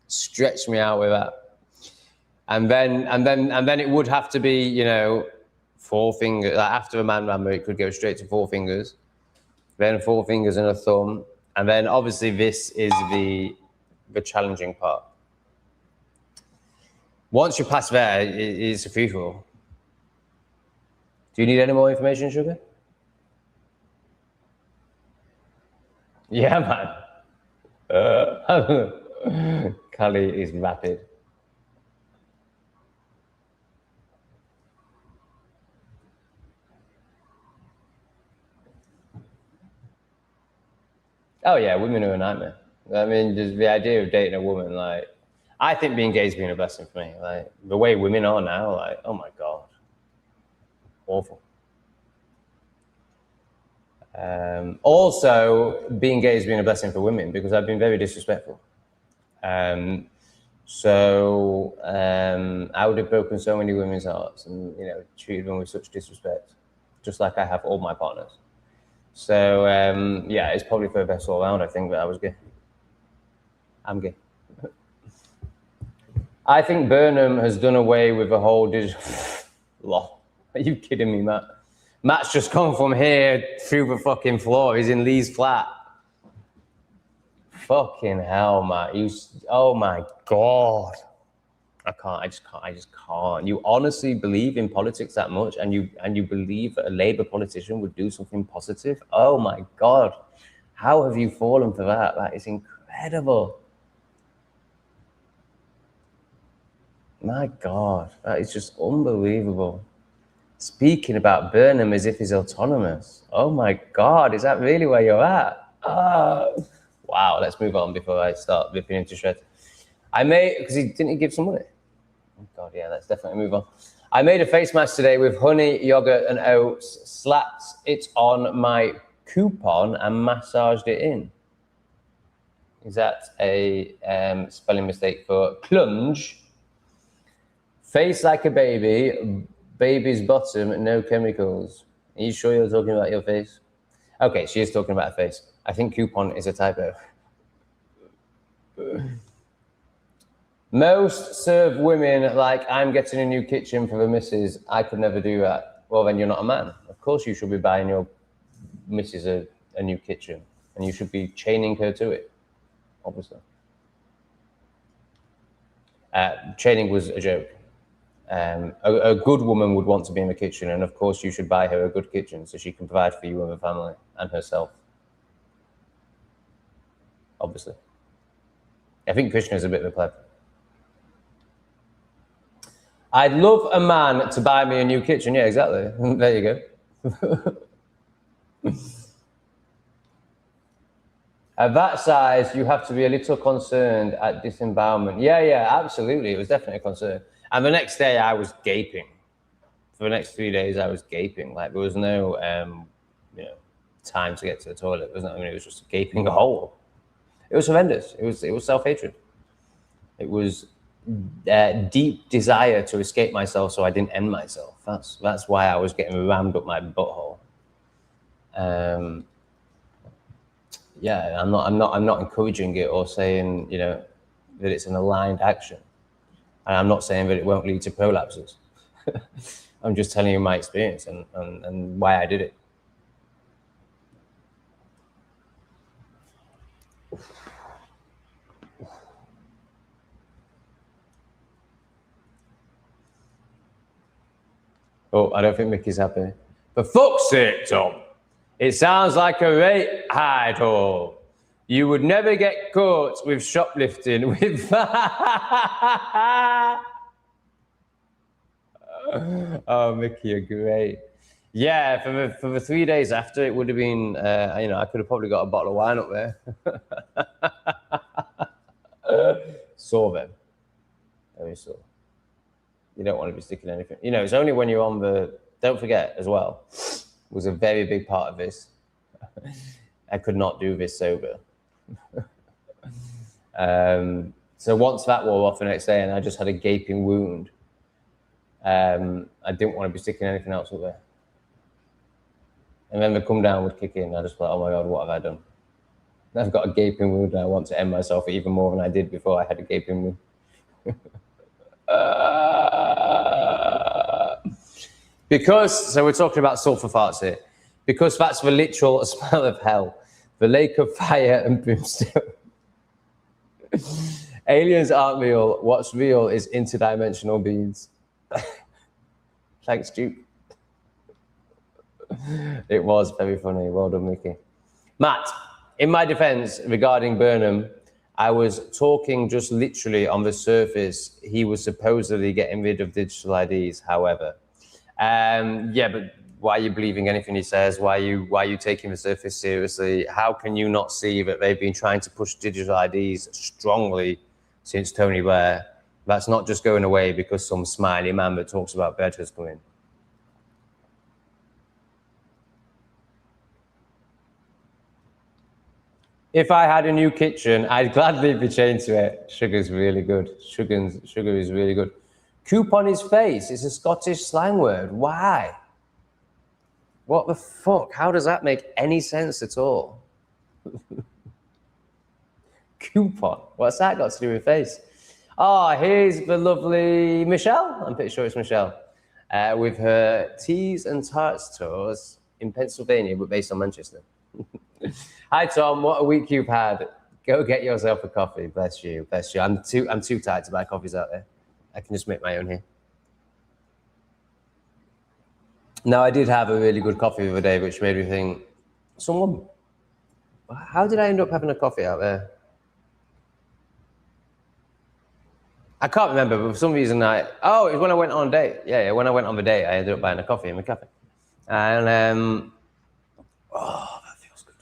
stretch me out with that, and then it would have to be, you know, 4 fingers. Like after a man mamma, it could go straight to 4 fingers, then 4 fingers and a thumb, and then obviously this is the challenging part. Once you pass there, it's a free-for-all. Do you need any more information, Sugar? Yeah, man. Kali is rapid. Oh yeah, women are a nightmare. I mean, just the idea of dating a woman, like, I think being gay has been a blessing for me. Like, the way women are now, like, oh my God. Awful. Also, being gay has been a blessing for women because I've been very disrespectful. So I would have broken so many women's hearts and, you know, treated them with such disrespect, just like I have all my partners. So yeah, it's probably for the best all around, I think, that I was gay. I'm gay. I think Burnham has done away with the whole digital... Lol. Are you kidding me, Matt? Matt's just come from here through the fucking floor. He's in Lee's flat. Fucking hell, Matt. Oh my God. I just can't. You honestly believe in politics that much, and you believe that a Labour politician would do something positive? Oh my God. How have you fallen for that? That is incredible. My God, that is just unbelievable. Speaking about Burnham as if he's autonomous. Oh my God, is that really where you're at? Wow, let's move on before I start ripping into shreds. I made, because didn't he give some money? Oh God, yeah, let's definitely move on. I made a face mask today with honey, yogurt, and oats, slapped it on my coupon and massaged it in. Is that a spelling mistake for clunge? Face like a baby, baby's bottom, no chemicals. Are you sure you're talking about your face? Okay, she is talking about her face. I think coupon is a typo. Most serve women like I'm getting a new kitchen for the missus. I could never do that. Well, then you're not a man. Of course you should be buying your missus a new kitchen, and you should be chaining her to it, obviously. Chaining was a joke. A good woman would want to be in the kitchen, and of course you should buy her a good kitchen so she can provide for you and the family and herself. Obviously. I think Krishna's a bit of a pleb. I'd love a man to buy me a new kitchen. Yeah, exactly. There you go. At that size, you have to be a little concerned at disembowelment. Yeah, absolutely. It was definitely a concern. And the next day, I was gaping. For the next 3 days, I was gaping. Like, there was no, time to get to the toilet. It was just a gaping hole. It was horrendous. It was self-hatred. It was deep desire to escape myself, so I didn't end myself. That's why I was getting rammed up my butthole. Yeah, I'm not encouraging it or saying that it's an aligned action, and I'm not saying that it won't lead to prolapses. I'm just telling you my experience and why I did it. Oh, I don't think Mickey's happy. For fuck's sake, Tom. It sounds like a rape hidehole. You would never get caught with shoplifting with Oh, Mickey, you're great. Yeah, for the 3 days after, it would have been, I could have probably got a bottle of wine up there. Sore then. Very sore. You don't want to be sticking anything. It's only when you're on don't forget as well, was a very big part of this. I could not do this sober. So once that wore off the next day and I just had a gaping wound, I didn't want to be sticking anything else up there. And then the come down would kick in. I just thought, oh my God, what have I done? I've got a gaping wound and I want to end myself even more than I did before I had a gaping wound. So we're talking about sulfur farts here. Because that's the literal smell of hell. The lake of fire and brimstone. Aliens aren't real. What's real is interdimensional beings. Thanks, Duke. It was very funny. Well done, Mickey. Matt, in my defense regarding Burnham, I was talking just literally on the surface. He was supposedly getting rid of digital IDs, however. Yeah, but why are you believing anything he says? Why are you taking the surface seriously? How can you not see that they've been trying to push digital IDs strongly since Tony Blair? That's not just going away because some smiley man that talks about bed has come in. If I had a new kitchen, I'd gladly be chained to it. Sugar's really good. Sugar is really good. Coupon his face. It's a Scottish slang word. Why? What the fuck? How does that make any sense at all? Coupon. What's that got to do with face? Oh, here's the lovely Michelle. I'm pretty sure it's Michelle. With her teas and tarts tours in Pennsylvania, but based on Manchester. Hi, Tom. What a week you've had. Go get yourself a coffee. Bless you. Bless you. I'm too tired to buy coffees out there. I can just make my own here. No, I did have a really good coffee the other day, which made me think, how did I end up having a coffee out there? I can't remember, but for some reason it was when I went on a date. Yeah, when I went on the date, I ended up buying a coffee in my cafe. And, that feels good.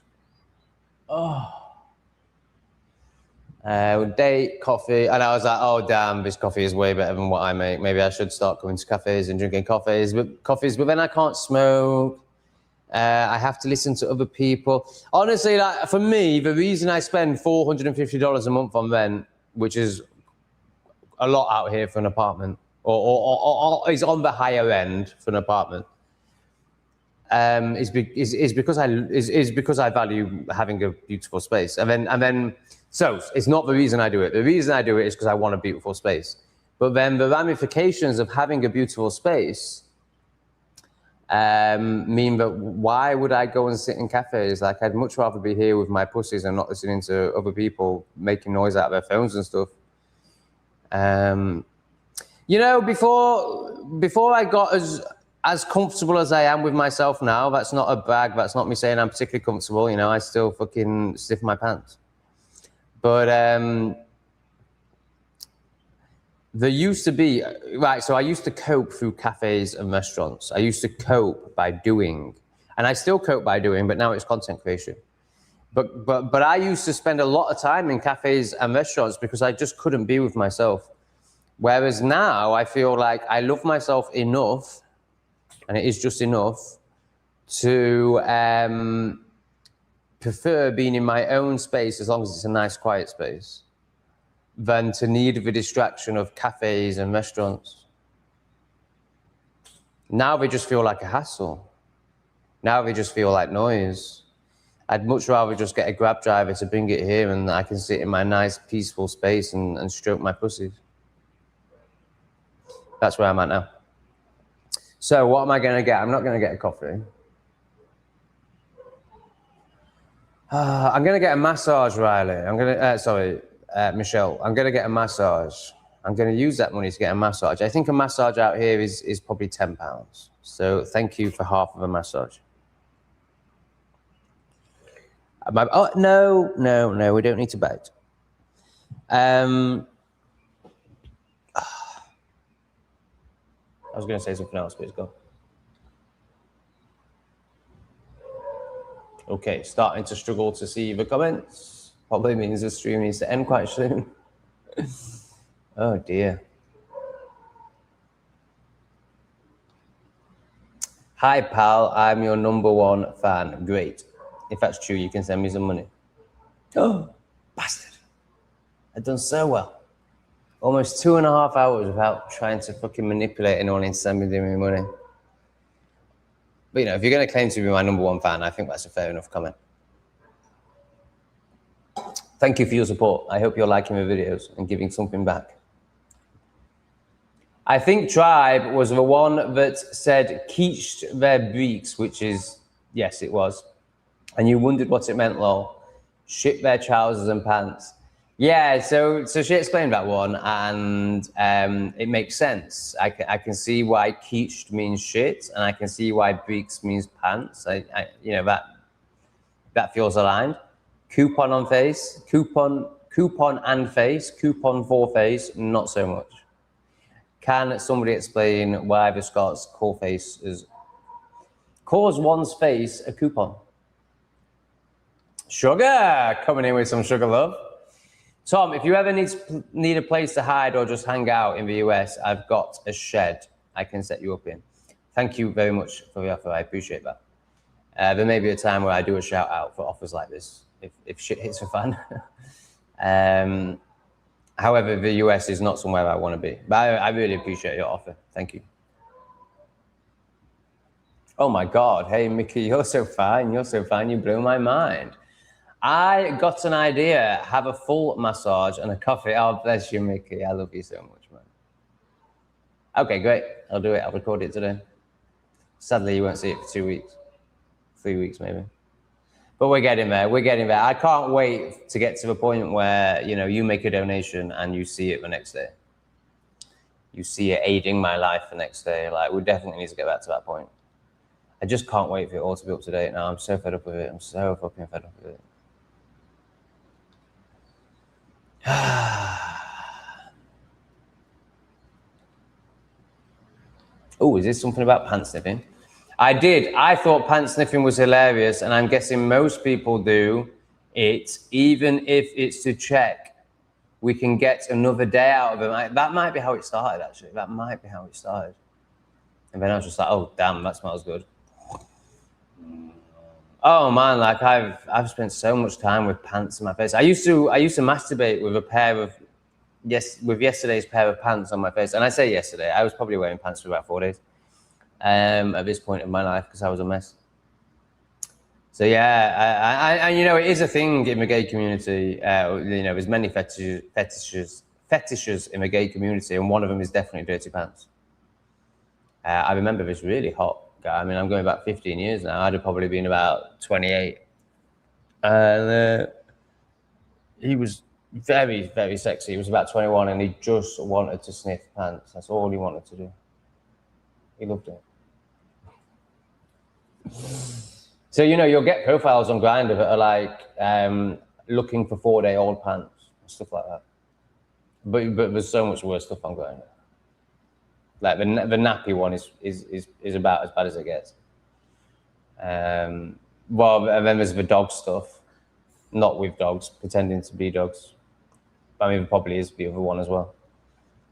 Date, coffee, and I was like, oh damn, this coffee is way better than what I make. Maybe I should start going to cafes and drinking coffees, but then I can't smoke. I have to listen to other people. Honestly, like for me, the reason I spend $450 a month on rent, which is a lot out here for an apartment, or is on the higher end for an apartment, is because I value having a beautiful space. And then so it's not the reason I do it. The reason I do it is because I want a beautiful space. But then the ramifications of having a beautiful space mean that why would I go and sit in cafes? Like I'd much rather be here with my pussies and not listening to other people making noise out of their phones and stuff. You know, before I got as comfortable as I am with myself now, that's not a brag, that's not me saying I'm particularly comfortable, you know, I still fucking sniff my pants. But there used to be, right, so I used to cope through cafes and restaurants. I used to cope by doing, and I still cope by doing, but now it's content creation. But I used to spend a lot of time in cafes and restaurants because I just couldn't be with myself. Whereas now I feel like I love myself enough, and it is just enough, to prefer being in my own space as long as it's a nice, quiet space, than to need the distraction of cafes and restaurants. Now they just feel like a hassle. Now they just feel like noise. I'd much rather just get a Grab driver to bring it here and I can sit in my nice, peaceful space and stroke my pussies. That's where I'm at now. So what am I going to get? I'm not going to get a coffee. I'm going to get a massage, Riley. I'm going to, Michelle. I'm going to get a massage. I'm going to use that money to get a massage. I think a massage out here is probably £10. So thank you for half of a massage. No, we don't need to bite. I was going to say something else, but it's gone. Okay, starting to struggle to see the comments. Probably means the stream needs to end quite soon. Oh dear. Hi pal, I'm your #1 fan. Great. If that's true, you can send me some money. Oh, bastard. I've done so well. Almost 2.5 hours without trying to fucking manipulate anyone into sending me money. But, you know, if you're going to claim to be my #1 fan, I think that's a fair enough comment. Thank you for your support. I hope you're liking the videos and giving something back. I think Tribe was the one that said quieched their breeks, which is, yes, it was. And you wondered what it meant, lol. Shit their trousers and pants. Yeah, so she explained that one, and it makes sense. I can see why quieched means shit, and I can see why breeks means pants. You know, that feels aligned. Coupon on face, coupon and face, coupon for face, not so much. Can somebody explain why the Scots calls one's face a coupon? Sugar, coming in with some sugar love. Tom, if you ever need a place to hide or just hang out in the US, I've got a shed I can set you up in. Thank you very much for the offer. I appreciate that. There may be a time where I do a shout out for offers like this, if shit hits the fan. However, the US is not somewhere I want to be. But I really appreciate your offer. Thank you. Oh my God. Hey, Mickey, you're so fine. You're so fine. You blew my mind. I got an idea. Have a full massage and a coffee. Oh, bless you, Mickey. I love you so much, man. Okay, great. I'll do it. I'll record it today. Sadly, you won't see it for 2 weeks. 3 weeks, maybe. But we're getting there. We're getting there. I can't wait to get to the point where, you know, you make a donation and you see it the next day. You see it aiding my life the next day. Like, we definitely need to get back to that point. I just can't wait for it all to be up to date now. I'm so fed up with it. I'm so fucking fed up with it. Oh, is this something about pants sniffing? I thought pants sniffing was hilarious, and I'm guessing most people do it, even if it's to check we can get another day out of it. That might be how it started, actually. That might be how it started. And then I was just like, oh, damn, that smells good. Oh man, like I've spent so much time with pants in my face. I used to masturbate with a pair of with yesterday's pair of pants on my face. And I say yesterday, I was probably wearing pants for about 4 days at this point in my life because I was a mess. So yeah, I you know, it is a thing in the gay community. You know, there's many fetishes in the gay community, and one of them is definitely dirty pants. I remember this really hot guy. I mean, I'm going back 15 years now. I'd have probably been about 28. And he was very, very sexy. He was about 21 and he just wanted to sniff pants. That's all he wanted to do. He loved it. So, you know, you'll get profiles on Grindr that are like looking for 4-day-old pants, stuff like that. But there's so much worse stuff on Grindr. Like the nappy one is about as bad as it gets. Well, and then there's the dog stuff, not with dogs, pretending to be dogs. I mean, there probably is the other one as well.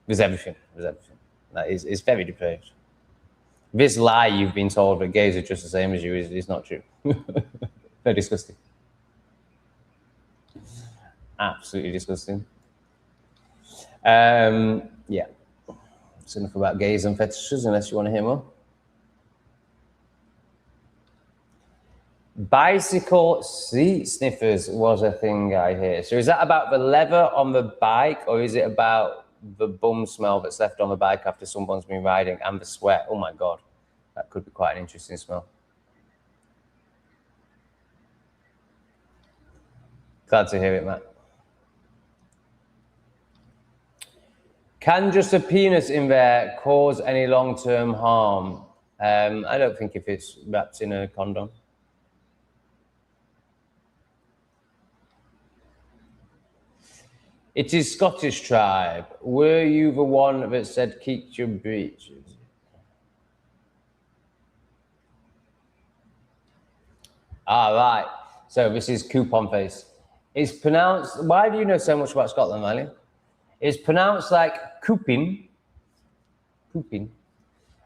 There's everything. There's everything. That is very depraved. This lie you've been told that gays are just the same as you is not true. Very disgusting. Absolutely disgusting. Yeah. That's enough about gays and fetishes, unless you want to hear more. Bicycle seat sniffers was a thing I hear. So is that about the leather on the bike, or is it about the bum smell that's left on the bike after someone's been riding and the sweat? Oh my God, that could be quite an interesting smell. Glad to hear it, Matt. Can just a penis in there cause any long-term harm? I don't think if it's wrapped in a condom. It is Scottish tribe. Were you the one that said keep your breeches? Ah, right. So this is coupon face. It's pronounced, why do you know so much about Scotland, Miley? It's pronounced like coupin. Coupin.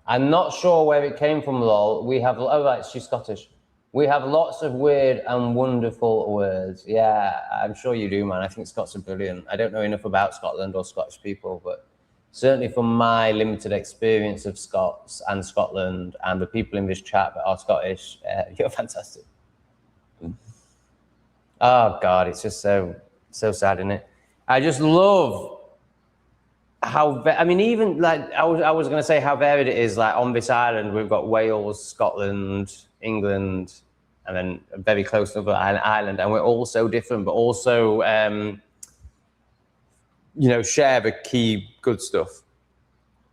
I'm not sure where it came from, lol. We have, oh right, she's Scottish. We have lots of weird and wonderful words. Yeah, I'm sure you do, man. I think Scots are brilliant. I don't know enough about Scotland or Scottish people, but certainly from my limited experience of Scots and Scotland and the people in this chat that are Scottish, you're fantastic. Oh God, it's just so sad, isn't it? I just love how, I mean, even like, I was going to say how varied it is. Like on this island, we've got Wales, Scotland, England, and then a very close to another island. And we're all so different, but also, you know, share the key good stuff.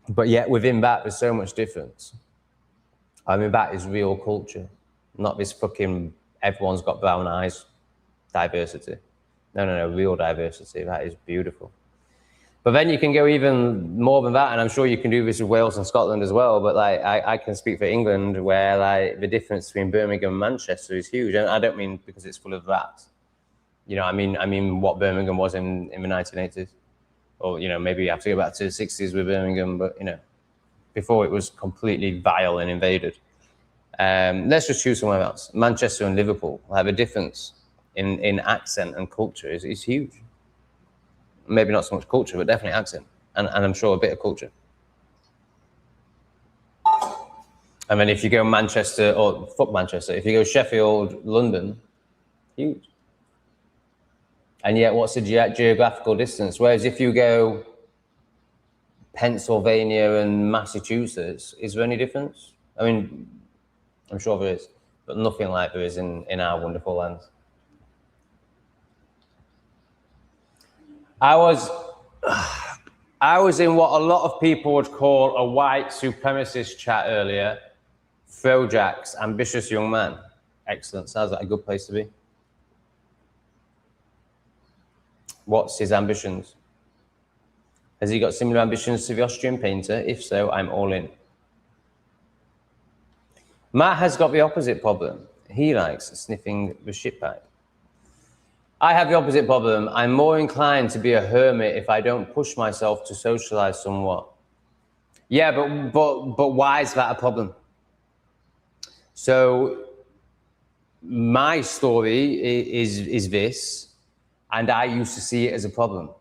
But yet within that, there's so much difference. I mean, that is real culture, not this fucking everyone's got brown eyes diversity. No, real diversity. That is beautiful. But then you can go even more than that, and I'm sure you can do this with Wales and Scotland as well. But like, I can speak for England, where like the difference between Birmingham and Manchester is huge. And I don't mean because it's full of rats. You know, I mean what Birmingham was in the 1980s, or you know, maybe you have to go back to the 60s with Birmingham. But you know, before it was completely vile and invaded. Let's just choose somewhere else. Manchester and Liverpool have a difference in accent and culture is huge. Maybe not so much culture, but definitely accent, and I'm sure a bit of culture. And then if you go Manchester, or fuck Manchester, if you go Sheffield, London, huge. And yet what's the geographical distance? Whereas if you go Pennsylvania and Massachusetts, is there any difference? I mean, I'm sure there is, but nothing like there is in our wonderful lands. I was in what a lot of people would call a white supremacist chat earlier. Throwjacks, ambitious young man. Excellent, sounds like a good place to be. What's his ambitions? Has he got similar ambitions to the Austrian painter? If so, I'm all in. Matt has got the opposite problem. He likes sniffing the shit pipe. I have the opposite problem. I'm more inclined to be a hermit if I don't push myself to socialize somewhat. Yeah, but why is that a problem? So my story is this, and I used to see it as a problem.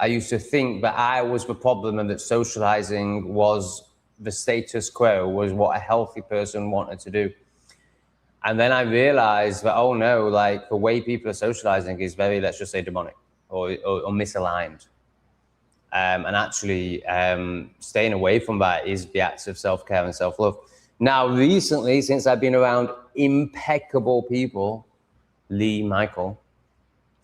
I used to think that I was the problem and that socializing was the status quo, was what a healthy person wanted to do. And then I realized that, oh no, like the way people are socializing is very, let's just say, demonic or misaligned. And actually staying away from that is the acts of self-care and self-love. Now, recently, since I've been around impeccable people, Lee, Michael,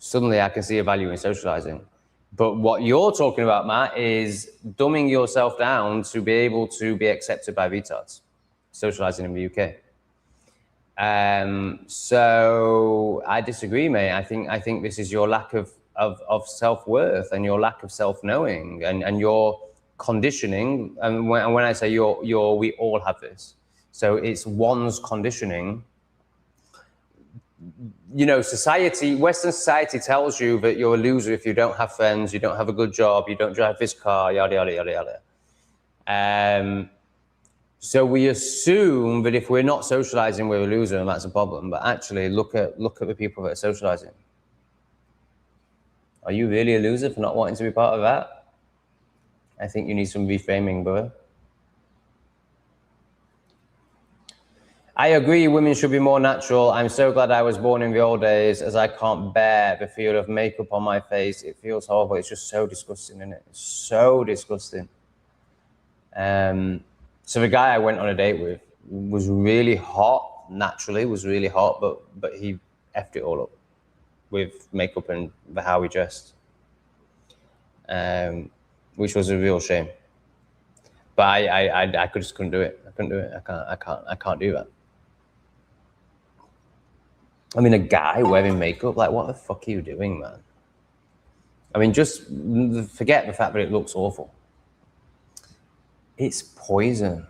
suddenly I can see a value in socializing. But what you're talking about, Matt, is dumbing yourself down to be able to be accepted by retards, socializing in the UK. So I disagree, mate. I think this is your lack of self-worth and your lack of self-knowing and your conditioning. And when I say we all have this. So it's one's conditioning. You know, Western society tells you that you're a loser if you don't have friends, you don't have a good job, you don't drive this car, yada, yada, yada, yada. So we assume that if we're not socializing, we're a loser, and that's a problem. But actually, look at the people that are socializing. Are you really a loser for not wanting to be part of that? I think you need some reframing, brother. I agree, women should be more natural. I'm so glad I was born in the old days, as I can't bear the feel of makeup on my face. It feels horrible. It's just so disgusting, isn't it? It's so disgusting. So the guy I went on a date with was really hot, naturally was really hot, but he effed it all up with makeup and how he dressed, which was a real shame. But I just couldn't do it. I couldn't do it. I can't do that. I mean, a guy wearing makeup, like, what the fuck are you doing, man? I mean, just forget the fact that it looks awful. It's poison.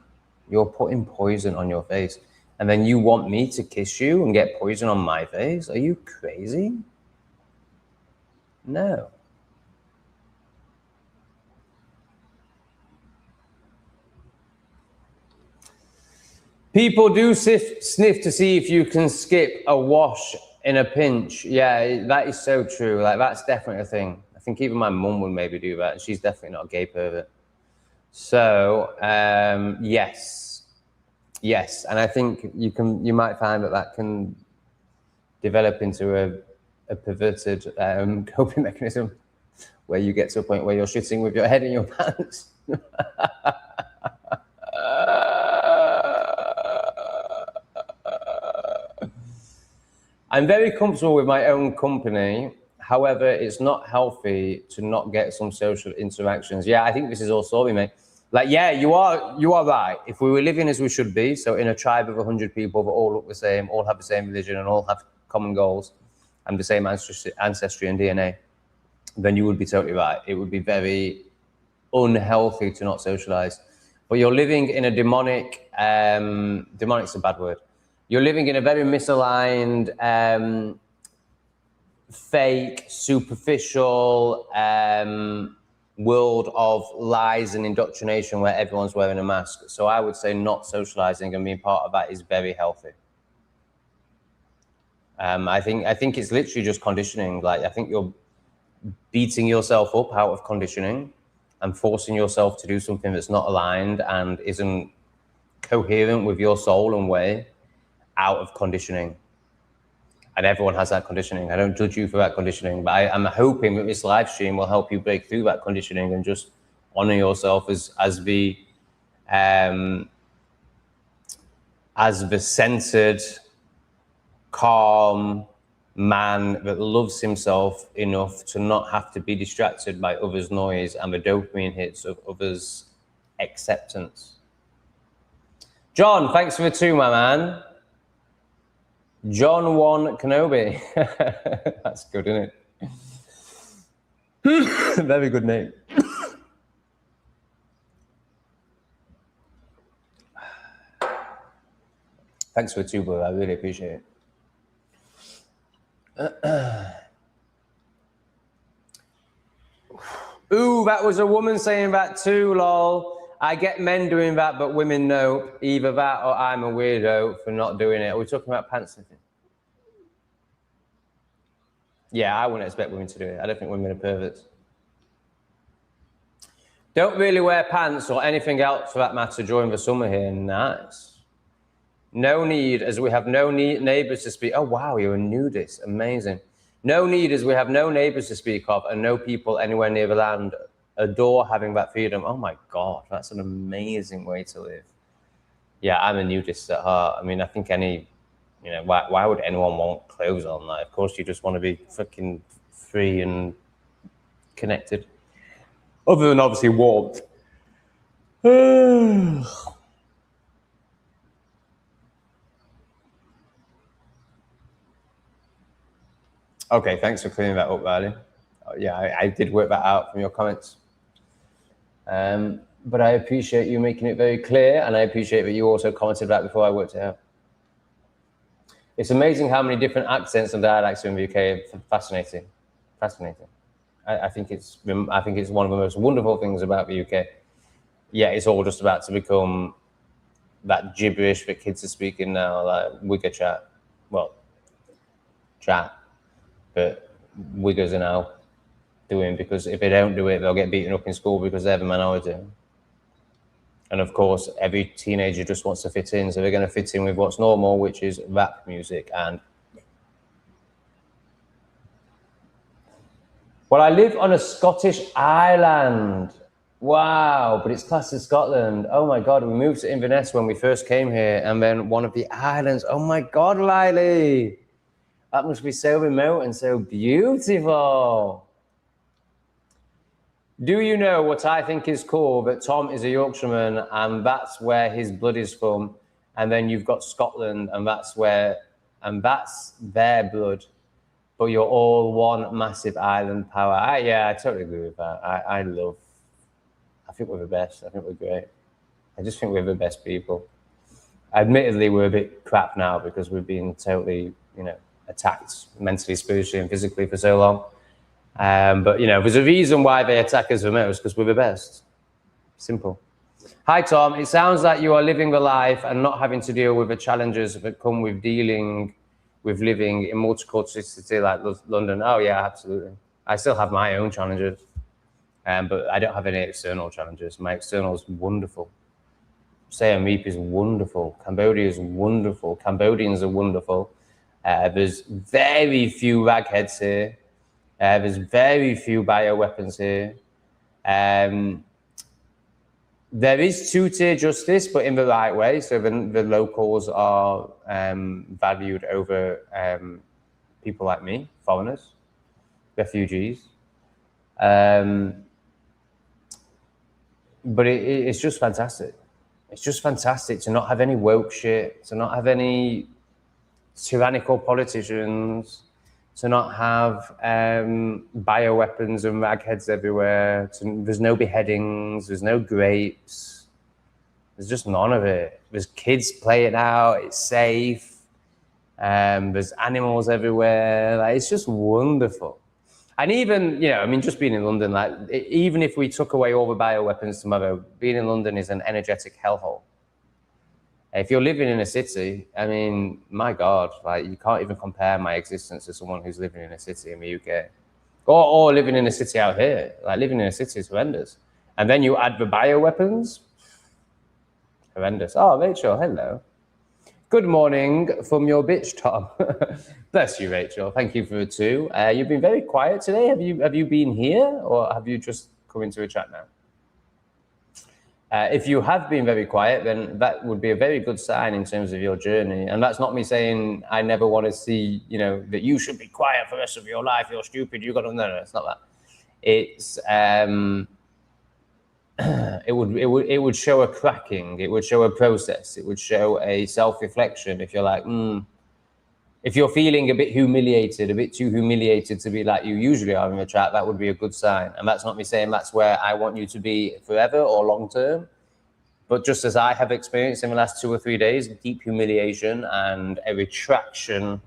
You're putting poison on your face. And then you want me to kiss you and get poison on my face? Are you crazy? No. People do sniff to see if you can skip a wash in a pinch. Yeah, that is so true. Like, that's definitely a thing. I think even my mum would maybe do that. She's definitely not a gay pervert. So, yes. And I think you might find that can develop into a perverted coping mechanism where you get to a point where you're shitting with your head in your pants. I'm very comfortable with my own company. However, it's not healthy to not get some social interactions. Yeah, I think this is all sorry, mate. Like, yeah, you are right. If we were living as we should be, so in a tribe of 100 people that all look the same, all have the same religion, and all have common goals and the same ancestry and DNA, then you would be totally right. It would be very unhealthy to not socialize. But you're living in a demonic's a bad word. You're living in a very misaligned, fake, superficial world of lies and indoctrination where everyone's wearing a mask. So I would say not socializing and being part of that is very healthy. I think it's literally just conditioning. Like, I think you're beating yourself up out of conditioning and forcing yourself to do something that's not aligned and isn't coherent with your soul and way out of conditioning. And everyone has that conditioning. I don't judge you for that conditioning, but I'm hoping that this live stream will help you break through that conditioning and just honor yourself as the centered, calm man that loves himself enough to not have to be distracted by others' noise and the dopamine hits of others' acceptance. John, thanks for the 2, my man. John 1 Kenobi. That's good, isn't it? Very good name. Thanks for the tuber. I really appreciate it. Ooh, that was a woman saying that too, lol. I get men doing that, but women no. Either that or I'm a weirdo for not doing it. Are we talking about pants sniffing? Yeah, I wouldn't expect women to do it. I don't think women are perverts. Don't really wear pants or anything else for that matter during the summer here. Nice. No need, as we have no neighbours to speak. Oh, wow, you're a nudist. Amazing. No need, as we have no neighbours to speak of and no people anywhere near the land. Adore having that freedom. Oh my God, that's an amazing way to live. Yeah, I'm a nudist at heart. I mean, I think why would anyone want clothes on? Like, of course, you just want to be fucking free and connected. Other than obviously warmth. Okay, thanks for clearing that up, Riley. Yeah, I did work that out from your comments. But I appreciate you making it very clear, and I appreciate that you also commented that before I worked it out. It's amazing how many different accents and dialects are in the UK. Fascinating. I think it's one of the most wonderful things about the UK. Yeah, it's all just about to become that gibberish that kids are speaking now, like Wigger chat. Well, chat, but Wiggers are now doing, because if they don't do it, they'll get beaten up in school because they're the minority. And of course, every teenager just wants to fit in, so they're going to fit in with what's normal, which is rap music. And well, I live on a Scottish island. Wow, but it's classed as Scotland. Oh my God, we moved to Inverness when we first came here, and then one of the islands. Oh my God, Lily, that must be so remote and so beautiful. Do you know what I think is cool? That Tom is a Yorkshireman, and that's where his blood is from. And then you've got Scotland, and that's their blood. But you're all one massive island power. I totally agree with that. I think we're the best. I think we're great. I just think we're the best people. Admittedly, we're a bit crap now because we've been totally, attacked mentally, spiritually, and physically for so long. But there's a reason why they attack us the most, because we're the best. Simple. Hi, Tom. It sounds like you are living the life and not having to deal with the challenges that come with dealing with living in multicultural city like London. Oh yeah, absolutely. I still have my own challenges, but I don't have any external challenges. My external is wonderful. Siem Reap is wonderful. Cambodia is wonderful. Cambodians are wonderful. There's very few ragheads here. There's very few bioweapons here. There is two-tier justice, but in the right way. So the locals are valued over people like me, foreigners, refugees. But it's just fantastic. It's just fantastic to not have any woke shit, to not have any tyrannical politicians, to not have bioweapons and ragheads everywhere. There's no beheadings, there's no grapes. There's just none of it. There's kids playing out, it's safe. There's animals everywhere. Like, it's just wonderful. And even, just being in London, like, even if we took away all the bioweapons tomorrow, being in London is an energetic hellhole. If you're living in a city, my God, like, you can't even compare my existence to someone who's living in a city in the UK. Or living in a city out here. Like, living in a city is horrendous. And then you add the bioweapons. Horrendous. Oh, Rachel, hello. Good morning from your bitch, Tom. Bless you, Rachel. Thank you for the 2. You've been very quiet today. Have you been here, or have you just come into a chat now? If you have been very quiet, then that would be a very good sign in terms of your journey. And that's not me saying I never want to see, that you should be quiet for the rest of your life. You're stupid. You got to. No, it's not that. It's it would show a cracking. It would show a process. It would show a self-reflection. If you're like, if you're feeling a bit humiliated, a bit too humiliated to be like you usually are in the chat, that would be a good sign. And that's not me saying that's where I want you to be forever or long term. But just as I have experienced in the last 2 or 3 days, deep humiliation and a retraction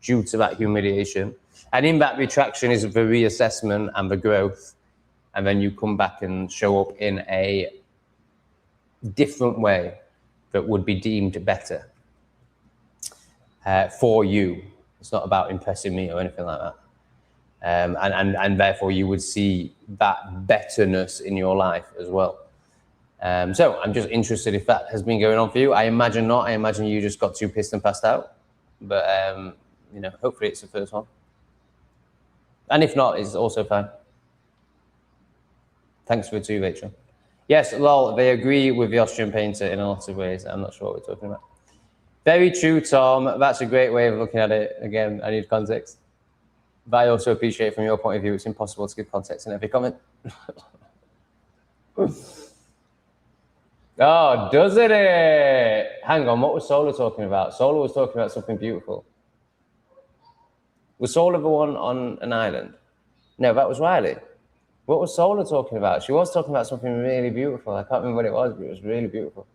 due to that humiliation. And in that retraction is the reassessment and the growth. And then you come back and show up in a different way that would be deemed better for you. It's not about impressing me or anything like that. And therefore you would see that betterness in your life as well. So I'm just interested if that has been going on for you. I imagine not. I imagine you just got too pissed and passed out. But, you know, hopefully it's the first one. And if not, it's also fine. Thanks for the 2, Rachel. Yes, lol, they agree with the Austrian painter in a lot of ways. I'm not sure what we're talking about. Very true, Tom. That's a great way of looking at it. Again, I need context. But I also appreciate from your point of view, it's impossible to give context in every comment. Oh, doesn't it? Hang on, what was Solar talking about? Solar was talking about something beautiful. Was Solar the one on an island? No, that was Riley. What was Solar talking about? She was talking about something really beautiful. I can't remember what it was, but it was really beautiful.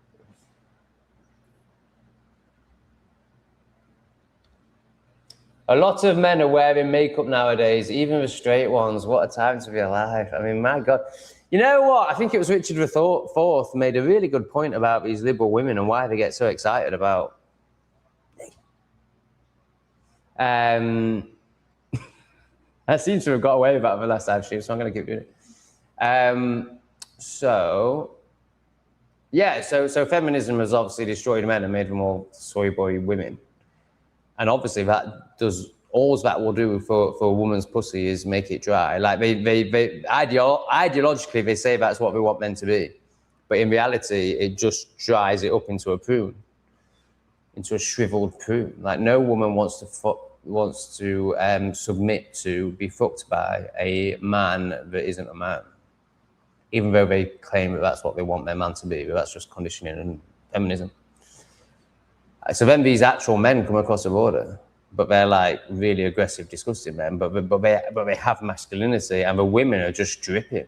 A lot of men are wearing makeup nowadays, even the straight ones. What a time to be alive. I mean, my God. You know what? I think it was Richard IV made a really good point about these liberal women and why they get so excited about. I seem to have got away with that the last live stream, so I'm going to keep doing it. So feminism has obviously destroyed men and made them all soy boy women. And obviously that does, all that will do for a woman's pussy is make it dry. Like ideologically, they say that's what we want men to be. But in reality, it just dries it up into a prune, into a shriveled prune. Like no woman wants to submit to be fucked by a man that isn't a man. Even though they claim that that's what they want their man to be, but that's just conditioning and feminism. So then these actual men come across the border, but they're like really aggressive, disgusting men, but they have masculinity, and the women are just dripping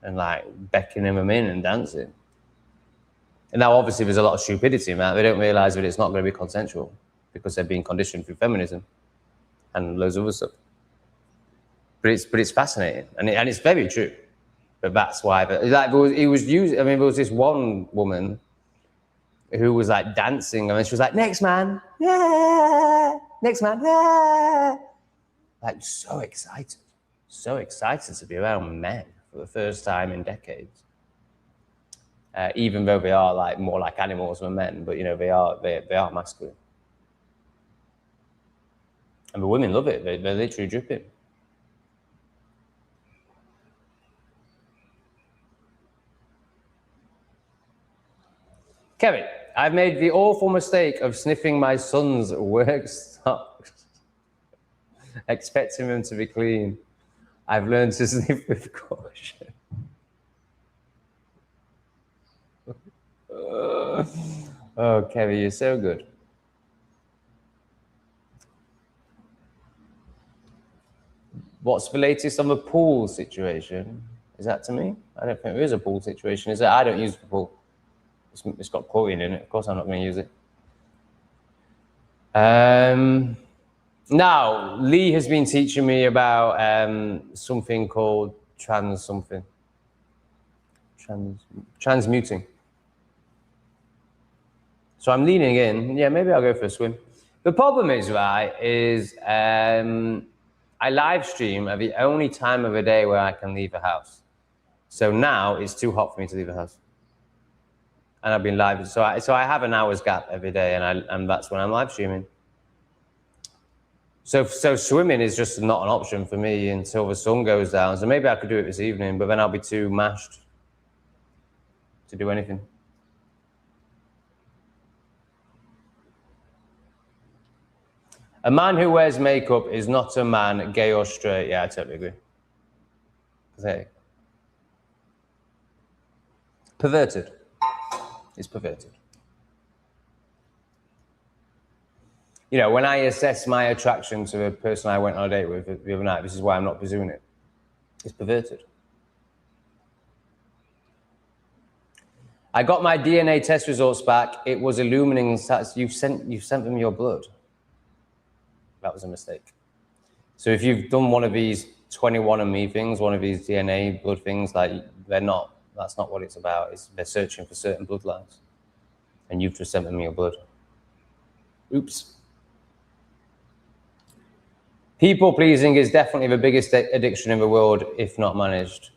and like beckoning them in and dancing. And now obviously there's a lot of stupidity in that. They don't realize that it's not going to be consensual because they're being conditioned through feminism and loads of other stuff. But it's fascinating, and it's very true. But that's why, like, he was using. I mean, there was this one woman who was like dancing, and then she was like, "Next man, yeah, next man, yeah," like so excited to be around men for the first time in decades. Even though they are like more like animals than men, but you know they are masculine, and the women love it. They're literally dripping. Kevin, I've made the awful mistake of sniffing my son's work socks, expecting them to be clean. I've learned to sniff with caution. Oh, Kevin, you're so good. What's the latest on the pool situation? Is that to me? I don't think there is a pool situation. Is it? I don't use the pool. It's got chlorine in it. Of course, I'm not going to use it. Now, Lee has been teaching me about something called transmuting. So I'm leaning in. Yeah, maybe I'll go for a swim. The problem is, right, I live stream at the only time of the day where I can leave the house. So now it's too hot for me to leave the house. And I've been live, so I have an hour's gap every day, and that's when I'm live streaming. So swimming is just not an option for me until the sun goes down. So maybe I could do it this evening, but then I'll be too mashed to do anything. A man who wears makeup is not a man, gay or straight. Yeah, I totally agree. Pathetic. Perverted. It's perverted. You know, when I assess my attraction to the person I went on a date with the other night, this is why I'm not pursuing it. It's perverted. I got my DNA test results back. It was illuminating. You sent them your blood. That was a mistake. So if you've done one of these 21andMe things, one of these DNA blood things, like that's not what it's about. They're searching for certain bloodlines. And you've just sent them your blood. Oops. People pleasing is definitely the biggest addiction in the world, if not managed.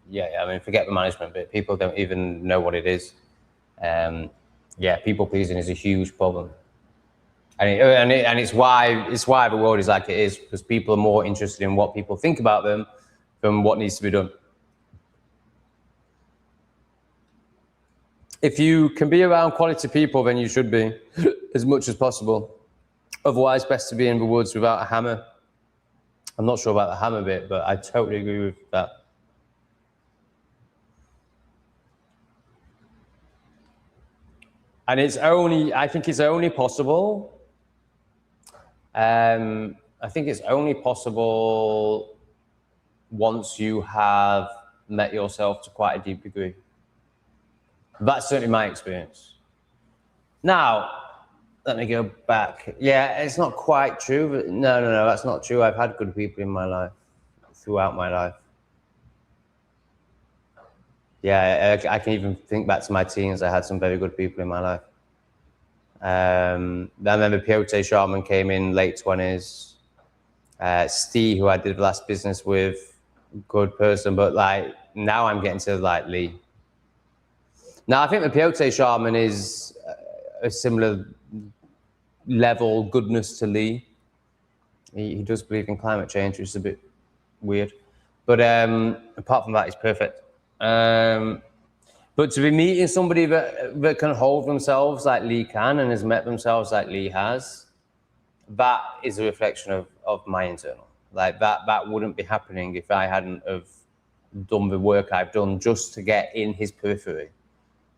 Yeah, I mean, forget the management bit. People don't even know what it is. Yeah, people pleasing is a huge problem. And it's why the world is like it is, because people are more interested in what people think about them than what needs to be done. If you can be around quality people, then you should be, as much as possible. Otherwise, best to be in the woods without a hammer. I'm not sure about the hammer bit, but I totally agree with that. And I think it's only possible. I think it's only possible once you have met yourself to quite a deep degree. That's certainly my experience. Now, let me go back. Yeah, it's not quite true. But no, that's not true. I've had good people in my life, throughout my life. Yeah, I can even think back to my teens. I had some very good people in my life. I remember Peyote Shaman came in late 20s. Steve, who I did the last business with, good person. But like now I'm getting to like Lee. Now I think the Peyote Shaman is a similar level goodness to Lee. He does believe in climate change, which is a bit weird. But apart from that, he's perfect. But to be meeting somebody that can hold themselves like Lee can and has met themselves like Lee has, that is a reflection of my internal. Like that wouldn't be happening if I hadn't have done the work I've done just to get in his periphery.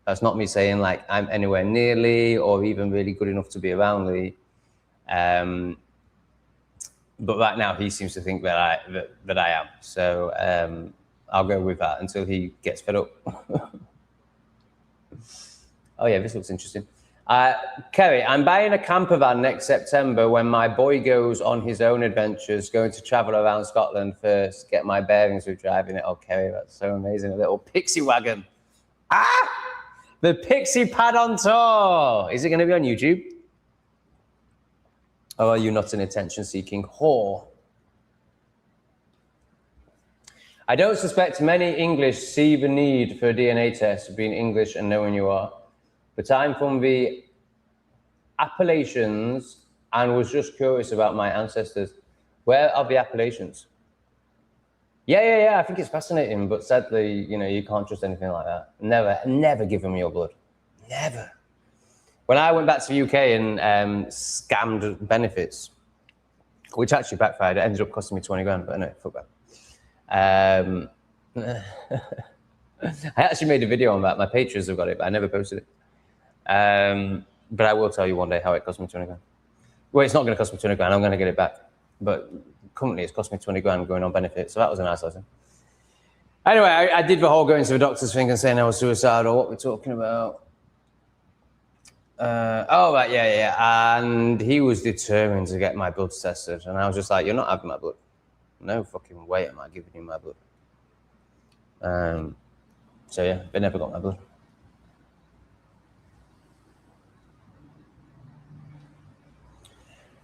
That's not me saying like I'm anywhere near Lee or even really good enough to be around Lee. But right now he seems to think that I am. So I'll go with that until he gets fed up. Oh yeah, this looks interesting. Kerry, I'm buying a camper van next September when my boy goes on his own adventures, going to travel around Scotland first, get my bearings with driving it. Oh, Kerry, that's so amazing. A little pixie wagon. The Pixie Pad on tour. Is it going to be on YouTube? Or are you not an attention-seeking whore? I don't suspect many English see the need for a DNA test, being English and knowing you are. But I'm from the Appalachians and was just curious about my ancestors. Where are the Appalachians? Yeah. I think it's fascinating, but sadly, you can't trust anything like that. Never give them your blood. Never. When I went back to the UK and scammed benefits, which actually backfired, it ended up costing me 20 grand, but no, fuck that. I actually made a video on that. My patrons have got it, but I never posted it. But I will tell you one day how it cost me 20 grand. Well, it's not going to cost me 20 grand. I'm going to get it back. But currently, it's cost me 20 grand going on benefits. So that was a nice lesson. Anyway, I did the whole going to the doctor's thing and saying I was suicidal. What we're talking about? Right, yeah. And he was determined to get my blood tested. And I was just like, you're not having my blood. No fucking way am I giving you my blood. So yeah, they never got my blood.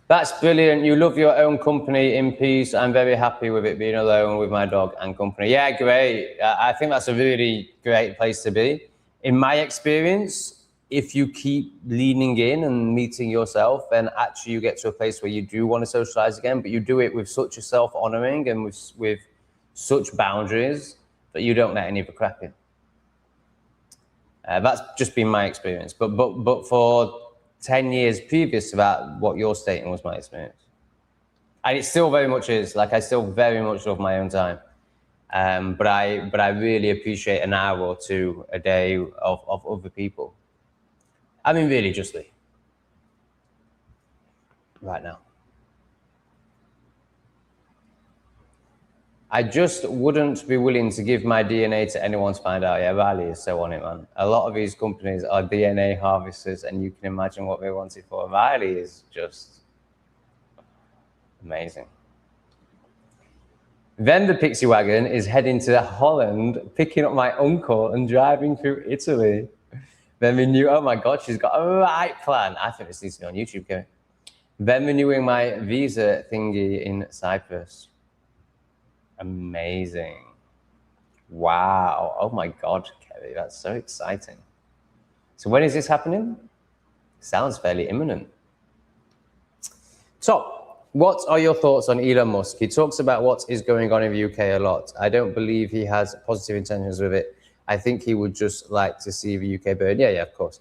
That's brilliant. You love your own company in peace. I'm very happy with it being alone with my dog and company. Yeah, great. I think that's a really great place to be. In my experience, if you keep leaning in and meeting yourself, then actually you get to a place where you do want to socialize again, but you do it with such a self-honoring and with such boundaries that you don't let any of the crap in. That's just been my experience. But for 10 years previous to that, what you're stating was my experience. And it still very much is. Like, I still very much love my own time. But I really appreciate an hour or two a day of other people. I mean, really, just Lee. Right now. I just wouldn't be willing to give my DNA to anyone to find out. Yeah, Riley is so on it, man. A lot of these companies are DNA harvesters, and you can imagine what they want it for. Riley is just amazing. Then the Pixie Wagon is heading to Holland, picking up my uncle and driving through Italy. Then we knew, oh my God, she's got a right plan. I think this needs to be on YouTube, Kevin. Then renewing my visa thingy in Cyprus. Amazing. Wow. Oh my God, Kerry, that's so exciting. So when is this happening? Sounds fairly imminent. So, what are your thoughts on Elon Musk? He talks about what is going on in the UK a lot. I don't believe he has positive intentions with it. I think he would just like to see the UK burn. Yeah, of course.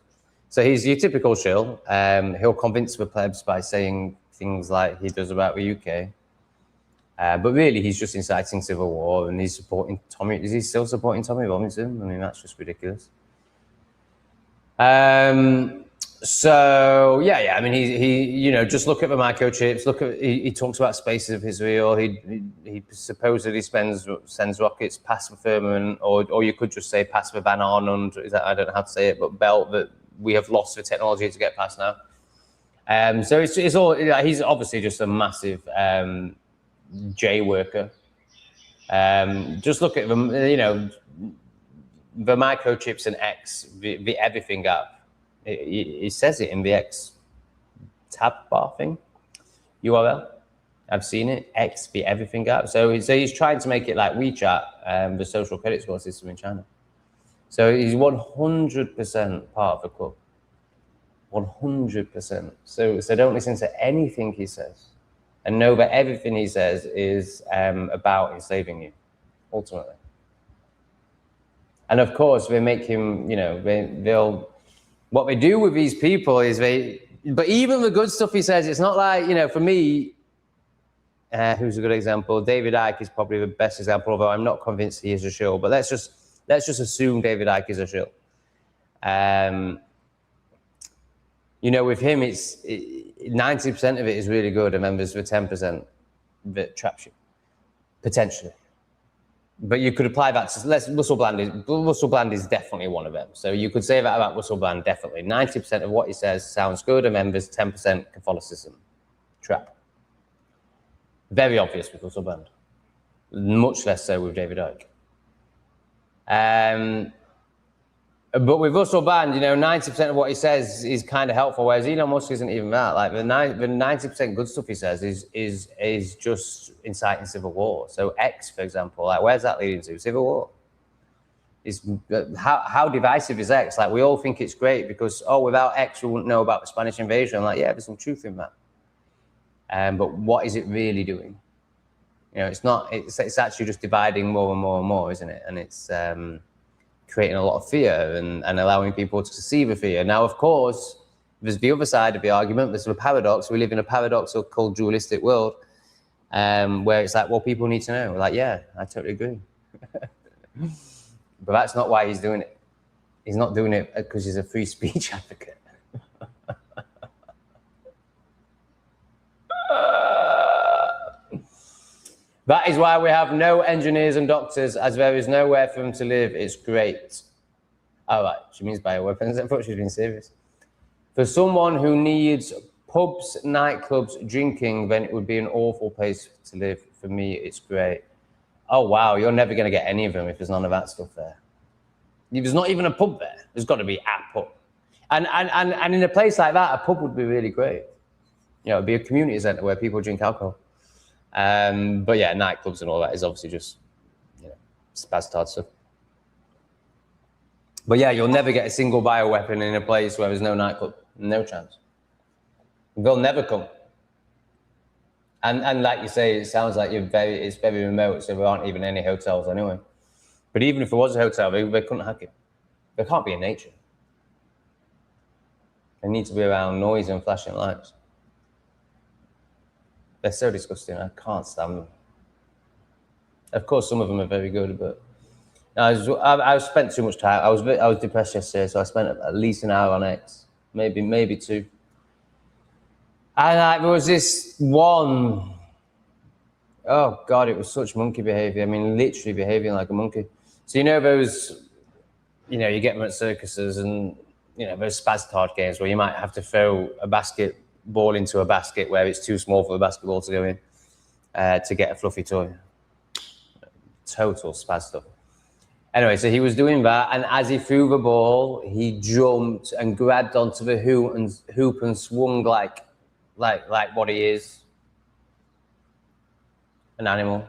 So he's your typical shill. He'll convince the plebs by saying things like he does about the UK. But really, he's just inciting civil war, and he's supporting Tommy. Is he still supporting Tommy Robinson? I mean, that's just ridiculous. So yeah. I mean, he just look at the microchips. Look at he talks about spaces of Israel. He supposedly sends rockets past the firmament, or you could just say past the Van Arnund. I don't know how to say it, but belt that we have lost the technology to get past now. So it's all. He's obviously just a massive J worker. Just look at them. The microchips and X, the everything app. It says it in the X tab bar thing, URL. I've seen it, X, the everything app. So he's trying to make it like WeChat, the social credit score system in China. So he's 100% part of the club. 100%. So don't listen to anything he says. And know that everything he says is about enslaving you, ultimately. And of course, they make him, what they do with these people is but even the good stuff he says, it's not like, for me, who's a good example? David Icke is probably the best example, although I'm not convinced he is a shill, but let's just assume David Icke is a shill. With him, it's 90% of it is really good, and then there's the 10% that traps you, potentially. But you could apply that to Russell Bland is definitely one of them. So you could say that about Russell Bland, definitely. 90% of what he says sounds good, and then there's 10% Catholicism trap. Very obvious with Russell Bland. Much less so with David Icke. But with Russell Band, 90% of what he says is kind of helpful, whereas Elon Musk isn't even that. Like the 90% good stuff he says is just inciting civil war. So X, for example, like where's that leading to? Civil war. How divisive is X? Like we all think it's great because without X we wouldn't know about the Spanish invasion. Like there's some truth in that. But what is it really doing? It's not. It's actually just dividing more and more and more, isn't it? And it's creating a lot of fear and allowing people to see the fear. Now, of course, there's the other side of the argument. There's the paradox. We live in a paradoxical called dualistic world where it's like, well, people need to know. We're like, yeah, I totally agree. But that's not why he's doing it. He's not doing it because he's a free speech advocate. That is why we have no engineers and doctors, as there is nowhere for them to live. It's great. All right, she means bioweapons. I thought she was being serious. For someone who needs pubs, nightclubs, drinking, then it would be an awful place to live. For me, it's great. Oh, wow, you're never going to get any of them if there's none of that stuff there. If there's not even a pub there, there's got to be a pub. And in a place like that, a pub would be really great. It'd be a community centre where people drink alcohol. But yeah, nightclubs and all that is obviously just, spaz-tard stuff. But yeah, you'll never get a single bioweapon in a place where there's no nightclub. No chance. They'll never come. And like you say, it sounds like it's very remote, so there aren't even any hotels anyway. But even if there was a hotel, they couldn't hack it. They can't be in nature. They need to be around noise and flashing lights. They're so disgusting. I can't stand them. Of course, some of them are very good, but I spent too much time. I was depressed yesterday, so I spent at least an hour on X, maybe two. And there was this one Oh God, it was such monkey behavior. I mean, literally behaving like a monkey. So, you know, those, you know, you get them at circuses and, you know, those spaz card games where you might have to throw a basketball into a basket where it's too small for the basketball to go in to get a fluffy toy. Total spaz stuff. Anyway, so he was doing that, and as he threw the ball, he jumped and grabbed onto the hoop and swung like what he is, an animal.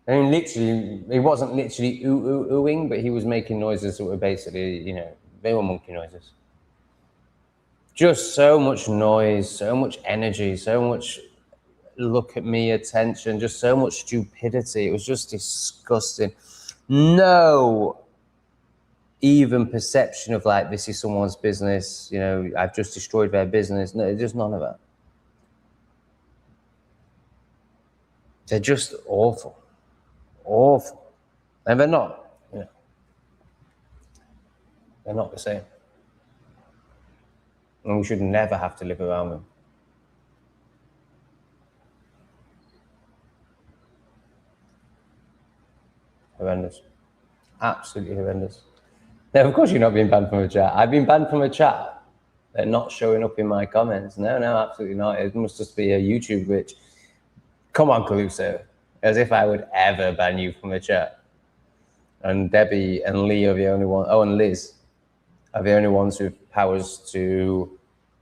I mean, literally, he wasn't literally oohing, but he was making noises that were basically, you know, they were monkey noises. Just so much noise, so much energy, so much look at me attention, just so much stupidity. It was just disgusting. No even perception of like, this is someone's business, you know, I've just destroyed their business. No, just none of that. They're just awful. Awful. And they're not, you know, they're not the same. And we should never have to live around them. Horrendous. Absolutely horrendous. Now, of course, you're not being banned from a chat. I've been banned from a chat. They're not showing up in my comments. No, absolutely not. It must just be a YouTube glitch. Come on, Caruso. As if I would ever ban you from a chat. And Debbie and Lee are the only ones. Oh, and Liz are the only ones who have powers to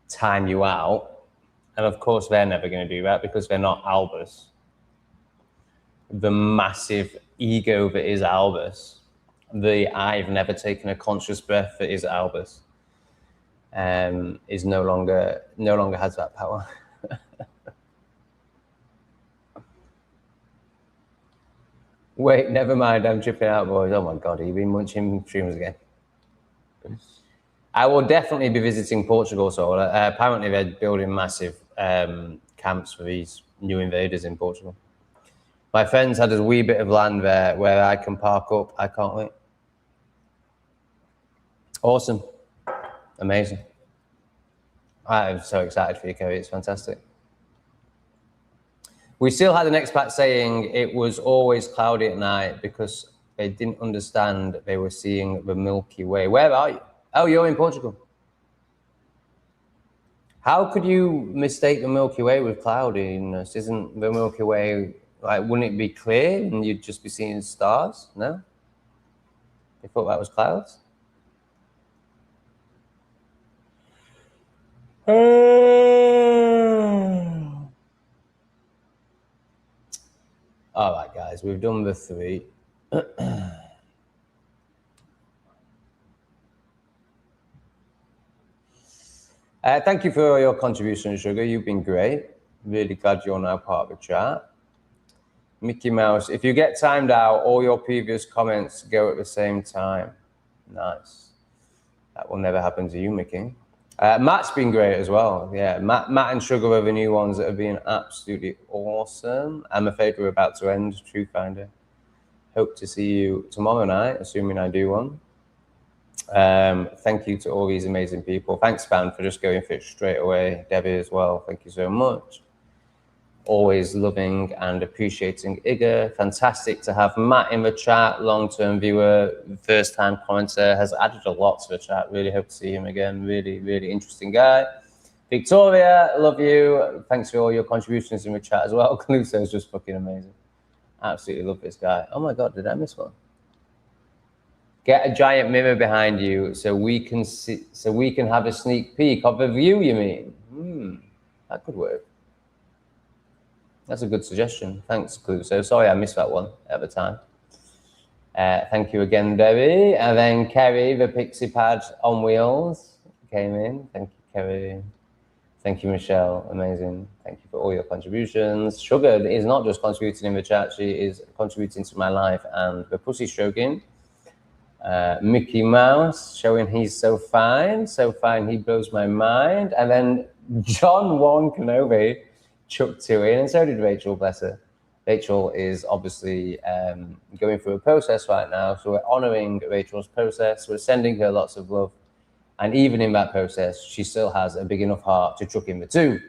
time you out. And of course, they're never going to do that because they're not Albus. The massive ego that is Albus, the I've never taken a conscious breath that is Albus, is no longer has that power. Wait, never mind, I'm tripping out, boys. Oh my God, have you been munching shrooms again? I will definitely be visiting Portugal, so apparently they're building massive camps for these new invaders in Portugal. My friends had a wee bit of land there where I can park up. I can't wait. Awesome. Amazing. I'm so excited for you, Kerry. It's fantastic. We still had an expat saying it was always cloudy at night because they didn't understand they were seeing the Milky Way. Where are you? Oh, you're in Portugal. How could you mistake the Milky Way with cloudiness? Isn't the Milky Way, like, wouldn't it be clear and you'd just be seeing stars? No? You thought that was clouds? All right, guys, we've done the 3. Thank you for your contribution, Sugar. You've been great. Really glad you're now part of the chat. Mickey Mouse, if you get timed out, all your previous comments go at the same time. Nice. That will never happen to you, Mickey. Matt's been great as well. Yeah, Matt and Sugar are the new ones that have been absolutely awesome. I'm afraid we're about to end True Finder. Hope to see you tomorrow night, assuming I do one. Thank you to all these amazing people. Thanks, Span, for just going for it straight away. Debbie as well. Thank you so much. Always loving and appreciating Igor. Fantastic to have Matt in the chat, long-term viewer, first-time commenter, has added a lot to the chat. Really hope to see him again. Really, really interesting guy. Victoria, love you. Thanks for all your contributions in the chat as well. Caluso is just fucking amazing. Absolutely love this guy. Oh my God, did I miss one? Get a giant mirror behind you so we can see, so we can have a sneak peek of the view, you mean? That could work. That's a good suggestion. Thanks, Cluso. Sorry I missed that one at the time. Thank you again, Debbie. And then Kerry, the Pixie Pad on wheels, came in. Thank you, Kerry. Thank you, Michelle. Amazing. Thank you for all your contributions. Sugar is not just contributing in the chat, she is contributing to my life and the pussy stroking. Mickey Mouse showing he's so fine he blows my mind. And then John Juan Kenobi chucked 2 in, and so did Rachel, bless her. Rachel is obviously going through a process right now, so we're honoring Rachel's process. We're sending her lots of love, and even in that process, she still has a big enough heart to chuck in the 2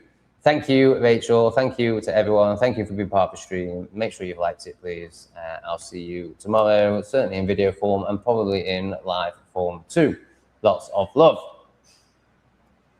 Thank you, Rachel. Thank you to everyone. Thank you for being part of the stream. Make sure you've liked it, please. I'll see you tomorrow, certainly in video form and probably in live form too. Lots of love.